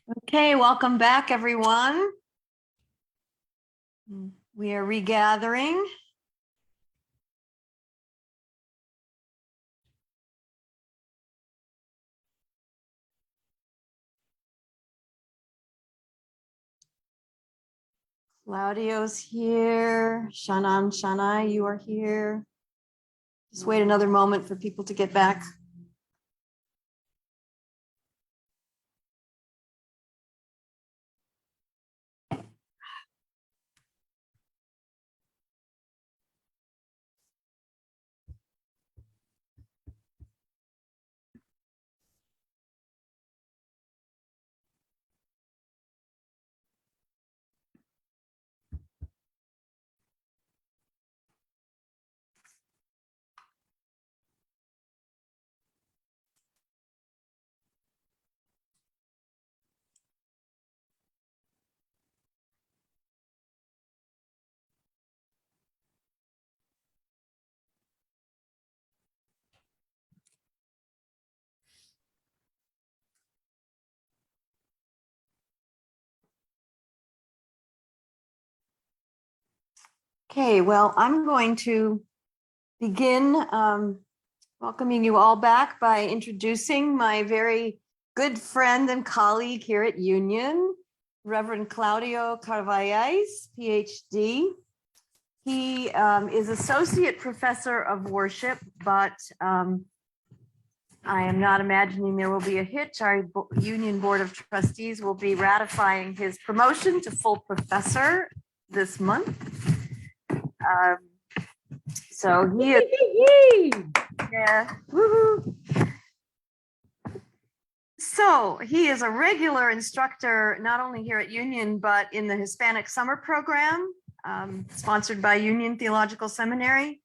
Okay, welcome back, everyone. We are regathering. Claudio's here. Shannon, Shanai, you are here. Just wait another moment for people to get back. Okay, well, I'm going to begin welcoming you all back by introducing my very good friend and colleague here at Union, Reverend Claudio Carvalhais, PhD. He is Associate Professor of Worship, but I am not imagining there will be a hitch. Our Union Board of Trustees will be ratifying his promotion to full professor this month. So he is, yeah, woohoo. So he is a regular instructor, not only here at Union, but in the Hispanic Summer Program, sponsored by Union Theological Seminary.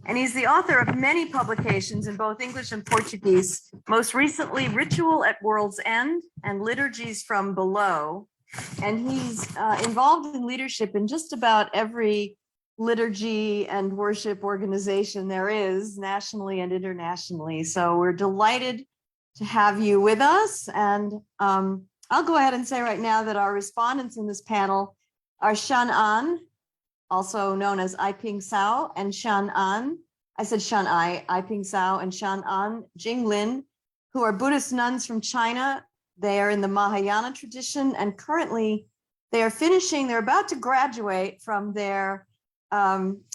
And he's the author of many publications in both English and Portuguese, most recently Ritual at World's End and Liturgies from Below. And he's involved in leadership in just about every liturgy and worship organization there is, nationally and internationally. So we're delighted to have you with us. And I'll go ahead and say right now that our respondents in this panel are Shan An, also known as I Ping Sao, and Shan An, I said Shan I Ping Sao, and Shan An Jing Lin, who are Buddhist nuns from China. They are in the Mahayana tradition, and currently they're about to graduate from their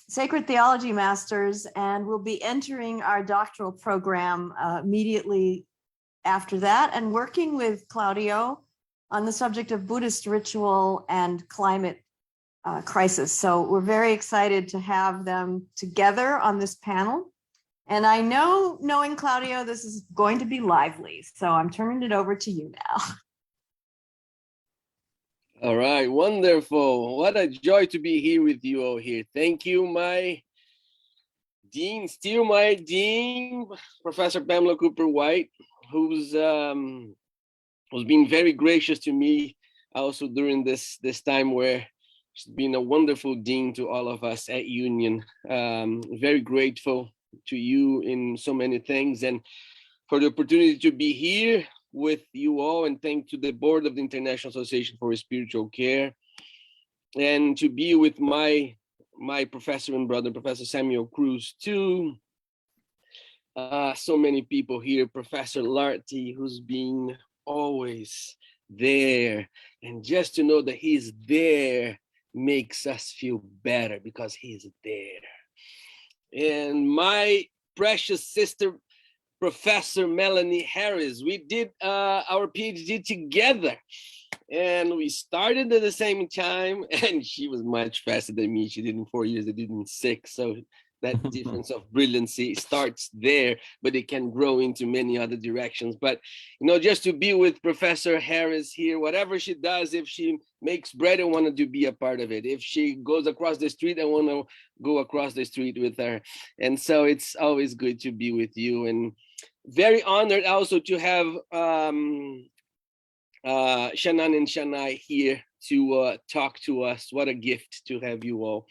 Sacred Theology Masters, and will be entering our doctoral program immediately after that, and working with Claudio on the subject of Buddhist ritual and climate crisis. So we're very excited to have them together on this panel. And I know, knowing Claudio, this is going to be lively. So I'm turning it over to you now. All right, wonderful. What a joy to be here with you all here. Thank you, my dean, still my dean, Professor Pamela Cooper White, who's been very gracious to me also during this time where she's been a wonderful dean to all of us at Union. Very grateful to you in so many things, and for the opportunity to be here with you all, and thank to the board of the International Association for Spiritual Care, and to be with my professor and brother, Professor Samuel Cruz, too. So many people here, Professor Larty, who's been always there, and just to know that he's there makes us feel better because he's there. And my precious sister, Professor Melanie Harris, we did our PhD together, and we started at the same time, and she was much faster than me. She did in 4 years, I did in 6. So that difference of brilliancy starts there, but it can grow into many other directions. But, you know, just to be with Professor Harris here, whatever she does, if she makes bread, I wanted to be a part of it. If she goes across the street, I want to go across the street with her. And so it's always good to be with you. And very honored also to have Shannon and Shanai here to talk to us. What a gift to have you all.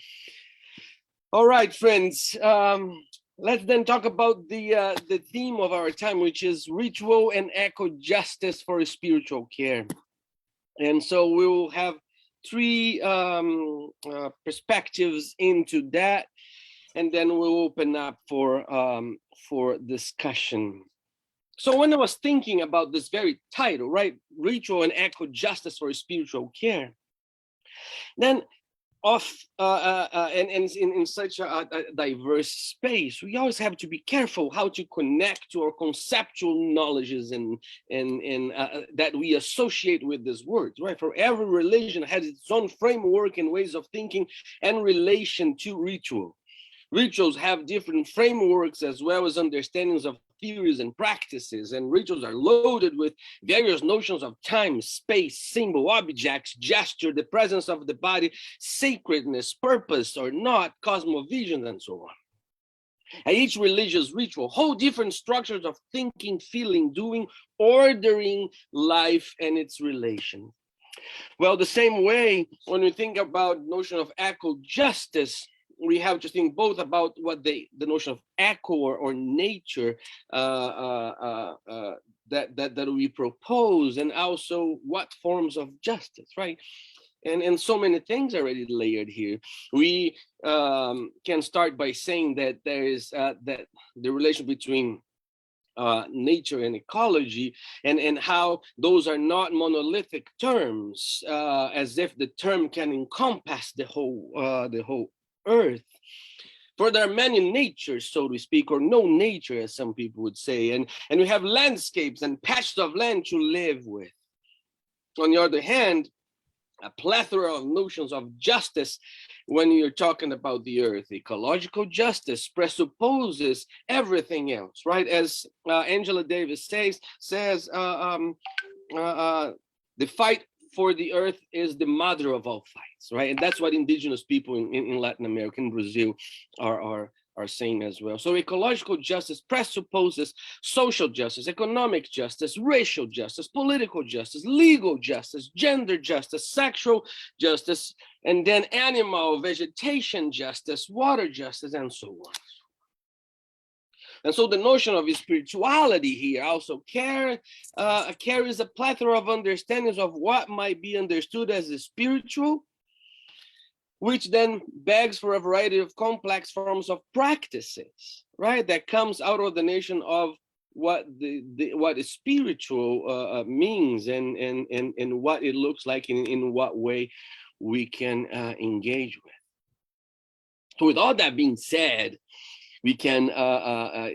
All right, friends, let's then talk about the theme of our time, which is ritual and eco-justice for spiritual care. And so we will have three perspectives into that, and then we'll open up for discussion. So when I was thinking about this very title, right, Ritual and Echo Justice for Spiritual Care, then and in such a diverse space, we always have to be careful how to connect to our conceptual knowledges and that we associate with these words, right? For every religion has its own framework and ways of thinking and relation to ritual. Rituals have different frameworks as well as understandings of theories and practices, and rituals are loaded with various notions of time, space, symbol, objects, gesture, the presence of the body, sacredness, purpose or not, cosmovision, and so on. And each religious ritual hold different structures of thinking, feeling, doing, ordering life and its relation. Well, the same way, when we think about the notion of eco-justice, we have to think both about what the notion of echo or nature that we propose, and also what forms of justice, right? And so many things already layered here. We can start by saying that there is that the relation between nature and ecology, and how those are not monolithic terms, as if the term can encompass the whole earth. For there are many natures, so to speak, or no nature, as some people would say, and we have landscapes and patches of land to live with. On the other hand, a plethora of notions of justice when you're talking about the earth. Ecological justice presupposes everything else, right? As Angela Davis says, the fight for the earth is the mother of all fights, right? And that's what indigenous people in Latin America and Brazil are saying as well. So ecological justice presupposes social justice, economic justice, racial justice, political justice, legal justice, gender justice, sexual justice, and then animal, vegetation justice, water justice, and so on. And so the notion of spirituality here also carries a plethora of understandings of what might be understood as spiritual, which then begs for a variety of complex forms of practices, right? That comes out of the notion of what what is spiritual means, and what it looks like, in what way we can engage with. So with all that being said, we can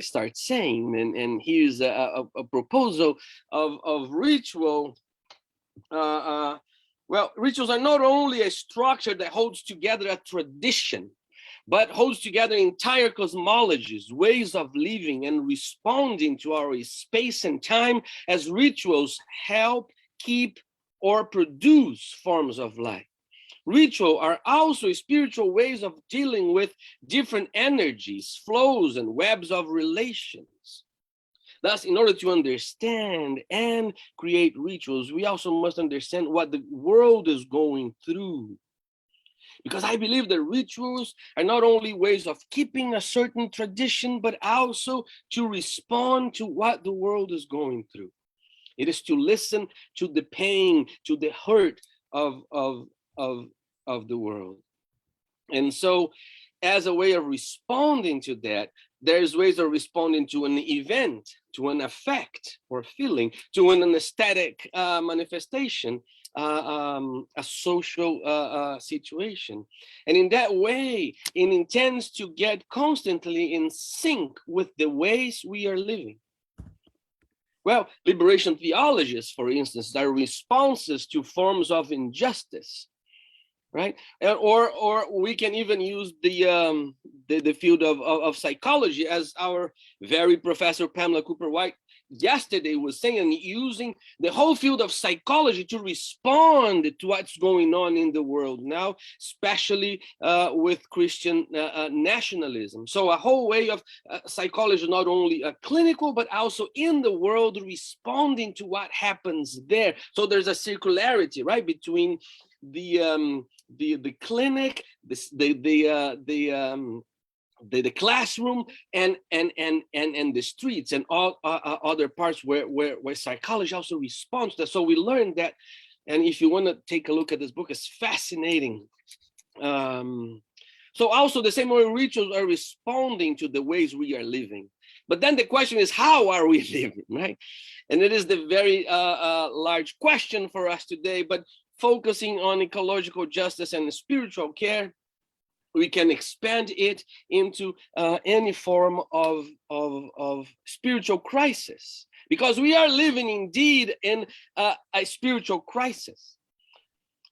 start saying, and here's a proposal of ritual. Well, rituals are not only a structure that holds together a tradition, but holds together entire cosmologies, ways of living and responding to our space and time, as rituals help keep or produce forms of life. Ritual are also spiritual ways of dealing with different energies, flows, and webs of relations. Thus, in order to understand and create rituals, we also must understand what the world is going through. Because I believe that rituals are not only ways of keeping a certain tradition, but also to respond to what the world is going through. It is to listen to the pain, to the hurt of the world. And so, as a way of responding to that, there's ways of responding to an event, to an effect or feeling, to an aesthetic manifestation, a social situation. And in that way, it intends to get constantly in sync with the ways we are living. Well, liberation theologies, for instance, are responses to forms of injustice, right? Or we can even use the field of psychology, as our very Professor Pamela Cooper White yesterday was saying, and using the whole field of psychology to respond to what's going on in the world now, especially with Christian nationalism. So a whole way of psychology, not only clinical, but also in the world, responding to what happens there. So there's a circularity, right, between the clinic, the classroom, and the streets, and all other parts where psychology also responds to that. So we learned that And if you want to take a look at this book, it's fascinating. So also the same way rituals are responding to the ways we are living. But then the question is, how are we living, right? And it is the very large question for us today, but focusing on ecological justice and spiritual care, we can expand it into any form of spiritual crisis, because we are living indeed in a spiritual crisis.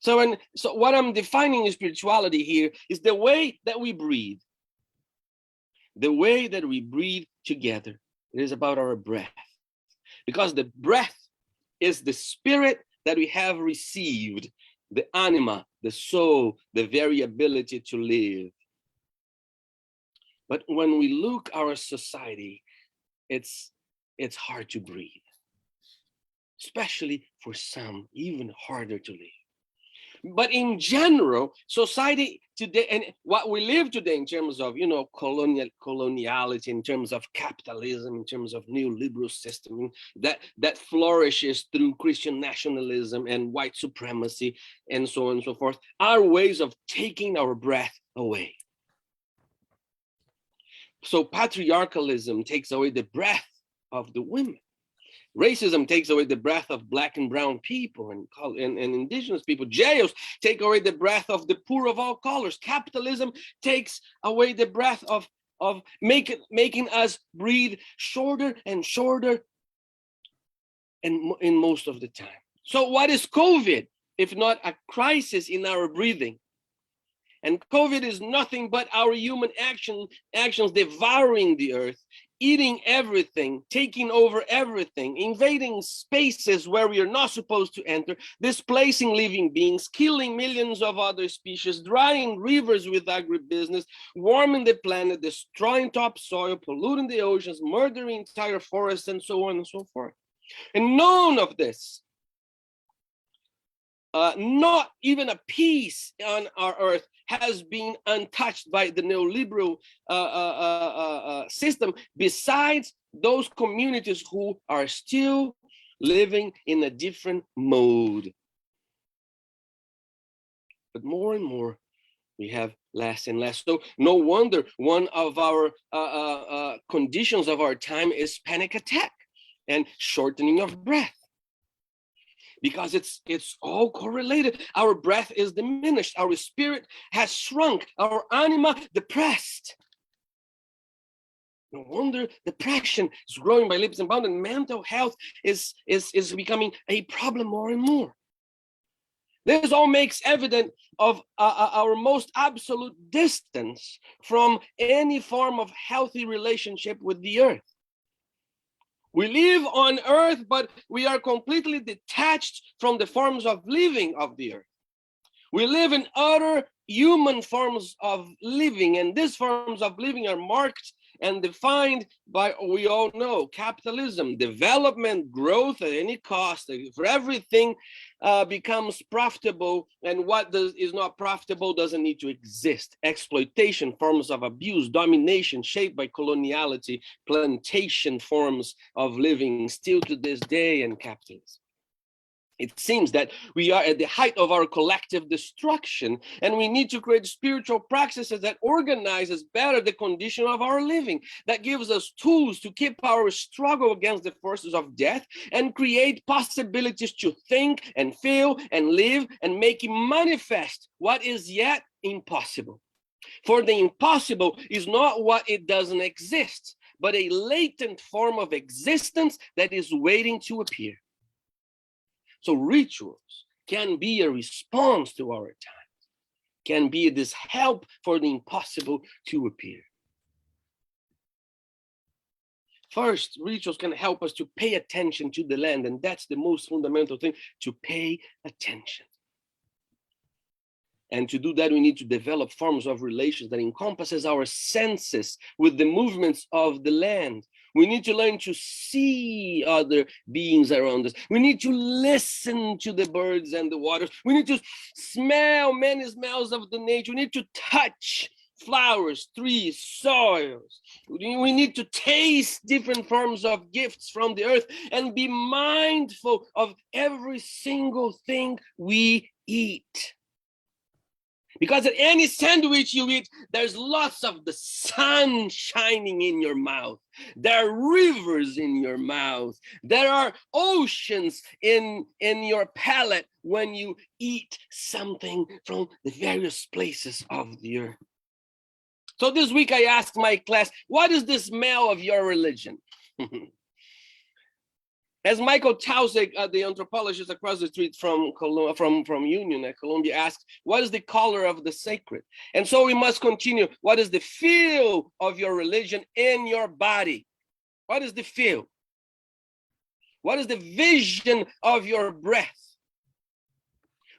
So what I'm defining in spirituality here is the way that we breathe. The way that we breathe together. It is about our breath. Because the breath is the spirit that we have received, the anima, the soul, the very ability to live. But when we look our society, it's hard to breathe. Especially for some, even harder to live. But in general, society today, and what we live today in terms of, coloniality, in terms of capitalism, in terms of neoliberal system, that flourishes through Christian nationalism and white supremacy and so on and so forth, are ways of taking our breath away. So patriarchalism takes away the breath of the women. Racism takes away the breath of Black and brown people and indigenous people. Jails take away the breath of the poor of all colors. Capitalism takes away the breath of making us breathe shorter and shorter, and in most of the time. So what is COVID if not a crisis in our breathing? And COVID is nothing but our human actions devouring the earth, eating everything, taking over everything, invading spaces where we are not supposed to enter, displacing living beings, killing millions of other species, drying rivers with agribusiness, warming the planet, destroying topsoil, polluting the oceans, murdering entire forests, and so on and so forth. And none of this, not even a piece on our earth, has been untouched by the neoliberal system, besides those communities who are still living in a different mode. But more and more, we have less and less. So no wonder one of our conditions of our time is panic attack and shortening of breath. Because it's all correlated. Our breath is diminished. Our spirit has shrunk. Our anima depressed. No wonder depression is growing by leaps and bounds, and mental health is becoming a problem more and more. This all makes evident of our most absolute distance from any form of healthy relationship with the earth. We live on earth, but we are completely detached from the forms of living of the earth. We live in other human forms of living, and these forms of living are marked and defined by, we all know, capitalism, development, growth at any cost. For everything becomes profitable, and what is not profitable doesn't need to exist. Exploitation, forms of abuse, domination shaped by coloniality, plantation forms of living still to this day, and capitalism. It seems that we are at the height of our collective destruction, and we need to create spiritual practices that organizes better the condition of our living, that gives us tools to keep our struggle against the forces of death and create possibilities to think and feel and live and make manifest what is yet impossible. For the impossible is not what it doesn't exist, but a latent form of existence that is waiting to appear. So rituals can be a response to our times, can be this help for the impossible to appear. First, rituals can help us to pay attention to the land, and that's the most fundamental thing, to pay attention. And to do that, we need to develop forms of relations that encompasses our senses with the movements of the land. We need to learn to see other beings around us. We need to listen to the birds and the waters. We need to smell many smells of the nature. We need to touch flowers, trees, soils. We need to taste different forms of gifts from the earth and be mindful of every single thing we eat. Because at any sandwich you eat, there's lots of the sun shining in your mouth. There are rivers in your mouth. There are oceans in your palate when you eat something from the various places of the earth. So this week I asked my class, what is the smell of your religion? As Michael Tausig, the anthropologist across the street from Union at Columbia, asked, what is the color of the sacred? And so we must continue. What is the feel of your religion in your body? What is the feel? What is the vision of your breath?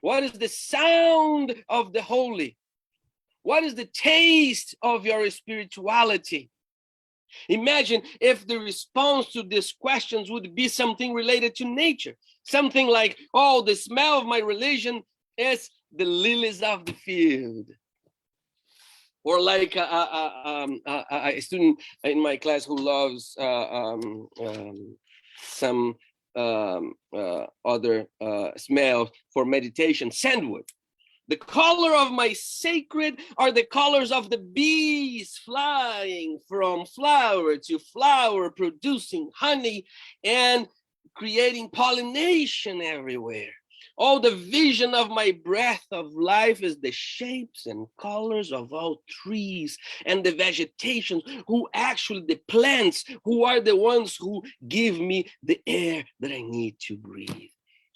What is the sound of the holy? What is the taste of your spirituality? Imagine if the response to these questions would be something related to nature. Something like, oh, the smell of my religion is the lilies of the field. Or like a student in my class who loves some other smell for meditation, sandalwood. The color of my sacred are the colors of the bees flying from flower to flower, producing honey and creating pollination everywhere. Oh, the vision of my breath of life is the shapes and colors of all trees and the vegetation, who actually the plants, who are the ones who give me the air that I need to breathe.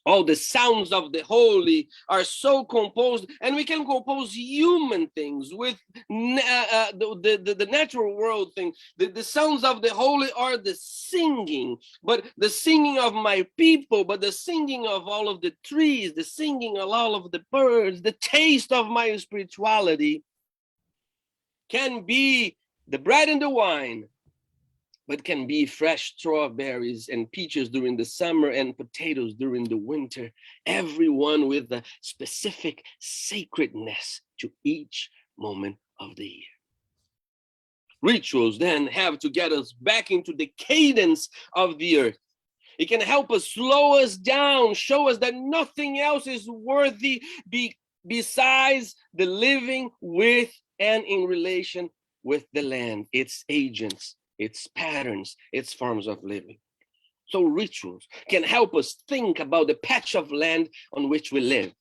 All the sounds of the holy are so composed, and we can compose human things with the natural world thing. The sounds of the holy are the singing, but the singing of my people, but the singing of all of the trees, the singing of all of the birds, the taste of my spirituality can be the bread and the wine, but can be fresh strawberries and peaches during the summer and potatoes during the winter, everyone with a specific sacredness to each moment of the year. Rituals then have to get us back into the cadence of the earth. It can help us slow us down, show us that nothing else is worthy besides the living with and in relation with the land, its agents, its patterns, its forms of living. So rituals can help us think about the patch of land on which we live.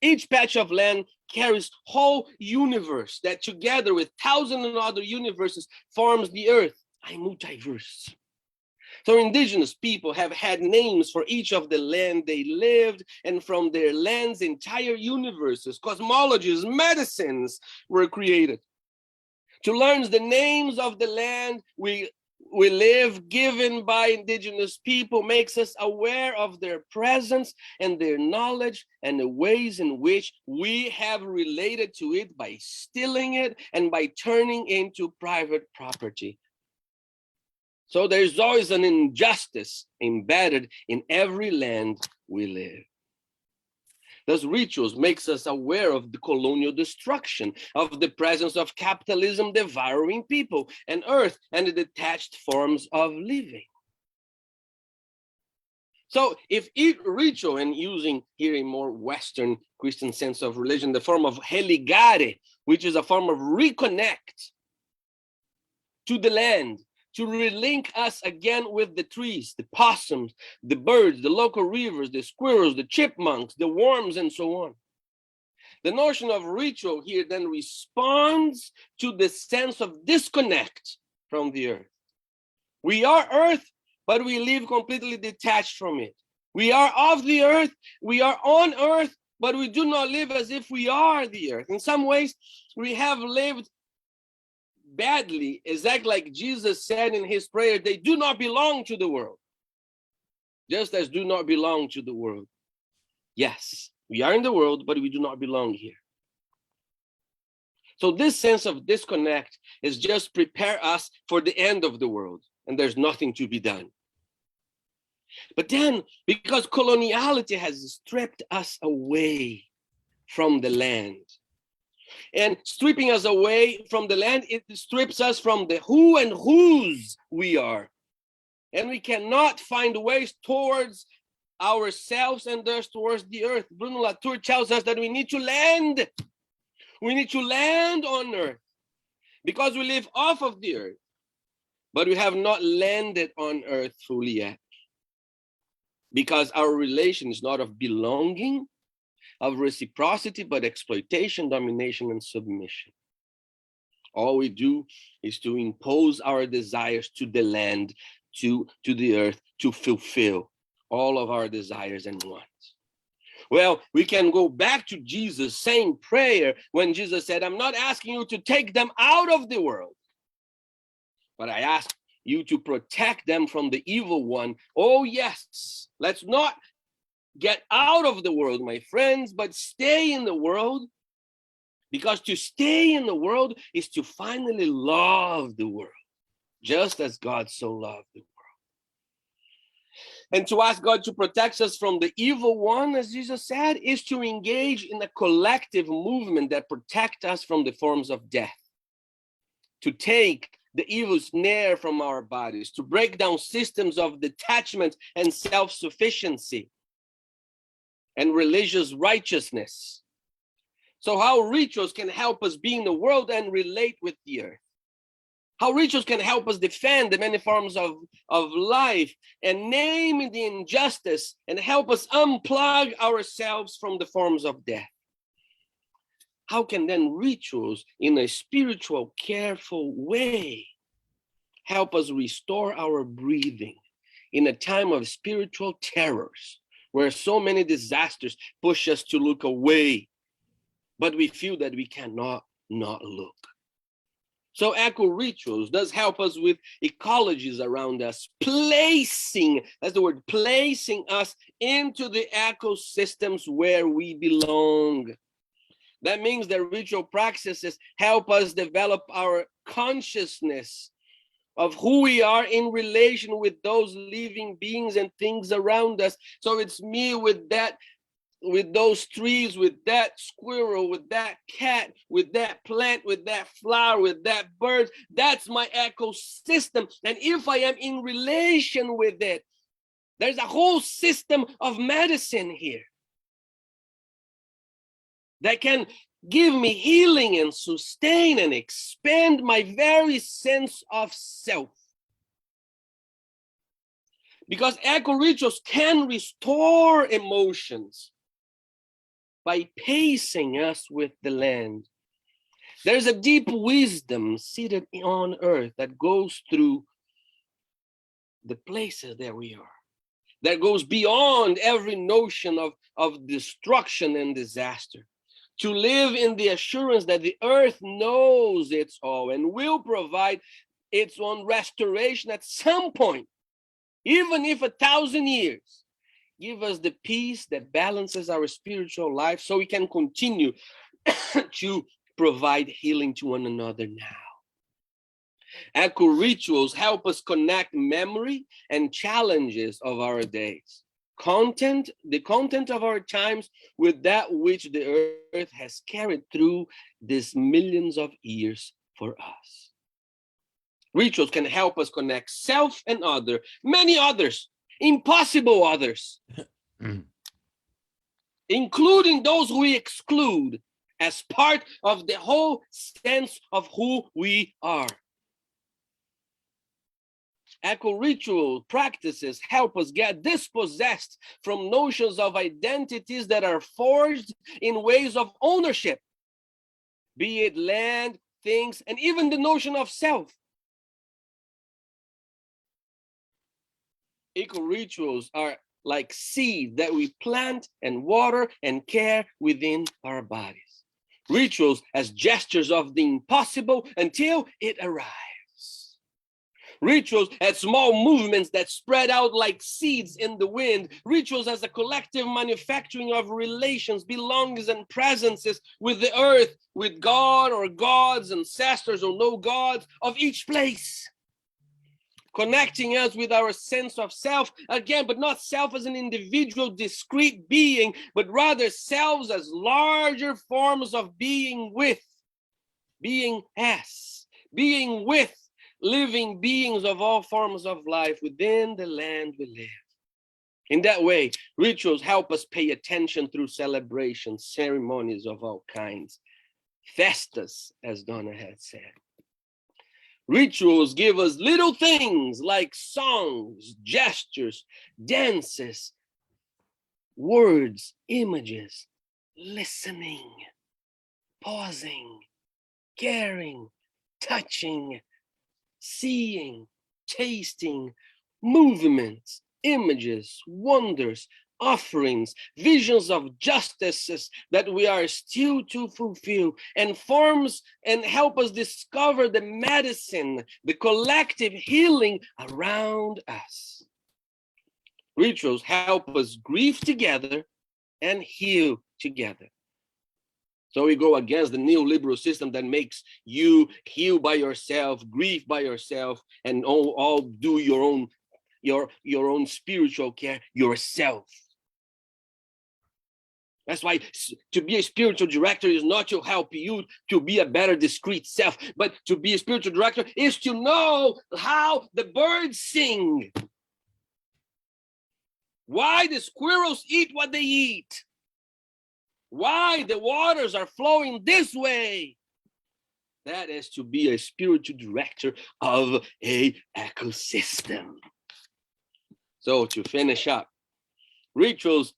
Each patch of land carries whole universe that together with thousands of other universes forms the earth. I'm multiverse. So indigenous people have had names for each of the land they lived, and from their lands, entire universes, cosmologies, medicines were created. To learn the names of the land we live, given by indigenous people, makes us aware of their presence and their knowledge and the ways in which we have related to it by stealing it and by turning into private property. So there's always an injustice embedded in every land we live. Those rituals makes us aware of the colonial destruction, of the presence of capitalism devouring people and earth and the detached forms of living. So if each ritual, and using here a more Western Christian sense of religion, the form of religare, which is a form of reconnect to the land, to relink us again with the trees, the possums, the birds, the local rivers, the squirrels, the chipmunks, the worms, and so on. The notion of ritual here then responds to the sense of disconnect from the earth. We are earth, but we live completely detached from it. We are of the earth, we are on earth, but we do not live as if we are the earth. In some ways, we have lived badly, exactly like Jesus said in his prayer, they do not belong to the world, just as do not belong to the world. Yes, we are in the world, but we do not belong here. So this sense of disconnect is just prepare us for the end of the world, and there's nothing to be done. But then, because coloniality has stripped us away from the land, and stripping us away from the land, it strips us from the who and whose we are. And we cannot find ways towards ourselves and thus towards the earth. Bruno Latour tells us that we need to land. We need to land on earth because we live off of the earth, but we have not landed on earth fully yet. Because our relation is not of belonging, of reciprocity, but exploitation, domination, and submission. All we do is to impose our desires to the land, to the earth, to fulfill all of our desires and wants. Well, we can go back to Jesus' same prayer when Jesus said, I'm not asking you to take them out of the world, but I ask you to protect them from the evil one. Oh, yes, let's not get out of the world, my friends, but stay in the world, because to stay in the world is to finally love the world, just as God so loved the world. And to ask God to protect us from the evil one, as Jesus said, is to engage in a collective movement that protects us from the forms of death, to take the evil snare from our bodies, to break down systems of detachment and self-sufficiency and religious righteousness. So how rituals can help us be in the world and relate with the earth. How rituals can help us defend the many forms of life and name the injustice and help us unplug ourselves from the forms of death. How can then rituals in a spiritual, careful way help us restore our breathing in a time of spiritual terrors where so many disasters push us to look away, but we feel that we cannot not look? So eco-rituals does help us with ecologies around us, placing, that's the word, placing us into the ecosystems where we belong. That means that ritual practices help us develop our consciousness of who we are in relation with those living beings and things around us. So it's me with that, with those trees, with that squirrel, with that cat, with that plant, with that flower, with that bird. That's my ecosystem. And if I am in relation with it, there's a whole system of medicine here that can give me healing and sustain and expand my very sense of self. Because eco-rituals can restore emotions by pacing us with the land. There's a deep wisdom seated on earth that goes through the places that we are, that goes beyond every notion of destruction and disaster. To live in the assurance that the earth knows its all and will provide its own restoration at some point, even if 1,000 years. Give us the peace that balances our spiritual life so we can continue to provide healing to one another now. Eco-rituals help us connect memory and challenges of our days. The content of our times with that which the earth has carried through these millions of years for us. Rituals can help us connect self and other, many others, impossible others, including those we exclude as part of the whole sense of who we are. Eco-ritual practices help us get dispossessed from notions of identities that are forged in ways of ownership, be it land, things, and even the notion of self. Eco-rituals are like seeds that we plant and water and care within our bodies. Rituals as gestures of the impossible until it arrives. Rituals as small movements that spread out like seeds in the wind. Rituals as a collective manufacturing of relations, belongings, and presences with the earth, with God or gods, ancestors or no gods of each place. Connecting us with our sense of self, again, but not self as an individual, discrete being, but rather selves as larger forms of being with being as, being with living beings of all forms of life within the land we live. In that way, rituals help us pay attention through celebrations, ceremonies of all kinds, festas, as Donna had said. Rituals give us little things like songs, gestures, dances, words, images, listening, pausing, caring, touching, seeing, tasting, movements, images, wonders, offerings, visions of justices that we are still to fulfill, and forms and help us discover the medicine, the collective healing around us. Rituals help us grieve together and heal together. So we go against the neoliberal system that makes you heal by yourself, grieve by yourself, and all do your own spiritual care yourself. That's why to be a spiritual director is not to help you to be a better discreet self, but to be a spiritual director is to know how the birds sing, why the squirrels eat what they eat, why the waters are flowing this way. That is to be a spiritual director of an ecosystem. So to finish up, rituals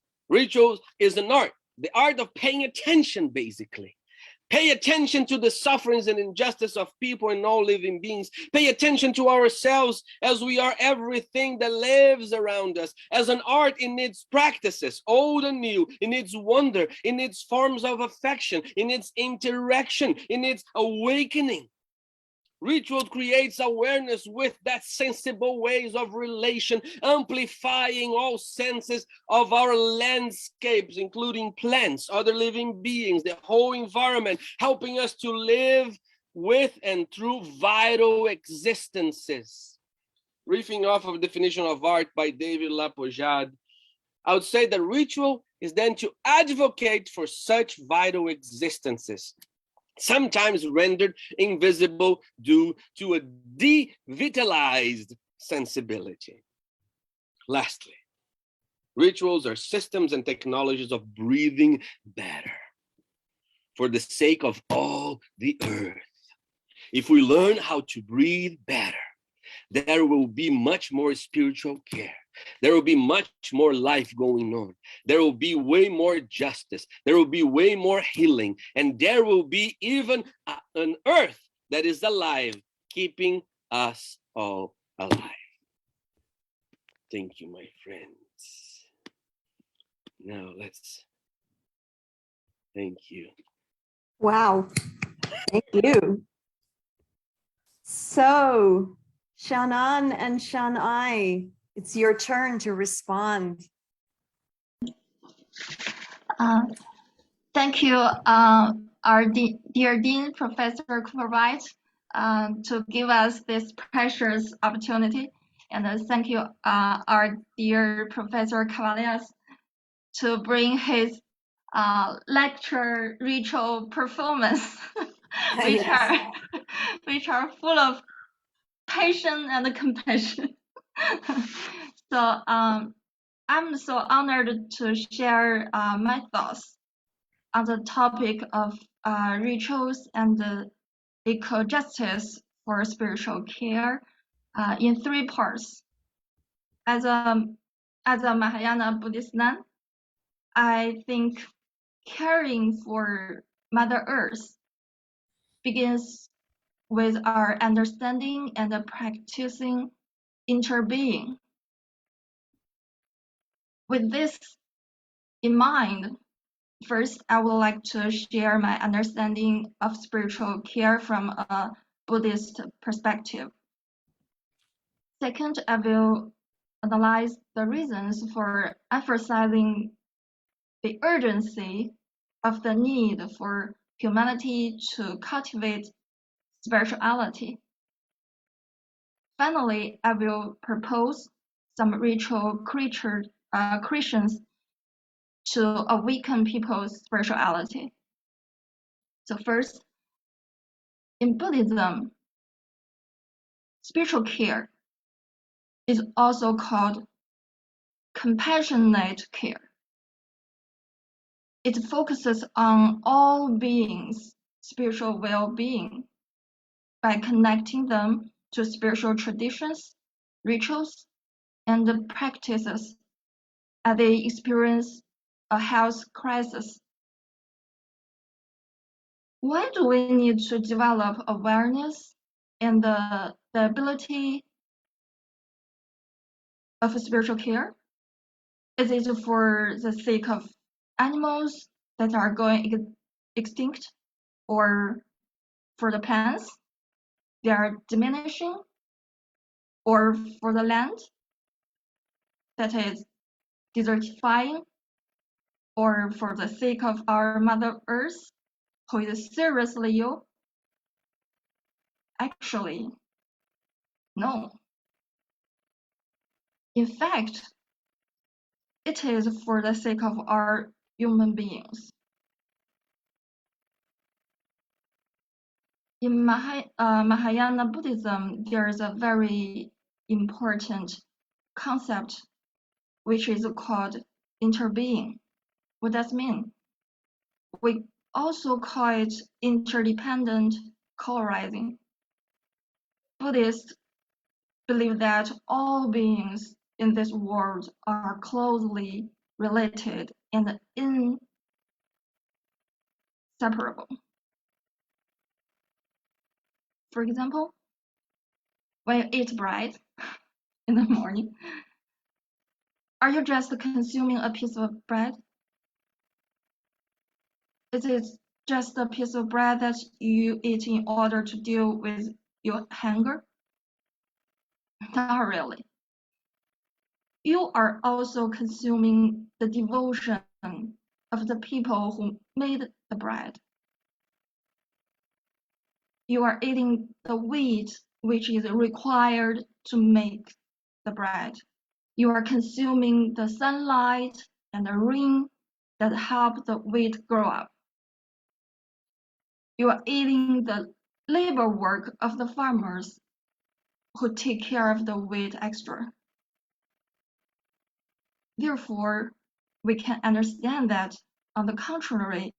is an art, the art of paying attention, basically. Pay attention to the sufferings and injustice of people and all living beings. Pay attention to ourselves as we are everything that lives around us, as an art in its practices, old and new, in its wonder, in its forms of affection, in its interaction, in its awakening. Ritual creates awareness with that sensible ways of relation, amplifying all senses of our landscapes, including plants, other living beings, the whole environment, helping us to live with and through vital existences. Riffing off of a definition of art by David Lapojade, I would say that ritual is then to advocate for such vital existences, sometimes rendered invisible due to a devitalized sensibility. Lastly, rituals are systems and technologies of breathing better for the sake of all the earth. If we learn how to breathe better, there will be much more spiritual care. There will be much more life going on. There will be way more justice. There will be way more healing. And there will be even an earth that is alive, keeping us all alive. Thank you, my friends. Now thank you. Wow, thank you. So, Shannon and Shanai, it's your turn to respond. Thank you, our dear Dean, Professor Cooper White, to give us this precious opportunity. And thank you, our dear Professor Cavallias, to bring his lecture ritual performance, which are full of passion and compassion. So I'm so honored to share my thoughts on the topic of rituals and eco-justice for spiritual care in three parts. As a Mahayana Buddhist nun, I think caring for Mother Earth begins with our understanding and practicing interbeing. With this in mind, first, I would like to share my understanding of spiritual care from a Buddhist perspective. Second, I will analyze the reasons for emphasizing the urgency of the need for humanity to cultivate spirituality. Finally, I will propose some ritual creations to awaken people's spirituality. So first, In Buddhism, spiritual care is also called compassionate care. It focuses on all beings' spiritual well-being by connecting them to spiritual traditions, rituals, and practices as they experience a health crisis. Why do we need to develop awareness and the ability of spiritual care? Is it for the sake of animals that are going extinct, or for the plants that are diminishing, or for the land that is desertifying, or for the sake of our Mother Earth, who is seriously ill? Actually, no. In fact, it is for the sake of our human beings. In Mahayana Buddhism, there is a very important concept which is called interbeing. What does it mean? We also call it interdependent co-arising. Buddhists believe that all beings in this world are closely related and inseparable. For example, when you eat bread in the morning, are you just consuming a piece of bread? Is it just a piece of bread that you eat in order to deal with your hunger? Not really. You are also consuming the devotion of the people who made the bread. You are eating the wheat which is required to make the bread. You are consuming the sunlight and the rain that help the wheat grow up. You are eating the labor work of the farmers who take care of the wheat extra. Therefore, we can understand that, on the contrary,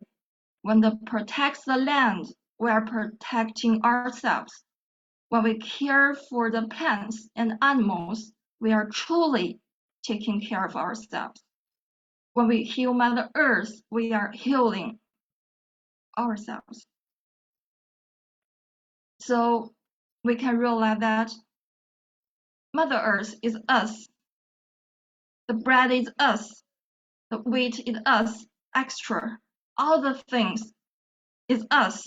when we protect the land, we are protecting ourselves. When we care for the plants and animals, we are truly taking care of ourselves. When we heal Mother Earth, we are healing ourselves. So we can realize that Mother Earth is us. The bread is us. The wheat is us. Extra. All the things is us.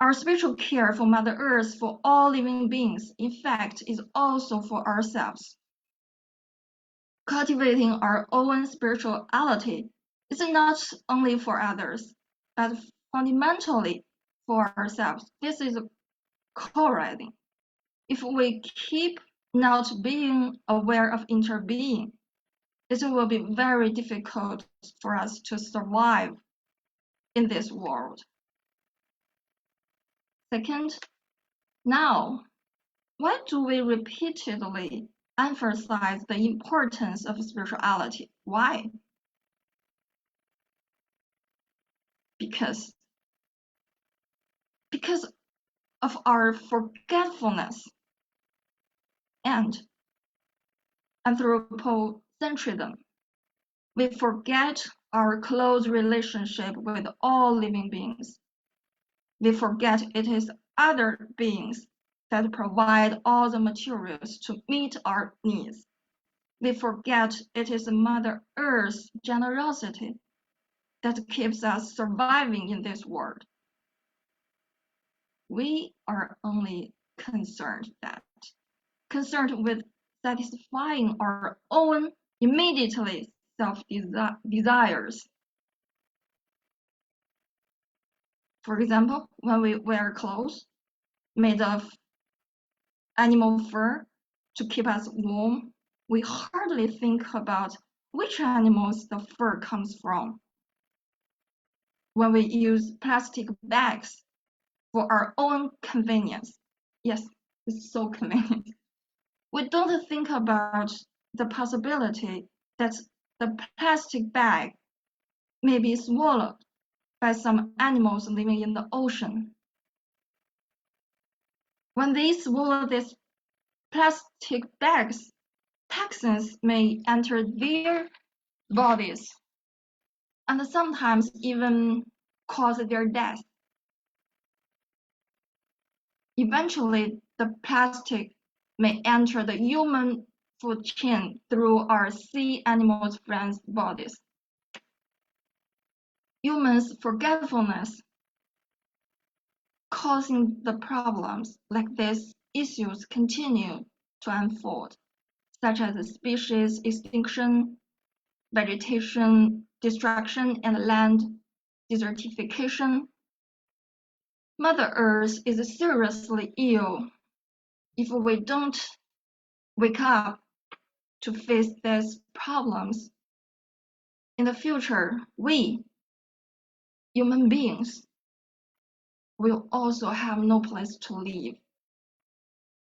Our spiritual care for Mother Earth, for all living beings, in fact, is also for ourselves. Cultivating our own spirituality is not only for others, but fundamentally for ourselves. This is co-arising. If we keep not being aware of interbeing, it will be very difficult for us to survive in this world. Second, now, why do we repeatedly emphasize the importance of spirituality? Why? Because of our forgetfulness and anthropocentrism. We forget our close relationship with all living beings. We forget it is other beings that provide all the materials to meet our needs. We forget it is Mother Earth's generosity that keeps us surviving in this world. We are only concerned with satisfying our own immediately self-desires. For example, when we wear clothes made of animal fur to keep us warm, we hardly think about which animals the fur comes from. when we use plastic bags for our own convenience. Yes, it's so convenient. We don't think about the possibility that the plastic bag may be swallowed by some animals living in the ocean. When they swallow these plastic bags, toxins may enter their bodies and sometimes even cause their death. Eventually, the plastic may enter the human food chain through our sea animals' friends' bodies. Humans' forgetfulness causing the problems like these issues continue to unfold, such as species extinction, vegetation destruction, and land desertification. Mother Earth is seriously ill if we don't wake up to face these problems. In the future, we, human beings, will also have no place to live.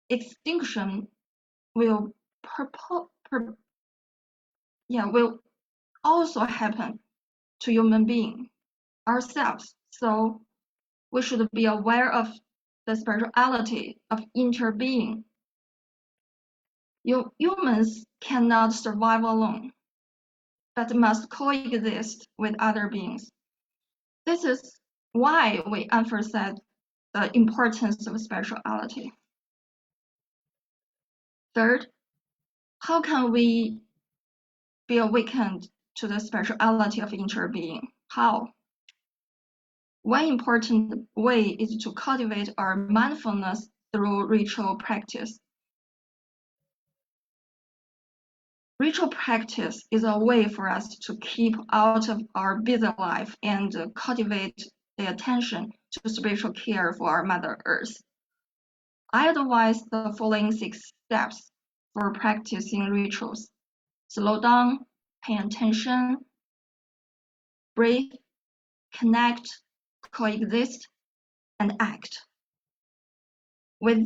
Extinction will also happen to human beings ourselves. So we should be aware of the spirituality of interbeing. Humans cannot survive alone, but must coexist with other beings. This is why we emphasize the importance of spirituality. Third, how can we be awakened to the spirituality of interbeing? How? One important way is to cultivate our mindfulness through ritual practice. Ritual practice is a way for us to keep out of our busy life and cultivate the attention to spiritual care for our Mother Earth. I advise the following 6 steps for practicing rituals. Slow down, pay attention, breathe, connect, coexist, and act. With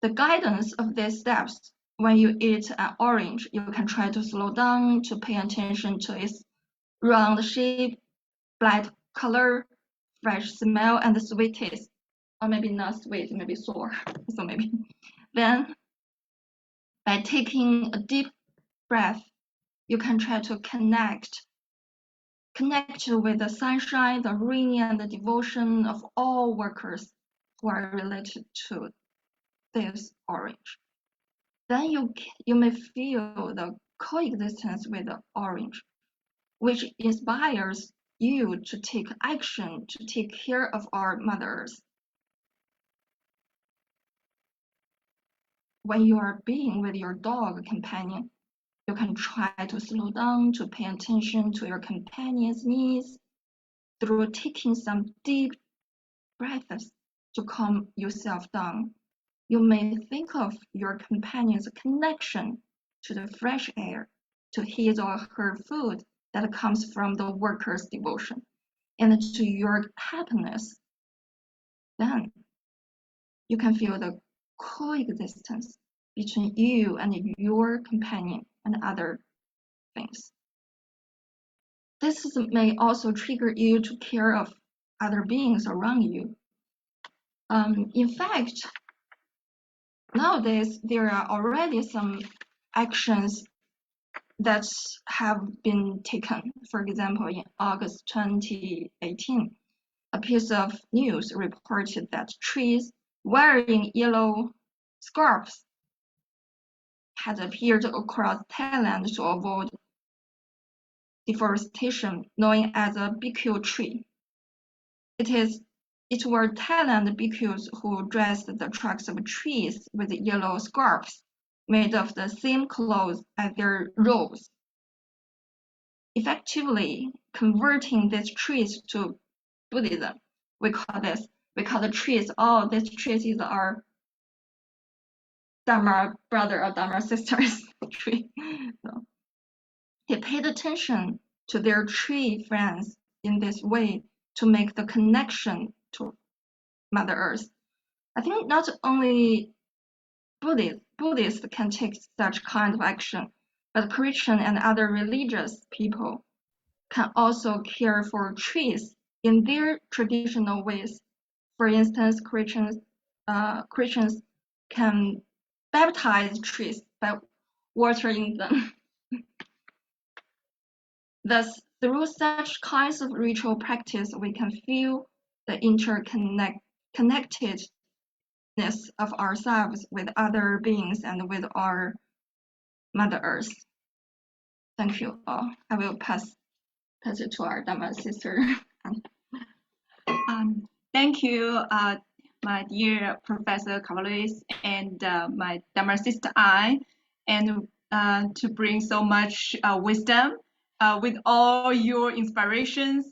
the guidance of these steps, when you eat an orange, you can try to slow down to pay attention to its round shape, bright color, fresh smell, and sweet taste. Or maybe not sweet, maybe sour. So maybe. Then, by taking a deep breath, you can try to connect with the sunshine, the rain, and the devotion of all workers who are related to this orange. Then you may feel the coexistence with the orange, which inspires you to take action to take care of our mothers. When you are being with your dog companion, you can try to slow down to pay attention to your companion's needs through taking some deep breaths to calm yourself down. You may think of your companion's connection to the fresh air, to his or her food that comes from the worker's devotion, and to your happiness. Then you can feel the coexistence between you and your companion and other things. This may also trigger you to care of other beings around you. In fact, nowadays there are already some actions that have been taken. For example, in August 2018, a piece of news reported that trees wearing yellow scarves had appeared across Thailand to avoid deforestation, known as a BQ tree. It were Thailand BQs who dressed the trunks of trees with yellow scarves made of the same clothes as their robes, effectively converting these trees to Buddhism. We call the trees, oh, these trees is our Dharma brother or Dharma sisters tree. So, he paid attention to their tree friends in this way to make the connection to Mother Earth. I think not only Buddhists can take such kind of action, but Christian and other religious people can also care for trees in their traditional ways. For instance, Christians can baptize trees by watering them. Thus, through such kinds of ritual practice, we can feel the interconnectedness of ourselves with other beings and with our Mother Earth. Thank you all. I will pass it to our Dharma sister. Thank you, my dear Professor Cavalis and my Dharma sister I, and to bring so much wisdom with all your inspirations.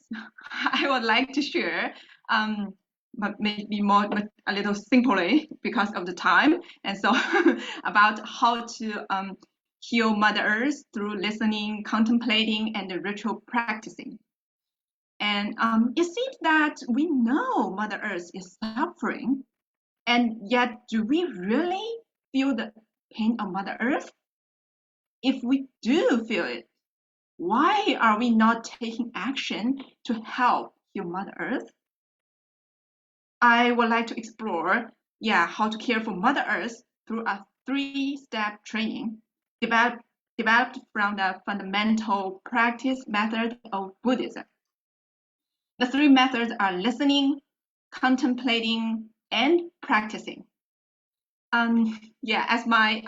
I would like to share, but maybe more a little simply because of the time, and so about how to heal Mother Earth through listening, contemplating, and ritual practicing. And it seems that we know Mother Earth is suffering, and yet do we really feel the pain of Mother Earth? If we do feel it, why are we not taking action to help heal Mother Earth? I would like to explore, how to care for Mother Earth through a 3-step training developed from the fundamental practice method of Buddhism. The 3 methods are listening, contemplating, and practicing. As my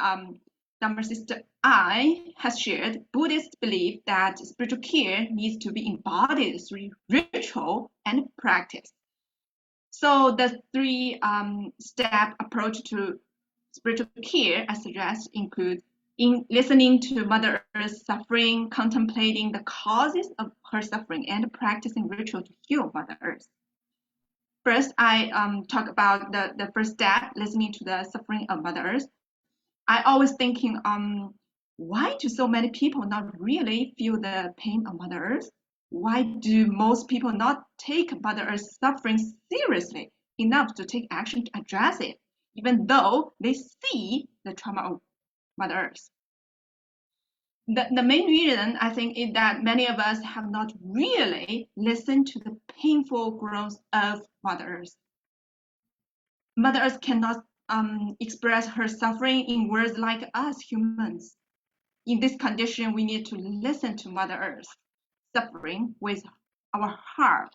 Dharma sister I has shared, Buddhists believe that spiritual care needs to be embodied through ritual and practice. So the 3-step approach to spiritual care I suggest include in listening to Mother Earth's suffering, contemplating the causes of her suffering, and practicing ritual to heal Mother Earth. First, I talk about the first step, listening to the suffering of Mother Earth. I always thinking, why do so many people not really feel the pain of Mother Earth? Why do most people not take Mother Earth's suffering seriously enough to take action to address it, even though they see the trauma of Mother Earth? The main reason, I think, is that many of us have not really listened to the painful groans of Mother Earth. Mother Earth cannot express her suffering in words like us humans. In this condition, we need to listen to Mother Earth suffering with our heart.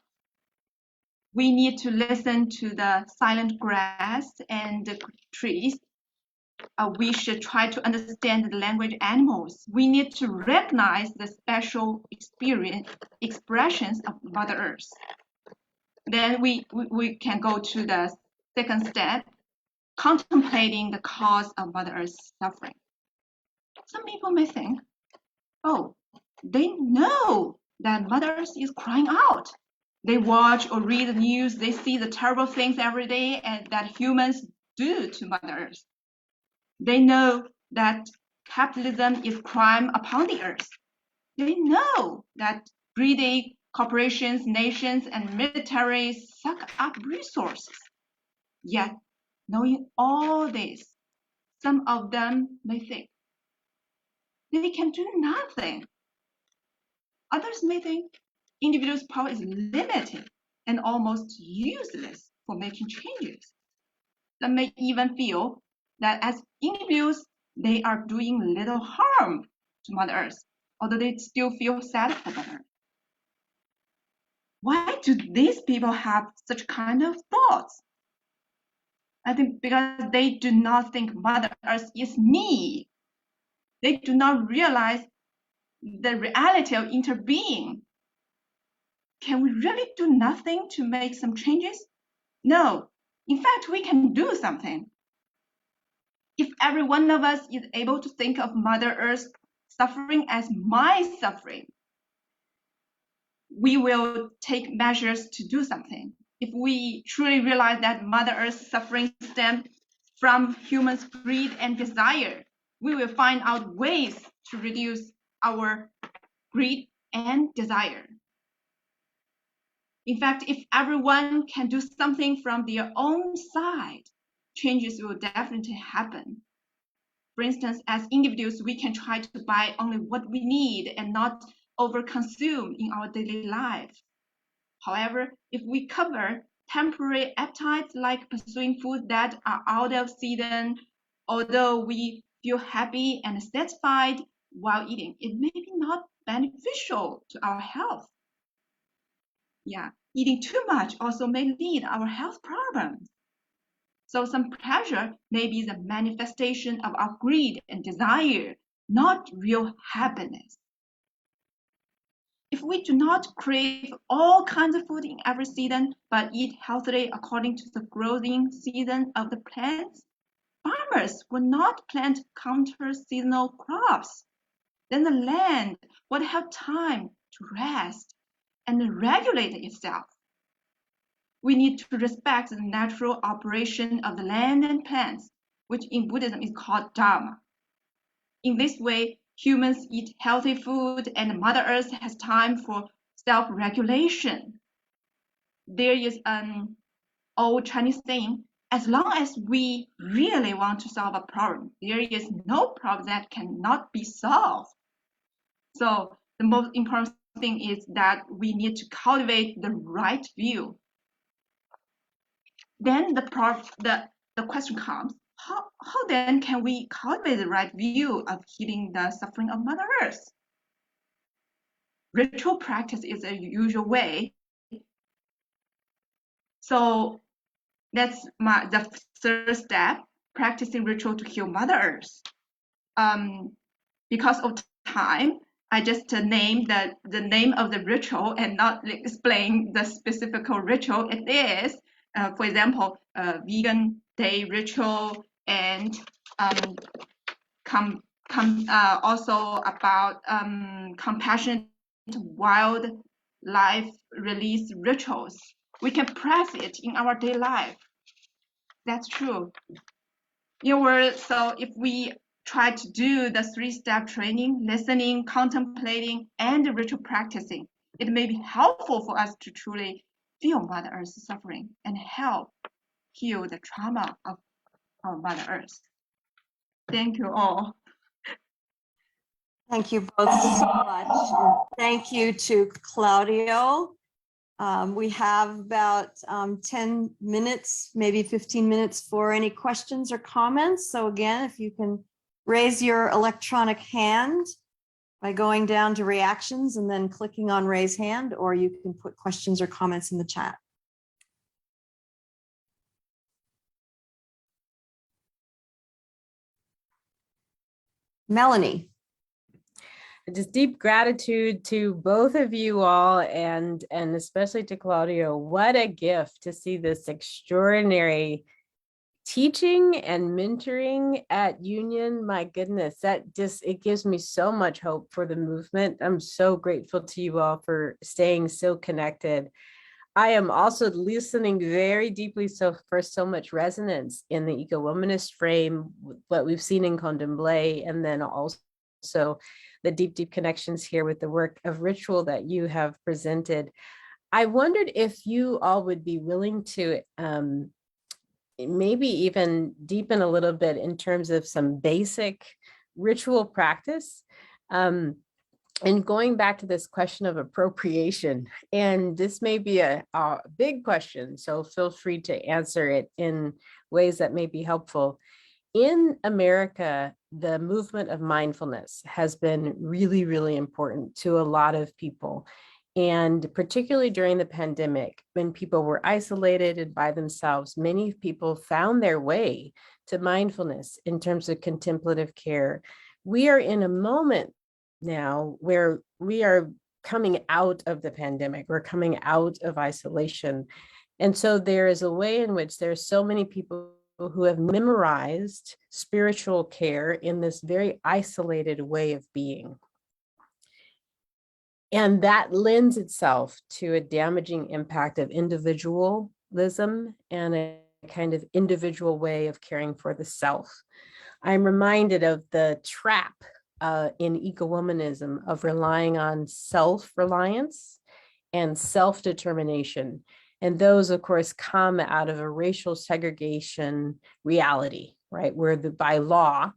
We need to listen to the silent grass and the trees. We should try to understand the language animals. We need to recognize the special expressions of Mother Earth. Then we can go to the second step, contemplating the cause of Mother Earth's suffering. Some people may think, oh, they know that Mother Earth is crying out. They watch or read the news, they see the terrible things every day and that humans do to Mother Earth. They know that capitalism is crime upon the earth. They know that greedy corporations, nations, and militaries suck up resources. Yet, knowing all this, some of them may think they can do nothing. Others may think individuals' power is limited and almost useless for making changes. Some may even feel that as individuals, they are doing little harm to Mother Earth, although they still feel sad for Mother Earth. Why do these people have such kind of thoughts? I think because they do not think Mother Earth is me. They do not realize the reality of interbeing. Can we really do nothing to make some changes? No. In fact, we can do something. If every one of us is able to think of Mother Earth's suffering as my suffering, we will take measures to do something. If we truly realize that Mother Earth's suffering stems from humans' greed and desire, we will find out ways to reduce our greed and desire. In fact, if everyone can do something from their own side, changes will definitely happen. For instance, as individuals, we can try to buy only what we need and not overconsume in our daily life. However, if we cover temporary appetites like pursuing food that are out of season, although we feel happy and satisfied while eating, it may be not beneficial to our health. Yeah, eating too much also may lead our health problems. So some pleasure may be the manifestation of our greed and desire, not real happiness. If we do not crave all kinds of food in every season, but eat healthily according to the growing season of the plants, farmers will not plant counter-seasonal crops. Then the land would have time to rest and regulate itself. We need to respect the natural operation of the land and plants, which in Buddhism is called Dharma. In this way, humans eat healthy food and Mother Earth has time for self-regulation. There is an old Chinese saying, as long as we really want to solve a problem, there is no problem that cannot be solved. So the most important thing is that we need to cultivate the right view. Then the question comes, how then can we cultivate the right view of healing the suffering of Mother Earth? Ritual practice is a usual way. So that's the third step, practicing ritual to heal Mother Earth. Because of time, I just named the name of the ritual and not explain the specific ritual it is. For example, vegan day ritual and also about compassionate wildlife release rituals. We can practice it in our daily life. That's true. So if we try to do the 3-step training, listening, contemplating, and ritual practicing, it may be helpful for us to truly feel Mother Earth's suffering and help heal the trauma of our Mother Earth. Thank you all. Thank you both so much. And thank you to Claudio. We have about 10 minutes, maybe 15 minutes for any questions or comments. So again, if you can raise your electronic hand by going down to reactions and then clicking on raise hand, or you can put questions or comments in the chat. Melanie. Just deep gratitude to both of you all and especially to Claudio. What a gift to see this extraordinary teaching and mentoring at Union. My goodness, it gives me so much hope for the movement. I'm so grateful to you all for staying so connected. I am also listening very deeply for so much resonance in the eco-womanist frame, what we've seen in Candomblé, and then also the deep connections here with the work of ritual that you have presented. I wondered if you all would be willing to maybe even deepen a little bit in terms of some basic ritual practice. And going back to this question of appropriation, and this may be a big question, so feel free to answer it in ways that may be helpful. In America, the movement of mindfulness has been really, really important to a lot of people. And particularly during the pandemic, when people were isolated and by themselves, many people found their way to mindfulness in terms of contemplative care. We are in a moment now where we are coming out of the pandemic, we're coming out of isolation. And so there is a way in which there's so many people who have memorized spiritual care in this very isolated way of being. And that lends itself to a damaging impact of individualism and a kind of individual way of caring for the self. I'm reminded of the trap in eco-womanism of relying on self-reliance and self-determination. And those, of course, come out of a racial segregation reality, right? Where by law,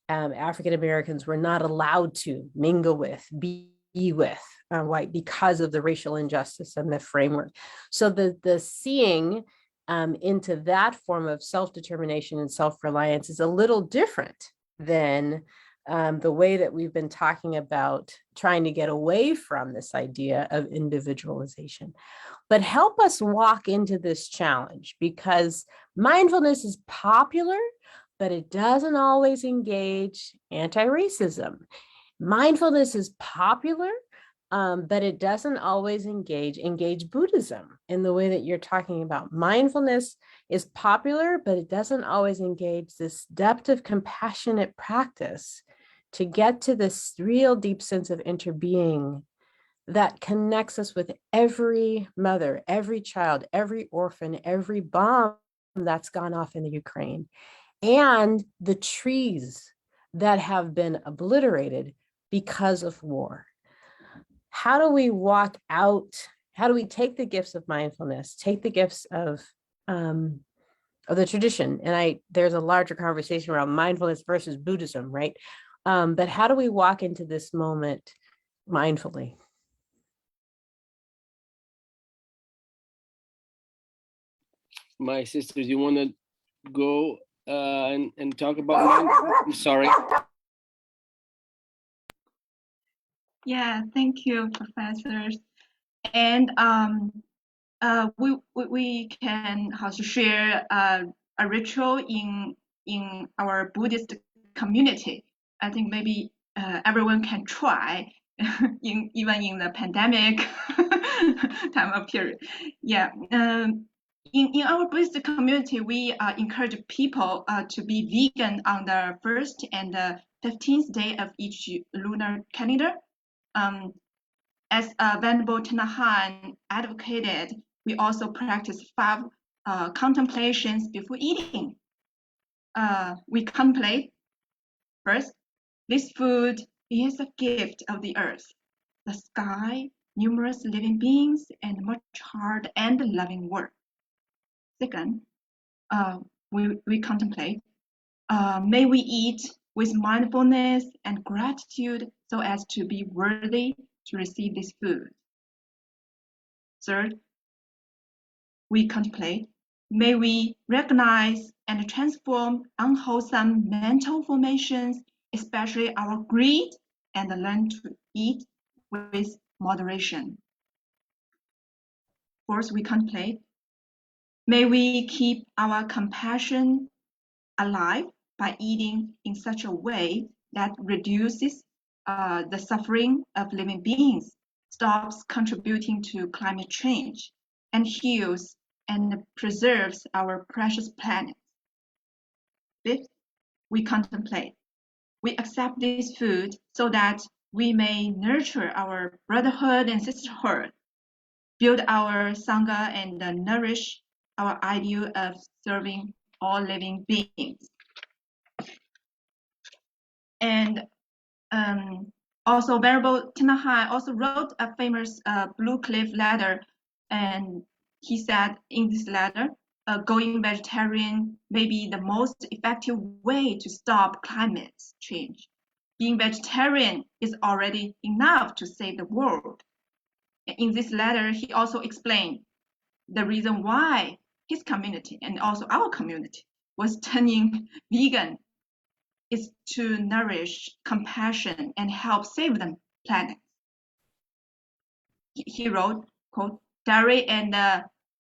African Americans were not allowed to mingle with, be with white because of the racial injustice and the framework. So the seeing into that form of self-determination and self-reliance is a little different than the way that we've been talking about trying to get away from this idea of individualization. But help us walk into this challenge, because mindfulness is popular, but it doesn't always engage anti-racism. Mindfulness is popular, but it doesn't always engage Buddhism in the way that you're talking about. Mindfulness is popular, but it doesn't always engage this depth of compassionate practice to get to this real deep sense of interbeing that connects us with every mother, every child, every orphan, every bomb that's gone off in the Ukraine, and the trees that have been obliterated because of war. How do we walk out? How do we take the gifts of mindfulness, take the gifts of the tradition? And there's a larger conversation around mindfulness versus Buddhism, right? But how do we walk into this moment mindfully? My sisters, you want to go and talk about I'm sorry. Yeah, thank you, professors. And we can also share a ritual in our Buddhist community. I think maybe everyone can try, even in the pandemic time of period. Yeah. In our Buddhist community, we encourage people to be vegan on the 1st and the 15th day of each lunar calendar. As Venerable Tenahan advocated, we also practice 5 contemplations before eating. We contemplate first, this food is a gift of the earth, the sky, numerous living beings, and much hard and loving work. Second, we contemplate, may we eat with mindfulness and gratitude so as to be worthy to receive this food. Third, we contemplate, may we recognize and transform unwholesome mental formations, especially our greed, and learn to eat with moderation. Fourth, we contemplate, may we keep our compassion alive by eating in such a way that reduces the suffering of living beings, stops contributing to climate change, and heals and preserves our precious planet. Fifth, we contemplate. We accept this food so that we may nurture our brotherhood and sisterhood, build our Sangha, and nourish our ideal of serving all living beings. And also Venerable Tenahan also wrote a famous Blue Cliff letter, and he said in this letter, going vegetarian may be the most effective way to stop climate change. Being vegetarian is already enough to save the world. In this letter, he also explained the reason why his community and also our community was turning vegan is to nourish compassion and help save the planet. He wrote, quote, dairy and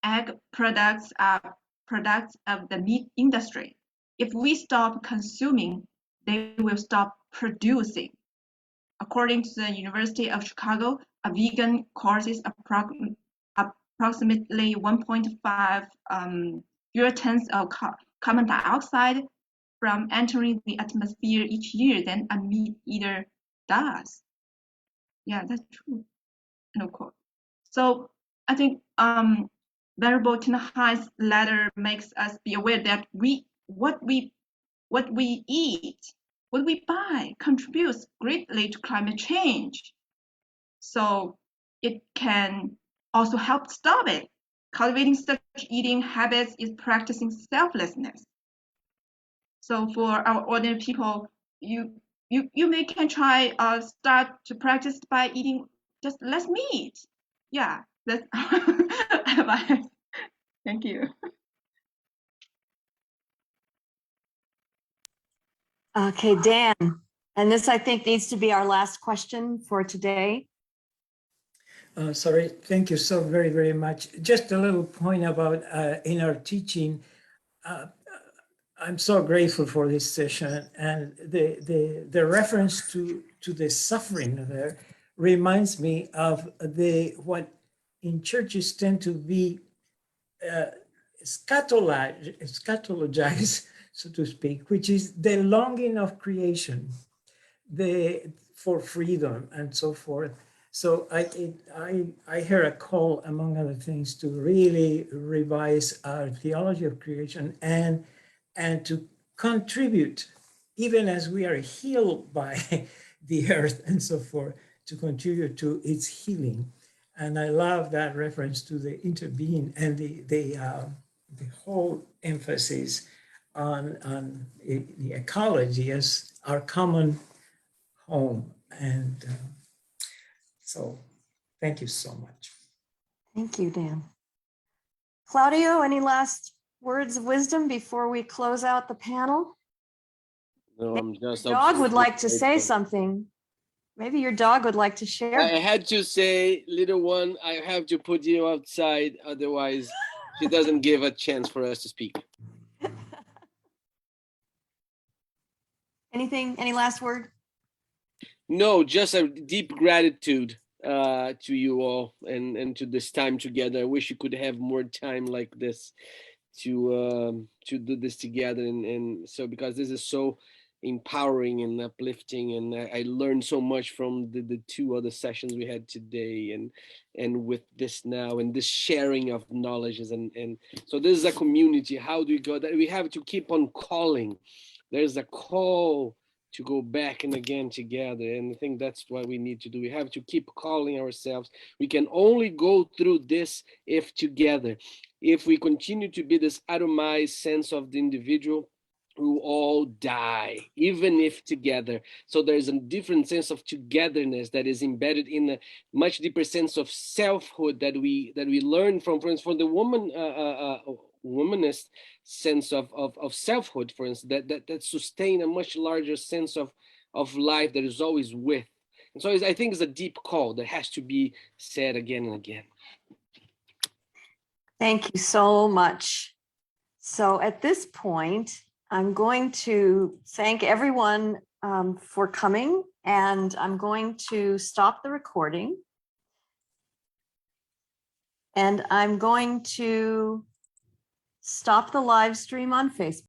egg products are products of the meat industry. If we stop consuming, they will stop producing. According to the University of Chicago, a vegan causes approximately 1.5 kilotons of carbon dioxide from entering the atmosphere each year than a meat eater does. Yeah, that's true. No quote. So I think Venerable Tenahan's letter makes us be aware that what we eat, what we buy contributes greatly to climate change. So it can also help stop it. Cultivating such eating habits is practicing selflessness. So for our ordinary people, you can try start to practice by eating just less meat. Yeah, that's advice. Thank you. Okay, Dan, and this I think needs to be our last question for today. Sorry, thank you so very, very much. Just a little point about in our teaching. I'm so grateful for this session, and the reference to the suffering there reminds me of what in churches tend to be scatologized, so to speak, which is the longing of creation, for freedom and so forth. So I hear a call, among other things, to really revise our theology of creation and to contribute, even as we are healed by the earth and so forth, to contribute to its healing. And I love that reference to the interbeing and the whole emphasis on the ecology as our common home. And so thank you so much. Thank you, Dan. Claudio, any last words of wisdom before we close out the panel? No, I'm just. Your dog would like to say grateful. something. Maybe your dog would like to share. I had to say, little one, I have to put you outside, otherwise she doesn't give a chance for us to speak. Anything, any last word? No, just a deep gratitude to you all and to this time together. I wish you could have more time like this to do this together, and so, because this is so empowering and uplifting, and I learned so much from the two other sessions we had today, and with this now, and this sharing of knowledges, and so this is a community. How do we go? That we have to keep on calling. There's a call to go back and again together, and I think that's what we need to do. We have to keep calling ourselves. We can only go through this if together. If we continue to be this atomized sense of the individual, we will all die, even if together. So there's a different sense of togetherness that is embedded in a much deeper sense of selfhood that we learn from, for instance, for the womanist sense of selfhood, for instance, that sustain a much larger sense of life that is always with. And so I think it's a deep call that has to be said again and again. Thank you so much. So at this point, I'm going to thank everyone for coming, and I'm going to stop the recording. And I'm going to stop the live stream on Facebook.